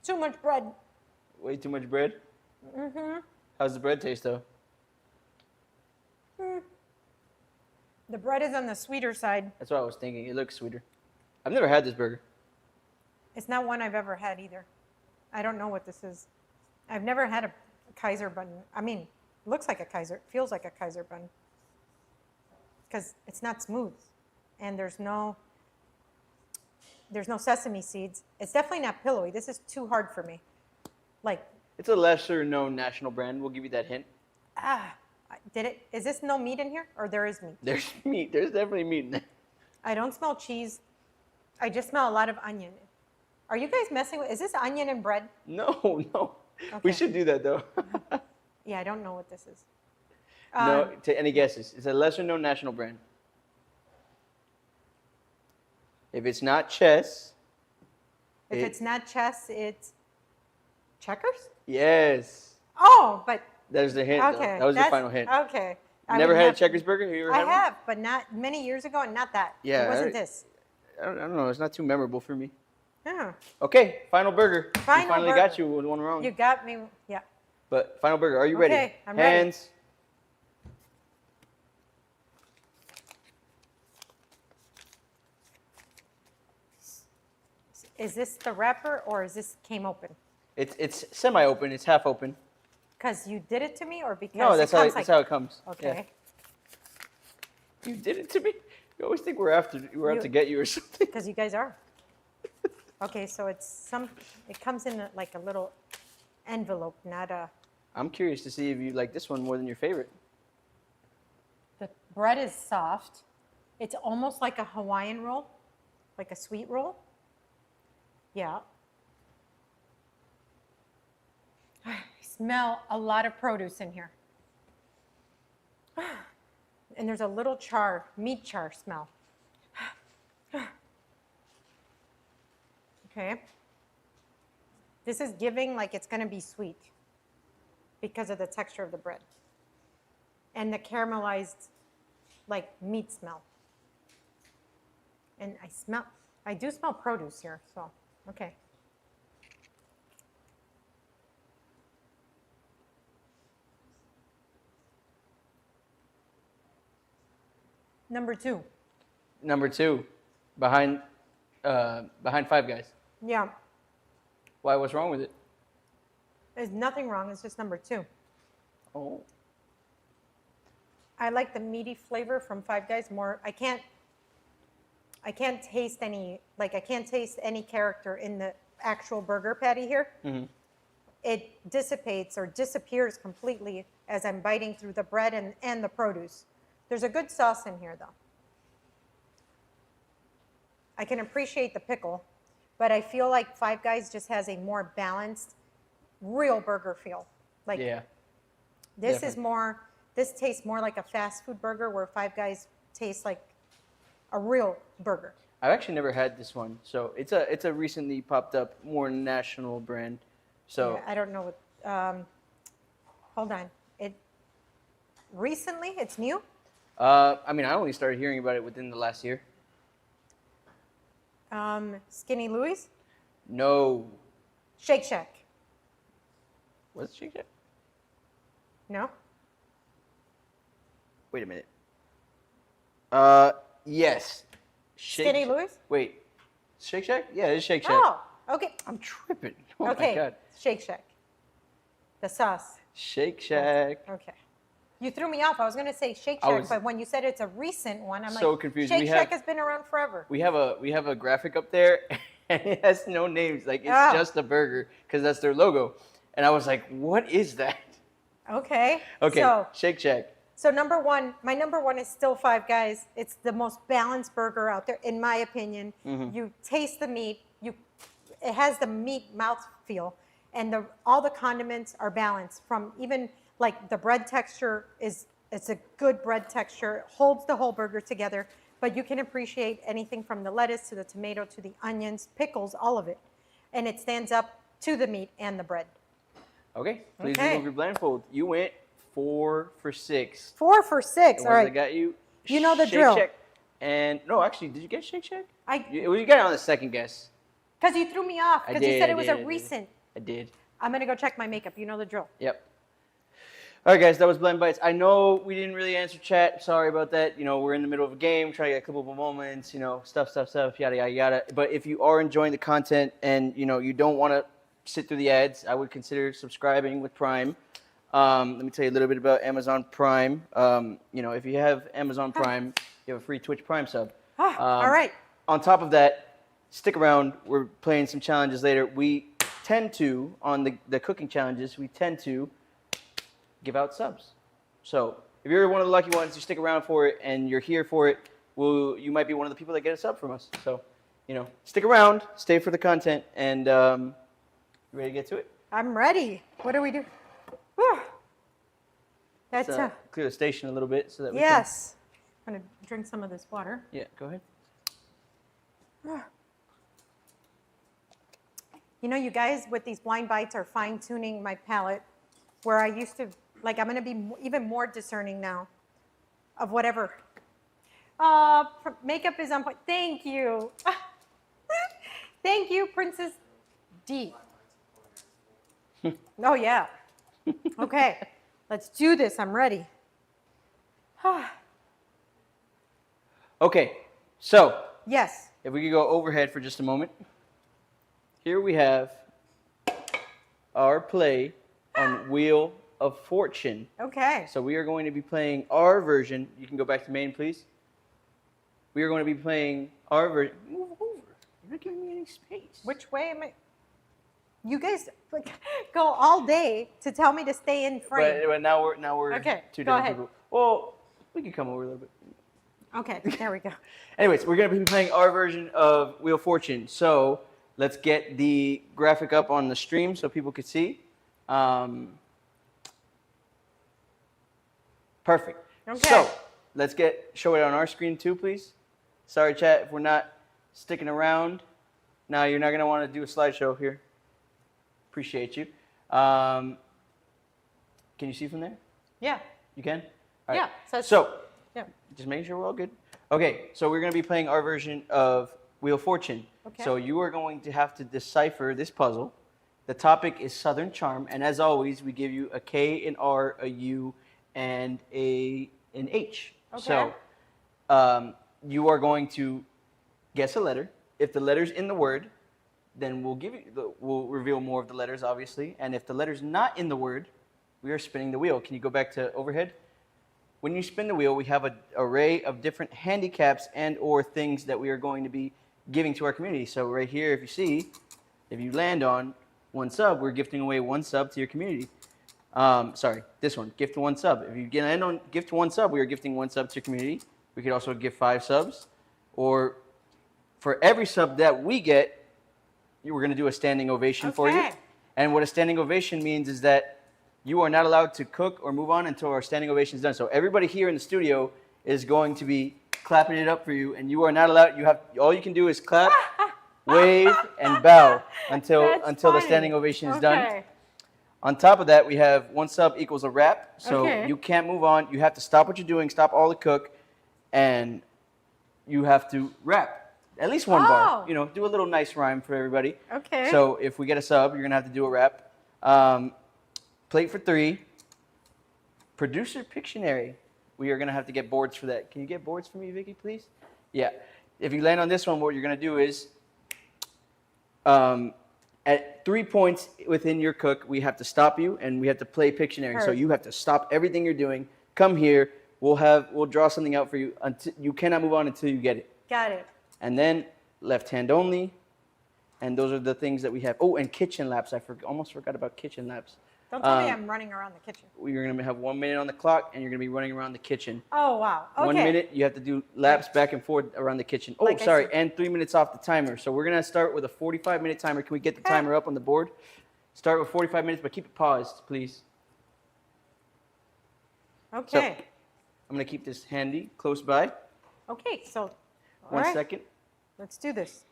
Too much bread. Way too much bread? Mm-hmm. How's the bread taste though? The bread is on the sweeter side. That's what I was thinking. It looks sweeter. I've never had this burger. It's not one I've ever had either. I don't know what this is. I've never had a Kaiser bun. I mean, it looks like a Kaiser. It feels like a Kaiser bun. Because it's not smooth. And there's no sesame seeds. It's definitely not pillowy. This is too hard for me. Like, It's a lesser known national brand. We'll give you that hint. is this no meat in here? Or there is meat? There's meat. There's definitely meat in there. I don't smell cheese. I just smell a lot of onion. Are you guys messing with, is this onion and bread? No, no. Okay. We should do that though. Yeah, I don't know what this is. No, any guesses? It's a lesser known national brand. If it's not Chess. If it's not Chess, it's Checkers? Yes. Oh, but There's the hint. okay. That was the final hint. Okay. Never had a Checkers burger? Have you ever I had one? have, but not many years ago, and not that. Yeah, It wasn't this. I don't know. It's not too memorable for me. Yeah. Okay, final burger. We Final finally got burger. you with one wrong. You got me. Yeah. But final burger. Are you ready? Okay, I'm ready. Hands. Is this the wrapper, or is this came open? It's semi-open. It's half open. Because you did it to me, or because No, it that's comes how it comes. Okay. Yeah. You did it to me. You always think we're out to get you or something. Because you guys are. Okay, so it comes in like a little envelope, not a. I'm curious to see if you like this one more than your favorite. The bread is soft. It's almost like a Hawaiian roll, like a sweet roll. Yeah. I smell a lot of produce in here. And there's a little meat char smell. Okay. This is giving like it's going to be sweet because of the texture of the bread. And the caramelized like meat smell. And I do smell produce here, so, okay. Number two. Number two, behind Five Guys. Yeah, Why? What's wrong with it? there's nothing wrong, it's just number two. Oh. I like the meaty flavor from Five Guys more. I can't taste any character in the actual burger patty here. Mm-hmm. It dissipates or disappears completely as I'm biting through the bread and the produce. There's a good sauce in here though. I can appreciate the pickle, but I feel like Five Guys just has a more balanced real burger feel. Like Yeah. this definitely. is more. This tastes more like a fast food burger, where Five Guys tastes like a real burger. I've actually never had this one, so it's a recently popped up more national brand. So Yeah, I don't know what. Hold on. Recently, it's new. I mean, I only started hearing about it within the last year. Skinny Louie's, No, Shake Shack. what's Shake Shack? No. Wait a minute. Yes. Skinny Louie's. Wait, Shake Shack? Yeah, it's Shake Shack. Oh, okay. I'm tripping. Oh Okay. my god. Shake Shack. The sauce. Shake Shack. Okay. You threw me off. I was going to say Shake I Shack, was but when you said it's a recent one, I'm so like, confused. Shake We Shack have- has been around forever. We have a graphic up there, and it has no names. Like it's Oh. just a burger because that's their logo. And I was like, what is that? Okay. Okay, So, Shake Shack. so my number one is still Five Guys. It's the most balanced burger out there, in my opinion. Mm-hmm. You taste the meat. It has the meat mouth feel, and all the condiments are balanced. From even like the bread texture it's a good bread texture. It holds the whole burger together, but you can appreciate anything from the lettuce to the tomato to the onions, pickles, all of it, and it stands up to the meat and the bread. Okay, please Okay. remove your blindfold. You went 4 for 6. 4 for 6. And All what right. I got you? You know the Shake drill. Shack. And no, actually, did you get Shake Shack? I You got it on the second guess. because you threw me off I because you did, said I it was did, I a did. recent. I did. I'm gonna go check my makeup. You know the drill. Yep. All right, guys, that was Blend Bites. I know we didn't really answer chat. Sorry about that. You know, we're in the middle of a game, trying to get a couple of moments, you know, stuff, yada, yada, yada. But if you are enjoying the content and, you know, you don't want to sit through the ads, I would consider subscribing with Prime. Let me tell you a little bit about Amazon Prime. You know, if you have Amazon Prime, you have a free Twitch Prime sub. All right. On top of that, stick around. We're playing some challenges later. We tend to, on the cooking challenges, we tend to give out subs. So if you're one of the lucky ones, you stick around for it and you're here for it, you might be one of the people that get a sub from us. So, you know, stick around, stay for the content, and you ready to get to it? I'm ready. What do we do? Whew. That's Let's clear the station a little bit so that we yes. I'm gonna drink some of this water. can... Yeah, go ahead. You know, you guys with these blind bites are fine tuning my palate, where I used to like. I'm gonna be even more discerning now, of whatever. Makeup is on point. Thank you. Thank you, Princess D. Oh yeah. Okay, let's do this. I'm ready. Okay, so Yes. if we could go overhead for just a moment. Here we have our play on Wheel of Fortune. Okay. So we are going to be playing our version. You can go back to main, please. We are going to be playing our version. Move over. You're not giving me any space. Which way am I? You guys like, go all day to tell me to stay in frame. But now we're Okay, two go different ahead. people. Well, we can come over a little bit. Okay, there we go. Anyways, we're going to be playing our version of Wheel of Fortune. So let's get the graphic up on the stream so people can see. Perfect. Okay. So let's show it on our screen too, please. Sorry, chat, if we're not sticking around. Now you're not going to want to do a slideshow here. Appreciate you. Can you see from there? Yeah. You can? All Yeah. right. So, So yeah. just making sure we're all good. Okay, so we're going to be playing our version of Wheel of Fortune. Okay. So you are going to have to decipher this puzzle. The topic is Southern Charm, and as always, we give you a K, an R, a U, and an H. Okay. So you are going to guess a letter. If the letter's in the word, then we'll reveal more of the letters, obviously. And if the letter's not in the word, we are spinning the wheel. Can you go back to overhead? When you spin the wheel, we have an array of different handicaps and or things that we are going to be giving to our community. So right here, if you land on one sub, we're gifting away one sub to your community. Sorry, this one, gift one sub. If you land on gift one sub, we are gifting one sub to your community. We could also give 5 subs. Or for every sub that we get, we're going to do a standing ovation for you. Okay. And what a standing ovation means is that you are not allowed to cook or move on until our standing ovation is done. So everybody here in the studio is going to be clapping it up for you, and you are not allowed. All you can do is clap, wave, and bow until the standing ovation is done. On top of that, we have 1 sub equals a wrap. So you can't move on. You have to stop what you're doing, stop all the cook, and you have to wrap at least 1 bar. You know, do a little nice rhyme for everybody. Okay. So if we get a sub, you're gonna have to do a wrap. Plate for 3. Producer Pictionary. We are gonna have to get boards for that. Can you get boards for me, Vicky, please? Yeah. If you land on this one, what you're gonna do is, at 3 points within your cook, we have to stop you and we have to play Pictionary. So you have to stop everything you're doing. Come here. We'll draw something out for you. Until you cannot move on until you get it. Got it. And then left hand only. And those are the things that we have. Oh, and kitchen laps. I almost forgot about kitchen laps. Don't tell me I'm running around the kitchen. You're going to have 1 minute on the clock, and you're going to be running around the kitchen. Oh, wow. Okay. 1 minute, you have to do laps back and forth around the kitchen. Oh, sorry, and 3 minutes off the timer. So we're going to start with a 45-minute timer. Can we get the timer up on the board? Start with 45 minutes, but keep it paused, please. Okay. So, I'm going to keep this handy, close by. Okay, so. 1 second. Let's do this.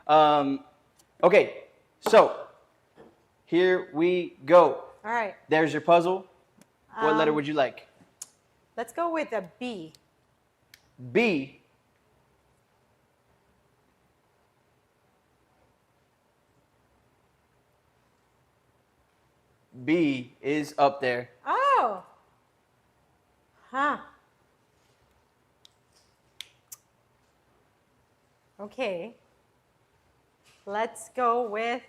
Okay, so here we go. All right. There's your puzzle. What letter would you like? Let's go with a B. B. B is up there. Oh. Huh. Okay. Let's go with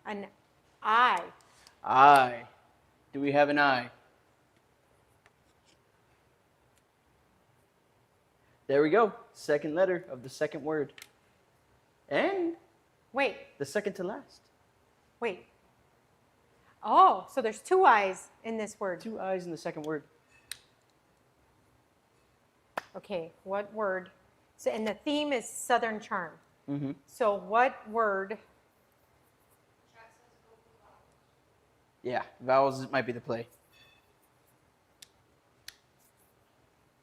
an I. I. Do we have an I? There we go. Second letter of the second word. And Wait. the second to last. Wait. Oh, so there's 2 I's in this word. 2 I's in the second word. Okay, what word? So, and the theme is Southern Charm. Mm-hmm. So what word? Yeah, vowels might be the play.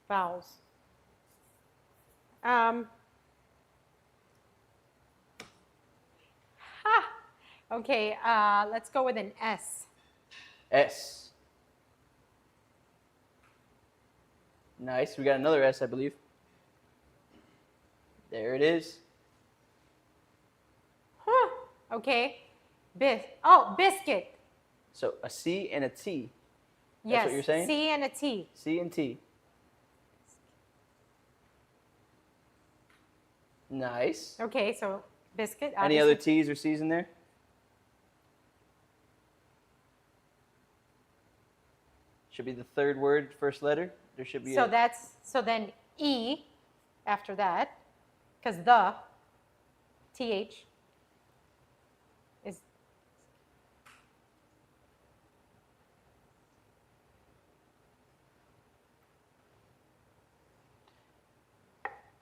Vowels. Okay, let's go with an S. S. Nice. We got another S, I believe. There it is. Huh. Okay. Biscuit. So a C and a T. That's Yes. what you're saying? C and a T. C and T. Nice. Okay, so biscuit. Any other T's or C's in there? Should be the third word, first letter. There should be. So then E after that, because the TH is.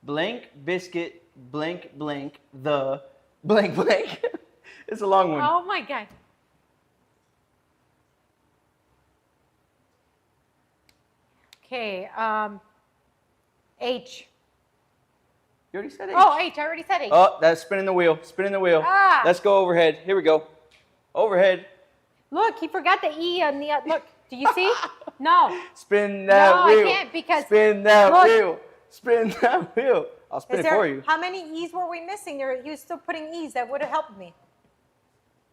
Blank biscuit, blank blank, the blank blank. It's a long one. Oh my God. Okay, H. You already said H. Oh, H. I already said H. Oh, that's spinning the wheel. Spinning the wheel. Ah. Let's go overhead. Here we go. Overhead. Look, he forgot the E on the. Look, do you see? No. Spin that wheel. No, I can't because. Spin that look, wheel. Spin that wheel. I'll spin it for you. How many E's were we missing? He was still putting E's. That would have helped me.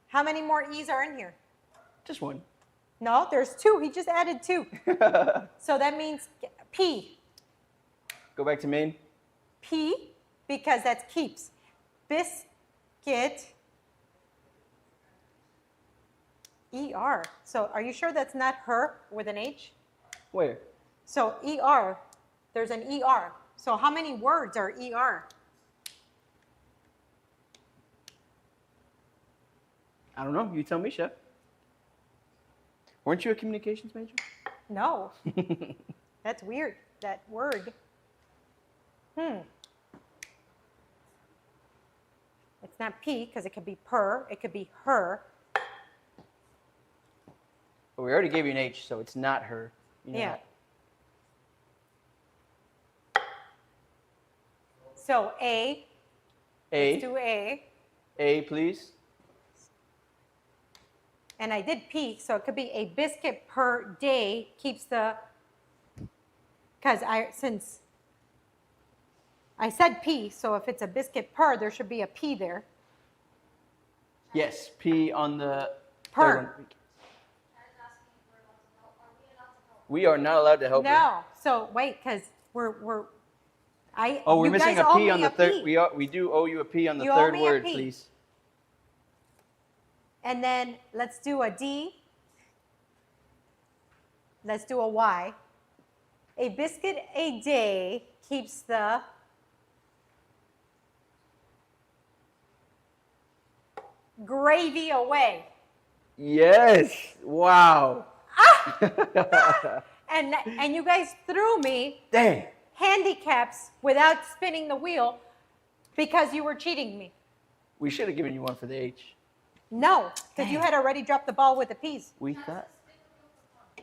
How many more E's are in here? Just one. No, there's 2. He just added 2. So that means P. Go back to main. P, because that's keeps. Biscuit. ER. So are you sure that's not her with an H? Where? So ER, there's an ER. So how many words are ER? I don't know. You tell me, Chef. Weren't you a communications major? No. That's weird, that word. It's not P because it could be per, it could be her. But we already gave you an H, so it's not her. You know Yeah. that. So A. A. Let's do A. A, please. And I did P, so it could be a biscuit per day keeps the, because since I said P, so if it's a biscuit per, there should be a P there. Yes, P on the Per. third one. We are not allowed to help her. No, so wait, because we're Oh, we're you missing guys a owe P on me the a third. P. We do owe you a P on the You owe third me a word, P. please. And then let's do a D. Let's do a Y. A biscuit a day keeps the gravy away. Yes. Wow. And you guys threw me Dang. handicaps without spinning the wheel because you were cheating me. We should have given you one for the H. No, because you had already dropped the ball with the P's. We thought.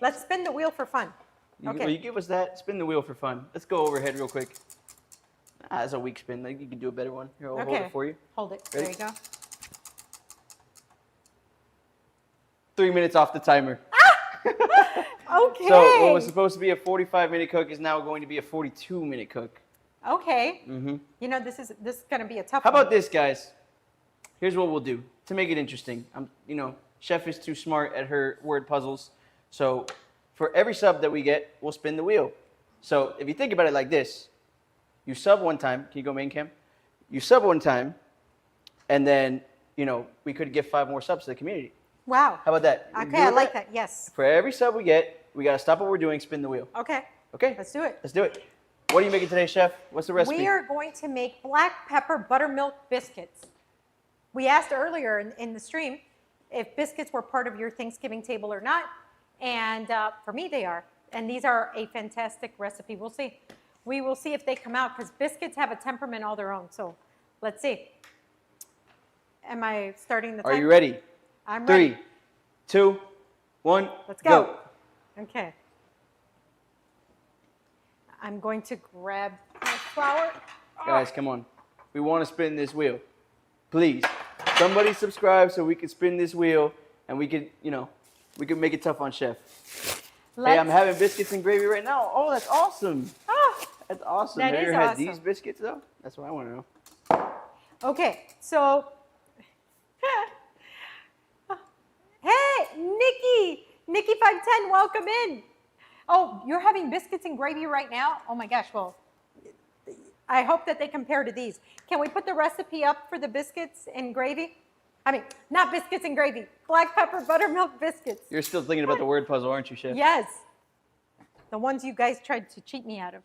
Let's spin the wheel for fun. You, Okay. well, you give us that. Spin the wheel for fun. Let's go overhead real quick. That's a weak spin. Like, you can do a better one. Here, I'll hold Okay. it for you. Hold it. Ready? There you go. 3 minutes off the timer. Okay. So what was supposed to be a 45-minute cook is now going to be a 42-minute cook. Okay. Mm-hmm. You know, this is going to be a tough How one. about this, guys? Here's what we'll do to make it interesting. Chef is too smart at her word puzzles. So for every sub that we get, we'll spin the wheel. So if you think about it like this, you sub one time. Can you go main cam? You sub one time, and then, we could give 5 more subs to the community. Wow. How about that? You Okay, good I with like that. Yes. For every sub we get, we got to stop what we're doing, spin the wheel. Okay. Okay? Let's do it. Let's do it. What are you making today, Chef? What's the recipe? We are going to make black pepper buttermilk biscuits. We asked earlier in the stream if biscuits were part of your Thanksgiving table or not, and for me they are. And these are a fantastic recipe. We'll see. We will see if they come out because biscuits have a temperament all their own. So let's see. Am I starting the Are time? you ready? I'm ready. 3, 2, 1, Let's go. Okay. I'm going to grab my flour. Guys, come on. We want to spin this wheel. Please, somebody subscribe so we can spin this wheel and we can make it tough on Chef. Hey, I'm having biscuits and gravy right now. Oh, that's awesome. Oh, That's awesome. That Have you is ever had awesome. these biscuits though? That's what I want to know. okay, so hey, Nikki 510, welcome in. Oh, you're having biscuits and gravy right now? Oh my gosh, well, I hope that they compare to these. Can we put the recipe up for the biscuits and gravy? I mean, not biscuits and gravy, black pepper buttermilk biscuits. You're still thinking about the word puzzle, aren't you, Chef? Yes, the ones you guys tried to cheat me out of.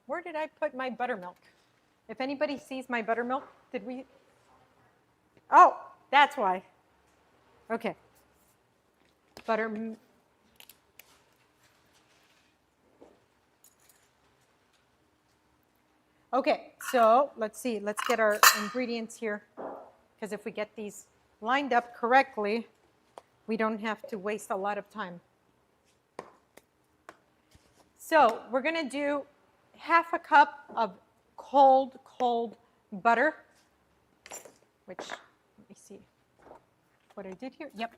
Where did I put my buttermilk? If anybody sees my buttermilk, did we? Oh, that's why. Okay. Okay, so let's see. Let's get our ingredients here. Because if we get these lined up correctly, we don't have to waste a lot of time. So we're going to do half a cup of cold butter, which, let me see what I did here. Yep.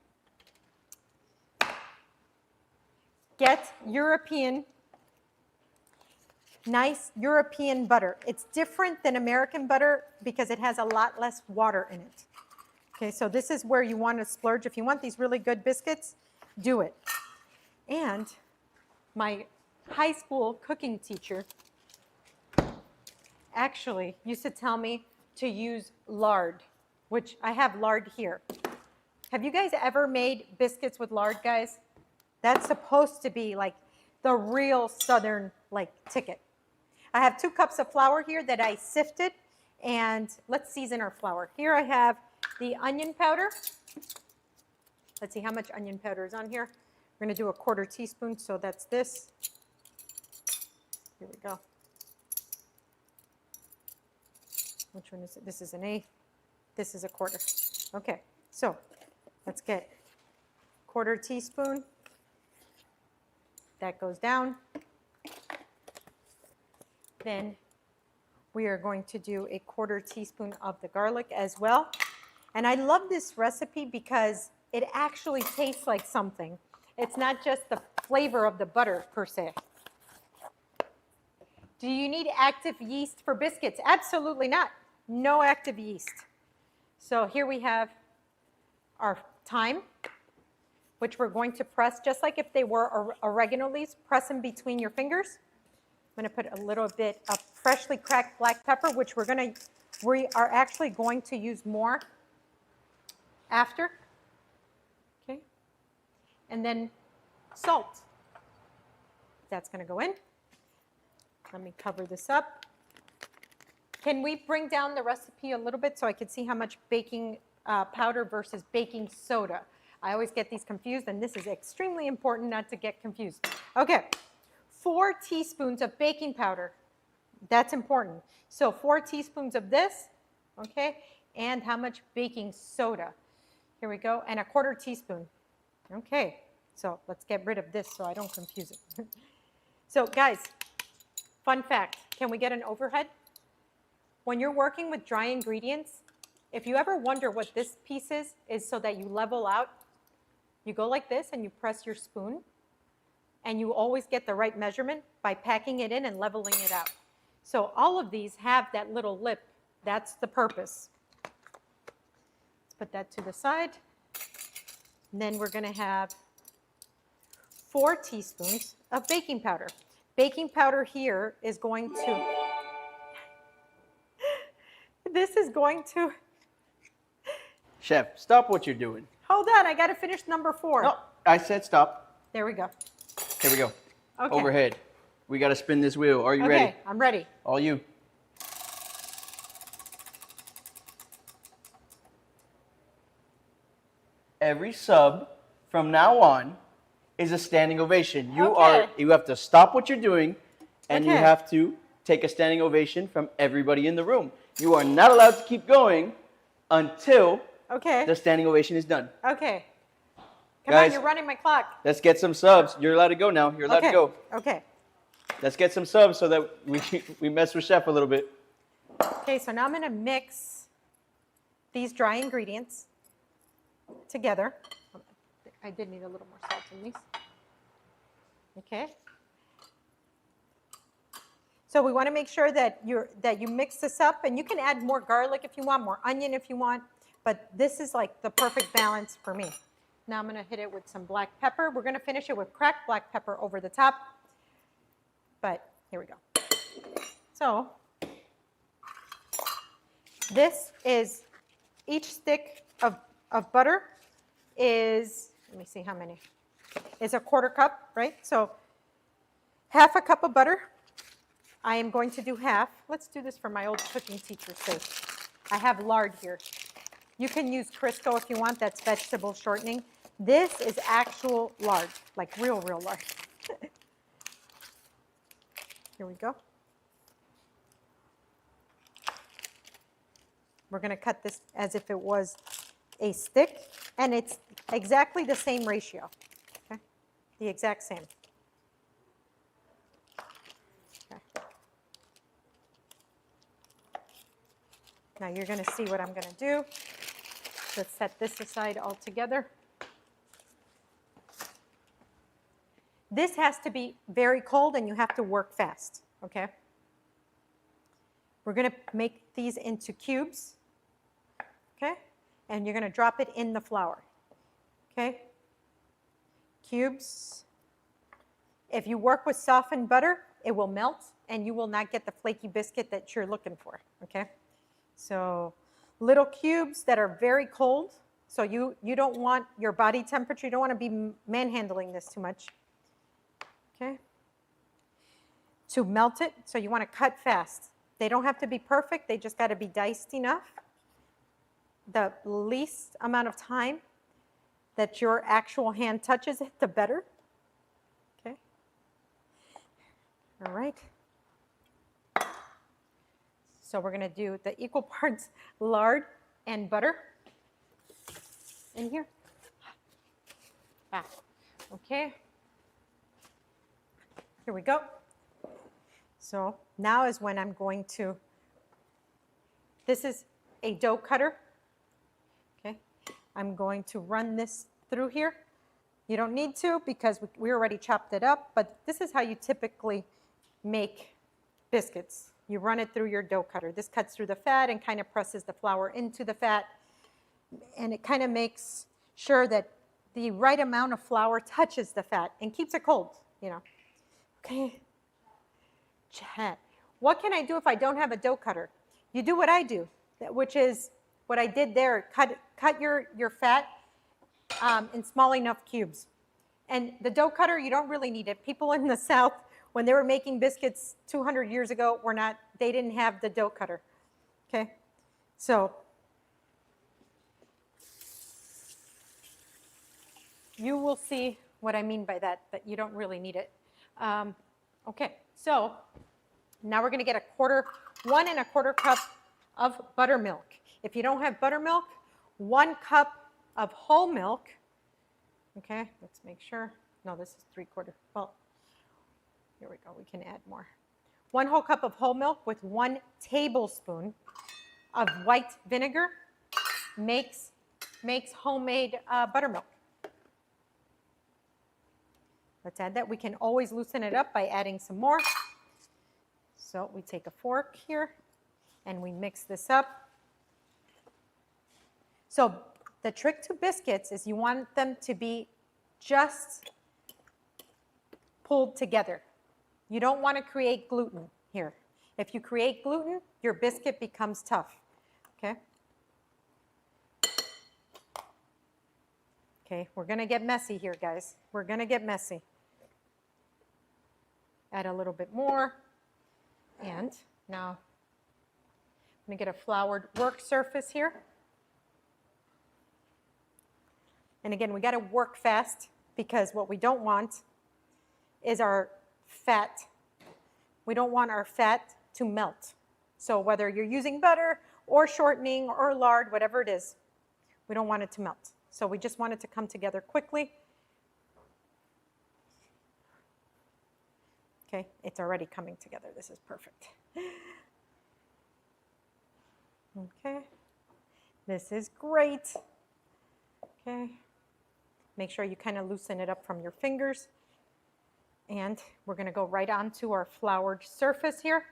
Get nice European butter. It's different than American butter because it has a lot less water in it. Okay, so this is where you want to splurge. If you want these really good biscuits, do it. And my high school cooking teacher actually used to tell me to use lard, which I have lard here. Have you guys ever made biscuits with lard, guys? That's supposed to be like the real Southern ticket. I have 2 cups of flour here that I sifted, and let's season our flour. Here I have the onion powder. Let's see how much onion powder is on here. We're going to do a 1/4 teaspoon, so that's this. Here we go. Which one is it? This is an eighth. This is a quarter. Okay, so let's get quarter teaspoon. That goes down. Then we are going to do a quarter teaspoon of the garlic as well. And I love this recipe because it actually tastes like something. It's not just the flavor of the butter per se. Do you need active yeast for biscuits? Absolutely not. No active yeast. So here we have our thyme, which we're going to press just like if they were oregano leaves. Press them between your fingers. I'm going to put a little bit of freshly cracked black pepper, which we are actually going to use more after. Okay. And then salt. That's going to go in. Let me cover this up. Can we bring down the recipe a little bit so I can see how much baking powder versus baking soda? I always get these confused, and this is extremely important not to get confused. Okay, 4 teaspoons of baking powder. That's important. So 4 teaspoons of this, okay, and how much baking soda? Here we go, and a quarter teaspoon. Okay, so let's get rid of this so I don't confuse it. So guys, fun fact, can we get an overhead? When you're working with dry ingredients, if you ever wonder what this piece is so that you level out, you go like this and you press your spoon, and you always get the right measurement by packing it in and leveling it out. So all of these have that little lip. That's the purpose. Let's put that to the side. And then we're going to have 4 teaspoons of baking powder. Baking powder here is going to, this is going to. Chef, stop what you're doing. Hold on, I got to finish number 4. No, I said stop. There we go. Here we go. Okay. Overhead. We got to spin this wheel. Are you Okay, ready? I'm ready. All you. Every sub from now on is a standing ovation. You have to stop what you're doing, and you have to take a standing ovation from everybody in the room. You are not allowed to keep going until the standing ovation is done. Okay. Come Guys, on, you're running my clock. Let's get some subs. You're allowed to go now. You're allowed to go. Okay. Let's get some subs so that we mess with Chef a little bit. Okay, so now I'm going to mix these dry ingredients together. I did need a little more salt in these. Okay. So we want to make sure that you mix this up, and you can add more garlic if you want, more onion if you want, but this is like the perfect balance for me. Now I'm going to hit it with some black pepper. We're going to finish it with cracked black pepper over the top, but here we go. So this is, each stick of butter is, let me see how many, is a 1/4 cup, right? So 1/2 cup of butter. I am going to do half. Let's do this for my old cooking teacher's sake. I have lard here. You can use Crisco if you want. That's vegetable shortening. This is actual lard, like real lard. Here we go. We're going to cut this as if it was a stick, and it's exactly the same ratio. Okay? The exact same. Okay. Now you're going to see what I'm going to do. Let's set this aside altogether. This has to be very cold, and you have to work fast, okay? We're going to make these into cubes, okay? And you're going to drop it in the flour, okay? Cubes. If you work with softened butter, it will melt, and you will not get the flaky biscuit that you're looking for, okay? So little cubes that are very cold. So you don't want your body temperature, you don't want to be manhandling this too much. Okay. To melt it, so you want to cut fast. They don't have to be perfect, they just got to be diced enough. The least amount of time that your actual hand touches it, the better. Okay. All right. So we're going to do the equal parts lard and butter in here. Okay. Here we go. So now is when I'm going to, this is a dough cutter. Okay. I'm going to run this through here. You don't need to because we already chopped it up, but this is how you typically make biscuits. You run it through your dough cutter. This cuts through the fat and kind of presses the flour into the fat, and it kind of makes sure that the right amount of flour touches the fat and keeps it cold, you know. Okay. Chat. What can I do if I don't have a dough cutter? You do what I do, which is what I did there. Cut your fat in small enough cubes. And the dough cutter, you don't really need it. People in the South, when they were making biscuits 200 years ago, they didn't have the dough cutter. Okay? So you will see what I mean by that you don't really need it. Okay, so now we're going to get 1 1/4 cup of buttermilk. If you don't have buttermilk, 1 cup of whole milk. Okay, let's make sure. No, this is 3/4. Well, here we go. We can add more. 1 whole cup of whole milk with 1 tablespoon of white vinegar makes homemade buttermilk. Let's add that. We can always loosen it up by adding some more. So we take a fork here and we mix this up. So the trick to biscuits is you want them to be just pulled together. You don't want to create gluten here. If you create gluten, your biscuit becomes tough. Okay? Okay, we're going to get messy here, guys. We're going to get messy. Add a little bit more. And now I'm going to get a floured work surface here. And again, we got to work fast because what we don't want is our fat. We don't want our fat to melt. So whether you're using butter or shortening or lard, whatever it is, we don't want it to melt. So we just want it to come together quickly. Okay, it's already coming together. This is perfect. Okay, this is great. Okay, make sure you kind of loosen it up from your fingers. And we're going to go right onto our floured surface here.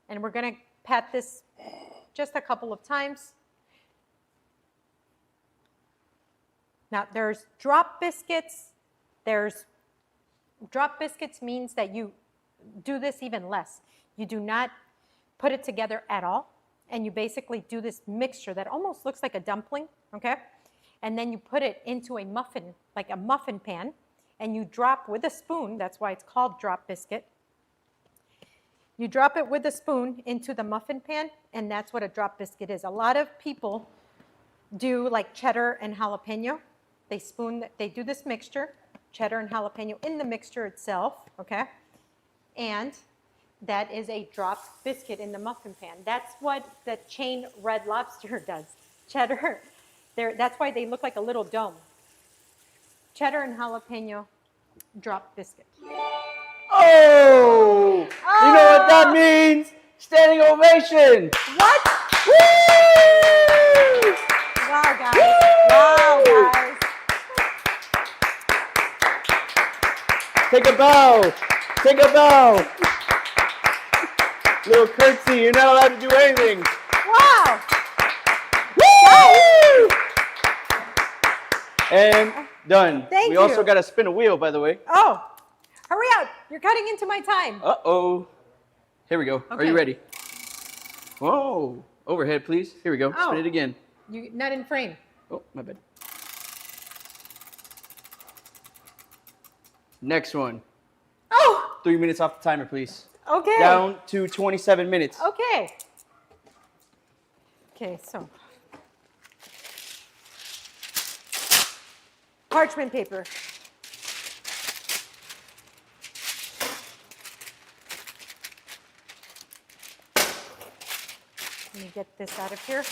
And we're going to pat this just a couple of times. Now, there's drop biscuits. Drop biscuits means that you do this even less. You do not put it together at all. And you basically do this mixture that almost looks like a dumpling, okay? And then you put it into a muffin, like a muffin pan. And you drop with a spoon, that's why it's called drop biscuit. You drop it with a spoon into the muffin pan, and that's what a drop biscuit is. A lot of people do like cheddar and jalapeno. They do this mixture, cheddar and jalapeno in the mixture itself, okay? And that is a drop biscuit in the muffin pan. That's what the chain Red Lobster does. Cheddar, that's why they look like a little dome. Cheddar and jalapeno drop biscuit. Oh! You know what that means? Standing ovation! What? Woo! Wow, guys. Woo! Wow, guys. Take a bow. Take a bow. Little curtsy. You're not allowed to do anything. Wow. Woo! And done. Thank we you. also got to spin a wheel, by the way. Oh, hurry up. You're cutting into my time. Uh-oh. Here we go. Okay. Are you ready? Whoa. Overhead, please. Here we go. Oh. Spin it again. You're not in frame. Oh, my bad. Next one. Oh, 3 minutes off the timer, please. okay. Down to 27 minutes. Okay. Okay, so. Parchment paper. Let me get this out of here.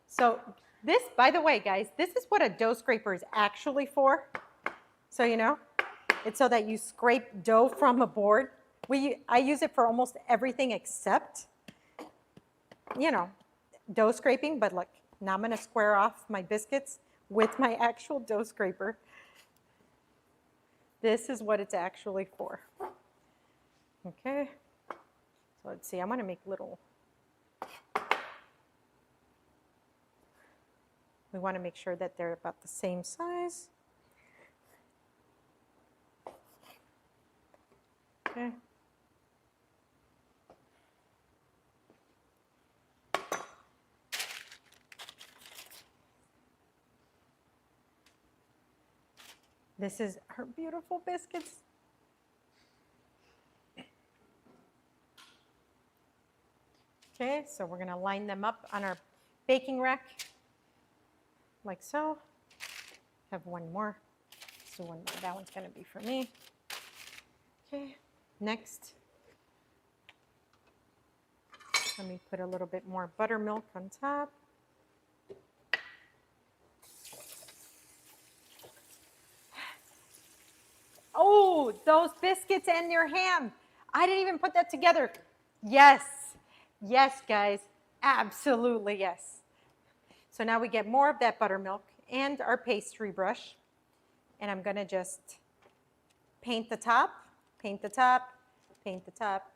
So this, by the way, guys, this is what a dough scraper is actually for. So you know, it's so that you scrape dough from a board. I use it for almost everything except, you know, dough scraping. But look, now I'm going to square off my biscuits with my actual dough scraper. This is what it's actually for. Okay. So let's see, I'm going to make little. We want to make sure that they're about the same size. Okay. This is our beautiful biscuits. Okay, so we're going to line them up on our baking rack, like so. Have one more. So that one's going to be for me. Okay, next. Let me put a little bit more buttermilk on top. Oh, those biscuits and your ham. I didn't even put that together. Yes. Yes, guys. Absolutely yes. So now we get more of that buttermilk and our pastry brush. And I'm going to just paint the top, paint the top, paint the top.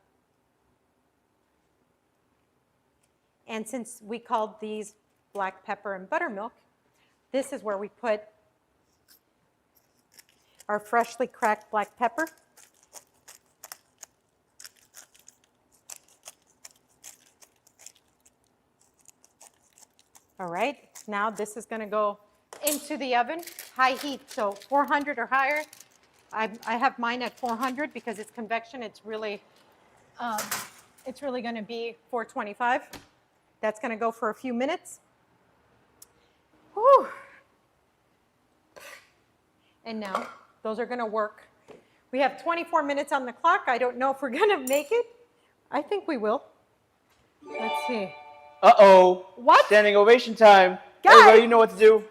And since we called these black pepper and buttermilk, this is where we put our freshly cracked black pepper. All right, now this is going to go into the oven, high heat, so 400 or higher. I have mine at 400 because it's convection. It's really going to be 425. That's going to go for a few minutes. Whew. And now those are going to work. We have 24 minutes on the clock. I don't know if we're going to make it. I think we will. Let's see. Uh-oh. What? Standing ovation time. Guys. Everybody, you know what to do.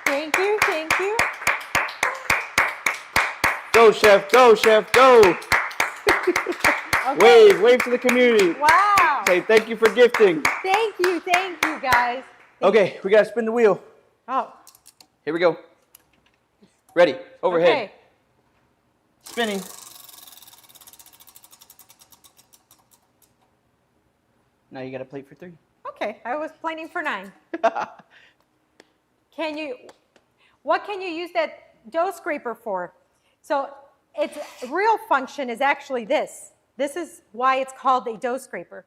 Thank you, thank you. Go, chef, go, chef, go. Okay. Wave to the community. Wow. Say thank you for gifting. Thank you, guys. Okay, we got to spin the wheel. Oh. Here we go. Ready, overhead. Okay. Spinning. Now you got a plate for 3. Okay, I was planning for 9. What can you use that dough scraper for? So its real function is actually this. This is why it's called a dough scraper.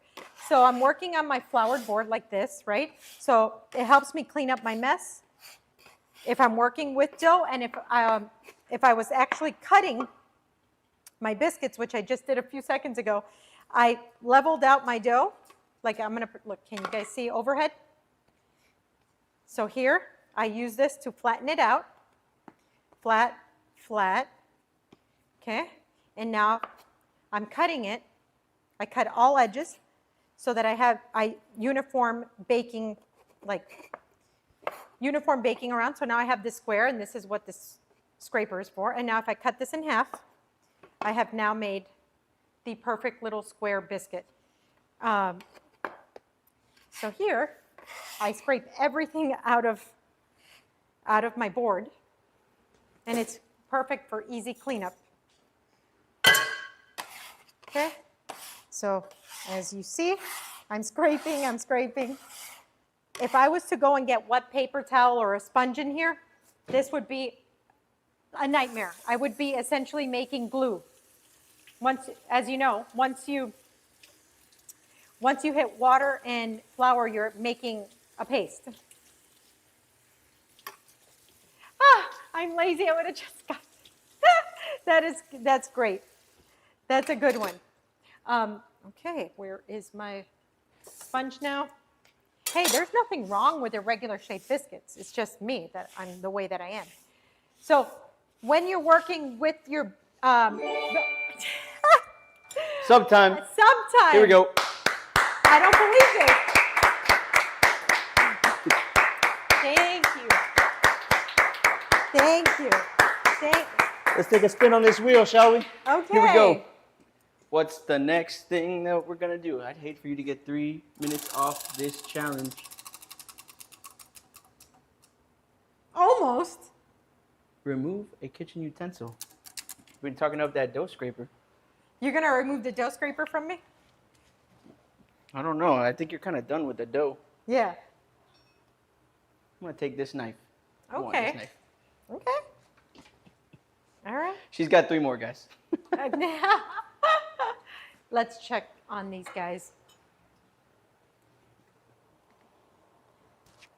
So I'm working on my floured board like this, right? So it helps me clean up my mess if I'm working with dough, and if I was actually cutting my biscuits, which I just did a few seconds ago, I leveled out my dough. Like I'm gonna, look, can you guys see overhead? So here, I use this to flatten it out. Flat, flat, okay? And now I'm cutting it. I cut all edges so that I uniform baking, uniform baking around. So now I have this square, and this is what this scraper is for. And now if I cut this in half, I have now made the perfect little square biscuit. So here, I scrape everything out of my board, and it's perfect for easy cleanup. Okay, so as you see, I'm scraping. If I was to go and get wet paper towel or a sponge in here, this would be a nightmare. I would be essentially making glue. As you know, once you hit water and flour, you're making a paste. I'm lazy. I would have just got that's great. That's a good one. Okay, where is my sponge now? Hey, there's nothing wrong with irregular shaped biscuits. It's just me, that I'm the way that I am. So when you're working with your, Sometime. Here we go. I don't believe it. Thank you. Thank you. Let's take a spin on this wheel, shall we? Okay. Here we go. What's the next thing that we're gonna do? I'd hate for you to get 3 minutes off this challenge. Almost. Remove a kitchen utensil. We've been talking about that dough scraper. You're going to remove the dough scraper from me? I don't know. I think you're kind of done with the dough. Yeah. I'm going to take this knife. I want Okay. this knife. Okay. All right. She's got 3 more, guys. Let's check on these guys.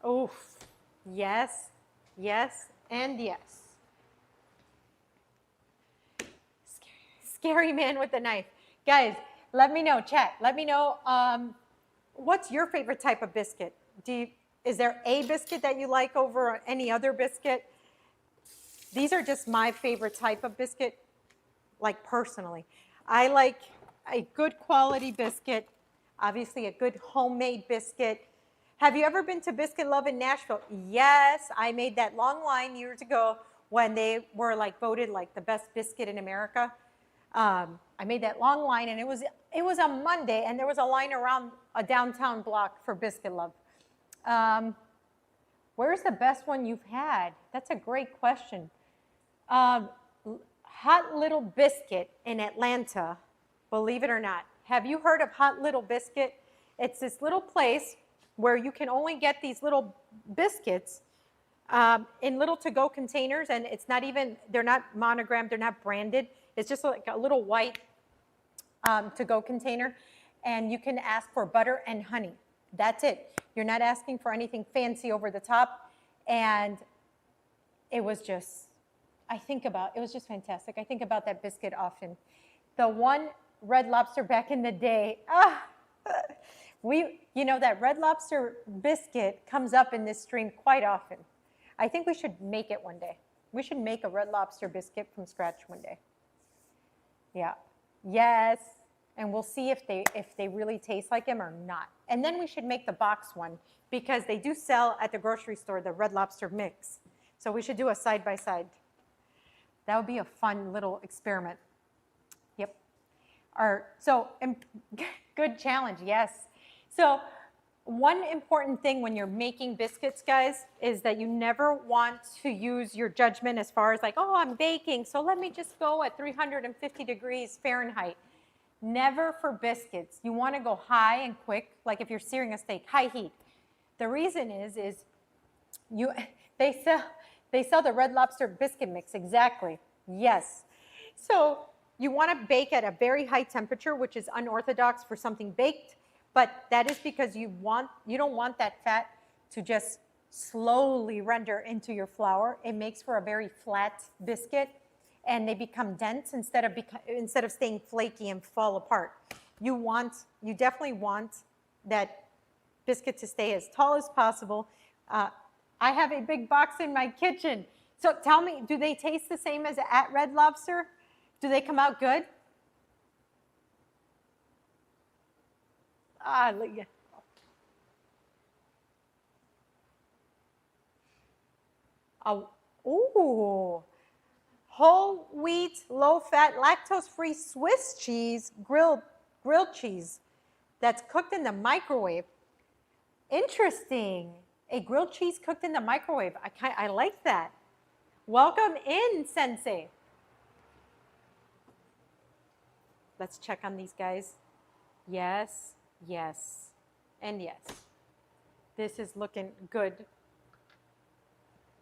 Oof. Yes, yes, and yes. Scary man with the knife. Guys, let me know, chat. Let me know, what's your favorite type of biscuit? Is there a biscuit that you like over any other biscuit? These are just my favorite type of biscuit, like personally. I like a good quality biscuit, obviously a good homemade biscuit. Have you ever been to Biscuit Love in Nashville? Yes, I made that long line years ago when they were like voted like the best biscuit in America. I made that long line, and it was a Monday, and there was a line around a downtown block for Biscuit Love. Where's the best one you've had? That's a great question. Hot Little Biscuit in Atlanta, believe it or not. Have you heard of Hot Little Biscuit? It's this little place where you can only get these little biscuits in little to-go containers, and it's not even, they're not monogrammed, they're not branded. It's just like a little white to-go container, and you can ask for butter and honey. That's it. You're not asking for anything fancy over the top, and it was just, it was just fantastic. I think about that biscuit often. The one Red Lobster back in the day, that Red Lobster biscuit comes up in this stream quite often. I think we should make it one day. We should make a Red Lobster biscuit from scratch one day. Yeah. Yes. And we'll see if they really taste like him or not. And then we should make the box one, because they do sell at the grocery store the Red Lobster mix. So we should do a side-by-side. That would be a fun little experiment. Yep. Good challenge, yes. So one important thing when you're making biscuits, guys, is that you never want to use your judgment as far as like, oh, I'm baking, so let me just go at 350 degrees Fahrenheit. Never for biscuits. You want to go high and quick, like if you're searing a steak, high heat. The reason is they sell the Red Lobster biscuit mix, exactly. Yes. So you want to bake at a very high temperature, which is unorthodox for something baked, but that is because you don't want that fat to just slowly render into your flour. It makes for a very flat biscuit, and they become dense instead of staying flaky and fall apart. You definitely want that biscuit to stay as tall as possible. I have a big box in my kitchen. So tell me, do they taste the same as at Red Lobster? Do they come out good? Ooh. Whole wheat, low-fat, lactose-free Swiss cheese, grilled cheese that's cooked in the microwave. Interesting. A grilled cheese cooked in the microwave. I like that. Welcome in, Sensei. Let's check on these guys. Yes, yes, and yes. This is looking good.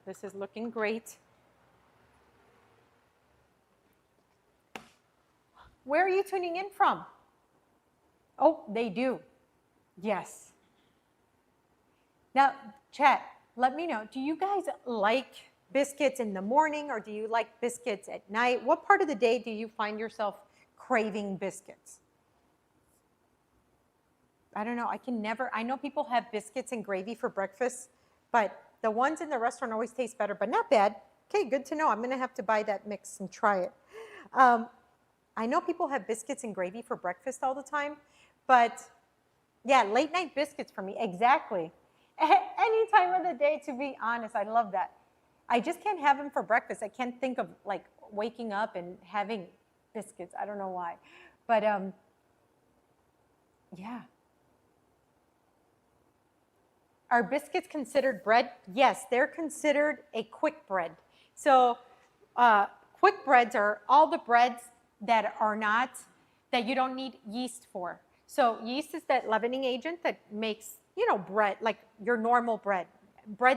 This is looking great. Where are you tuning in from? Oh, they do. Yes. Now, chat, let me know. Do you guys like biscuits in the morning, or do you like biscuits at night? What part of the day do you find yourself craving biscuits? I don't know. I can never. I know people have biscuits and gravy for breakfast, but the ones in the restaurant always taste better, but not bad. Okay, good to know. I'm going to have to buy that mix and try it. I know people have biscuits and gravy for breakfast all the time, but yeah, late night biscuits for me, exactly. Any time of the day, to be honest, I love that. I just can't have them for breakfast. I can't think of like waking up and having biscuits. I don't know why, but yeah. Are biscuits considered bread? Yes, they're considered a quick bread. So quick breads are all the breads that are not, that you don't need yeast for. So yeast is that leavening agent that makes, you know, bread, like your normal bread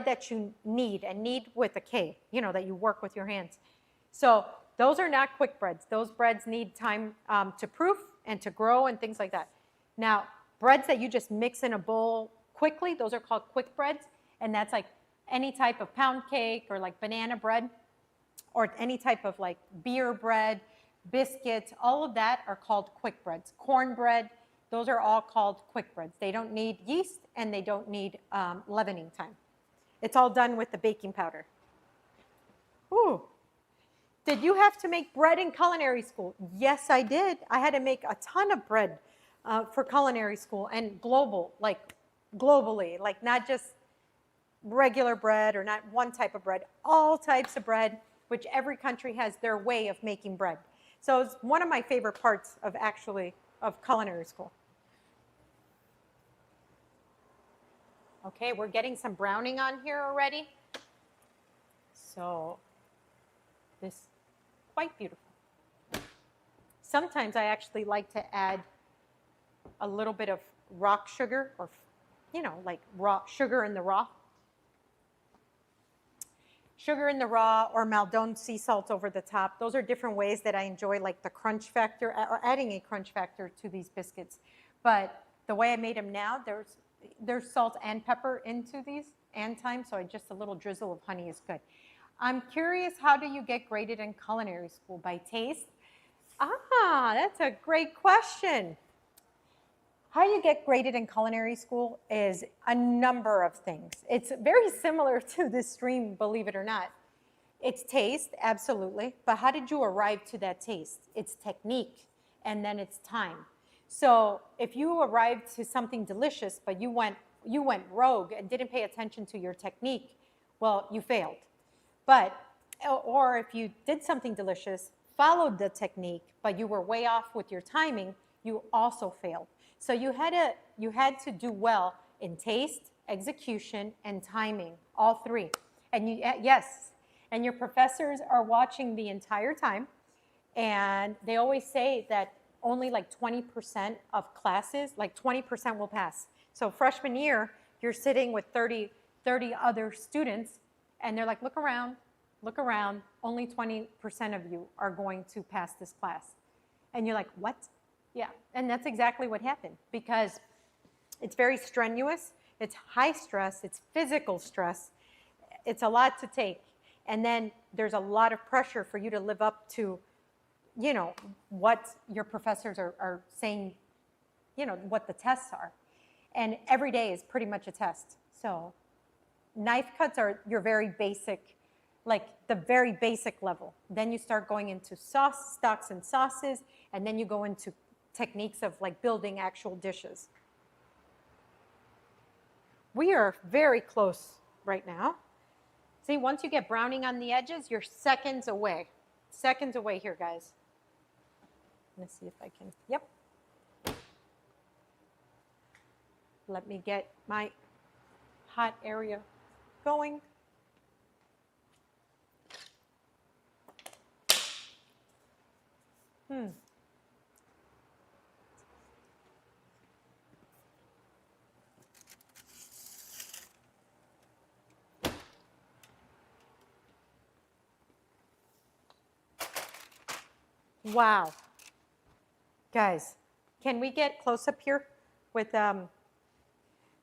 that you need, and need with a K, you know, that you work with your hands. So those are not quick breads. Those breads need time to proof and to grow and things like that. Now, breads that you just mix in a bowl quickly, those are called quick breads, and that's like any type of pound cake or like banana bread or any type of like beer bread, biscuits, all of that are called quick breads. Cornbread, those are all called quick breads. They don't need yeast and they don't need leavening time. It's all done with the baking powder. Ooh. Did you have to make bread in culinary school? Yes, I did. I had to make a ton of bread for culinary school, and globally, like not just regular bread or not one type of bread, all types of bread, which every country has their way of making bread. So it's one of my favorite parts of culinary school. Okay, we're getting some browning on here already. So this is quite beautiful. Sometimes I actually like to add a little bit of rock sugar, or, you know, like raw sugar in the raw. Sugar in the raw or Maldon sea salt over the top. Those are different ways that I enjoy, like the crunch factor, or adding a crunch factor to these biscuits. But the way I made them now, there's salt and pepper into these and thyme, so just a little drizzle of honey is good. I'm curious, how do you get graded in culinary school? By taste? Ah, that's a great question. How you get graded in culinary school is a number of things. It's very similar to this stream, believe it or not. It's taste, absolutely, but how did you arrive to that taste? It's technique, and then it's time. So if you arrived to something delicious, but you went rogue and didn't pay attention to your technique, well, you failed. Or if you did something delicious, followed the technique, but you were way off with your timing, you also failed. So you had to do well in taste, execution, and timing, all three. And yes, and your professors are watching the entire time, and they always say that only like 20% of classes, like 20% will pass. So freshman year, you're sitting with 30 other students, and they're like, look around, only 20% of you are going to pass this class. And you're like, what? Yeah, and that's exactly what happened, because it's very strenuous, it's high stress, it's physical stress, it's a lot to take, and then there's a lot of pressure for you to live up to, you know, what your professors are saying, you know, what the tests are. And every day is pretty much a test. So knife cuts are your very basic, like the very basic level. Then you start going into stocks and sauces, and then you go into techniques of like building actual dishes. We are very close right now. See, once you get browning on the edges, you're seconds away. Seconds away here, guys. Let's see if I can, yep. Let me get my hot area going. Wow. Guys, can we get close up here with,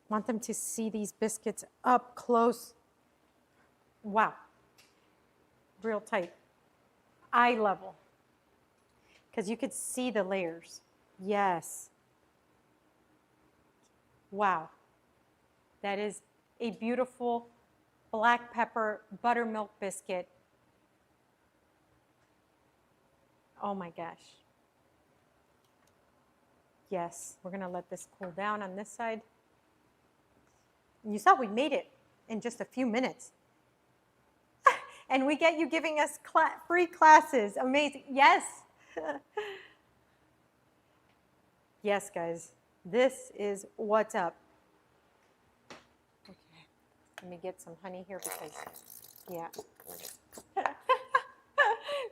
want them to see these biscuits up close. Wow. Real tight. Eye level. Because you could see the layers. Yes. Wow. That is a beautiful black pepper buttermilk biscuit. Oh my gosh. Yes, we're gonna let this cool down on this side. And you saw we made it in just a few minutes. And we get you giving us free classes. Amazing. Yes. Yes, guys. This is what's up. Okay. Let me get some honey here because, yeah.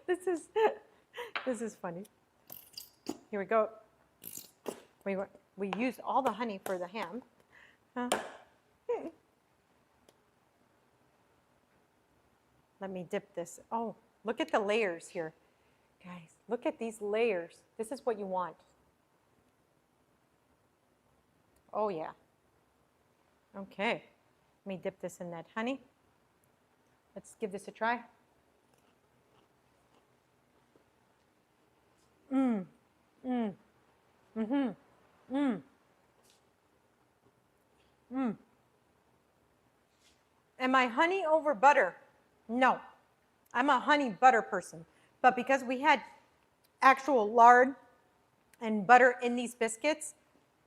This is funny. Here we go. We used all the honey for the ham. Let me dip this. Oh, look at the layers here. Guys, look at these layers. This is what you want. Oh, yeah. Okay. Let me dip this in that honey. Let's give this a try. And my honey over butter? No. I'm a honey butter person. But because we had actual lard and butter in these biscuits,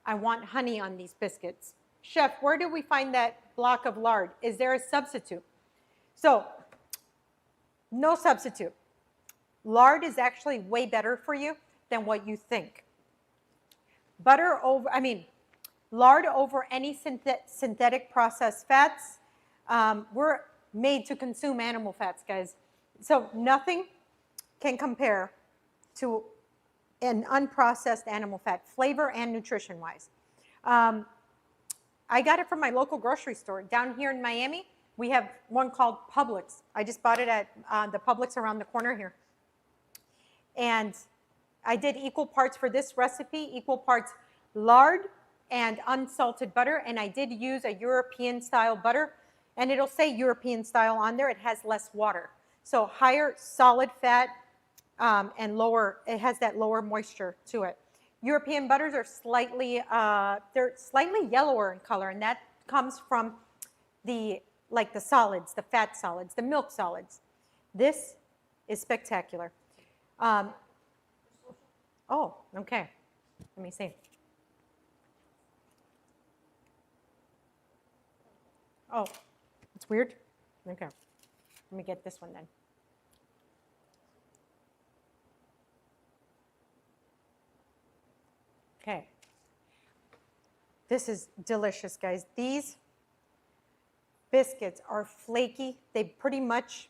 I want honey on these biscuits. Chef, where do we find that block of lard? Is there a substitute? So, no substitute. Lard is actually way better for you than what you think. Lard over any synthetic processed fats. We're made to consume animal fats, guys. So nothing can compare to an unprocessed animal fat, flavor and nutrition-wise. I got it from my local grocery store. Down here in Miami, we have one called Publix. I just bought it at the Publix around the corner here. And I did equal parts for this recipe, equal parts lard and unsalted butter, and I did use a European-style butter, and it'll say European-style on there. It has less water. So higher solid fat and lower, it has that lower moisture to it. European butters are they're slightly yellower in color, and that comes from the solids, the fat solids, the milk solids. This is spectacular. Oh, okay. Let me see. Oh, it's weird. Okay. Let me get this one then. Okay. This is delicious, guys. These biscuits are flaky. They pretty much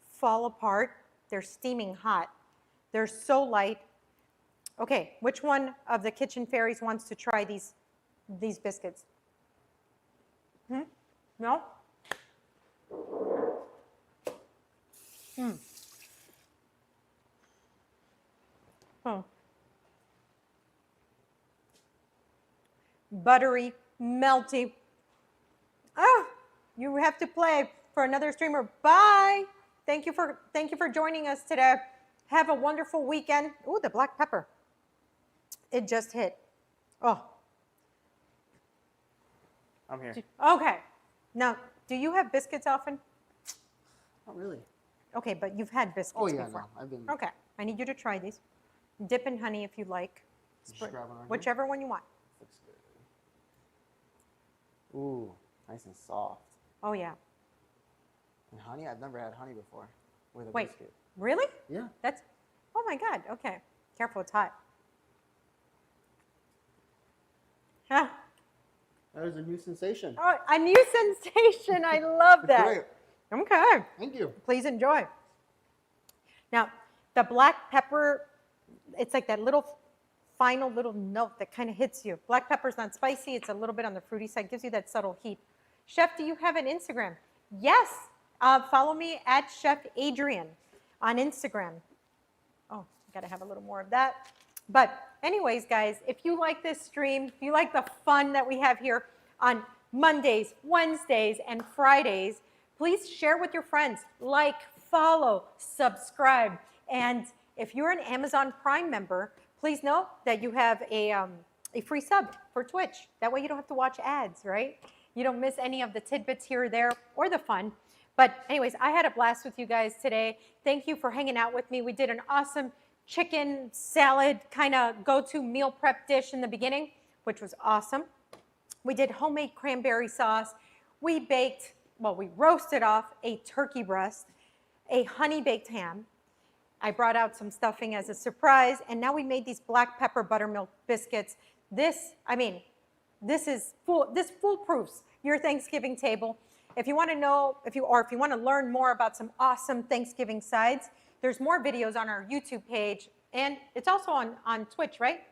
fall apart. They're steaming hot. They're so light. Okay, which one of the kitchen fairies wants to try these biscuits? No? Buttery, melty. Oh, you have to play for another streamer. Bye. Thank you for joining us today. Have a wonderful weekend. Ooh, the black pepper. It just hit. Oh. I'm here. Okay. Now, do you have biscuits often? Not really. Okay, but you've had biscuits before. No, I've been. Okay, I need you to try these. Dip in honey if you like. Just grab one right here? Whichever one you want. Looks good. Ooh, nice and soft. Oh, yeah. And honey? I've never had honey before with a Wait, biscuit. really? Yeah. Oh my God, okay. Careful, it's hot. Huh. That is a new sensation. Oh, a new sensation. I love that. Great. Okay. Thank you. Please enjoy. Now, the black pepper, it's like that final little note that kind of hits you. Black pepper's not spicy. It's a little bit on the fruity side. Gives you that subtle heat. Chef, do you have an Instagram? Yes. Follow me at Chef Adrianne on Instagram. Oh, got to have a little more of that. But anyways, guys, if you like this stream, if you like the fun that we have here on Mondays, Wednesdays, and Fridays, please share with your friends, like, follow, subscribe. And if you're an Amazon Prime member, please know that you have a free sub for Twitch. That way you don't have to watch ads, right? You don't miss any of the tidbits here or there or the fun. But anyways, I had a blast with you guys today. Thank you for hanging out with me. We did an awesome chicken salad kind of go-to meal prep dish in the beginning, which was awesome. We did homemade cranberry sauce. We baked, well, we roasted off a turkey breast, a honey baked ham. I brought out some stuffing as a surprise, and now we made these black pepper buttermilk biscuits. This foolproofs your Thanksgiving table. If you want to know, if you want to learn more about some awesome Thanksgiving sides, there's more videos on our YouTube page, and it's also on Twitch, right?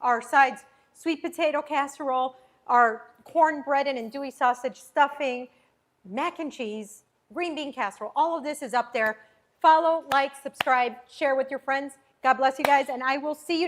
Our sides, sweet potato casserole, our cornbread and andouille sausage stuffing, mac and cheese, green bean casserole. All of this is up there. Follow, like, subscribe, share with your friends. God bless you guys, and I will see you next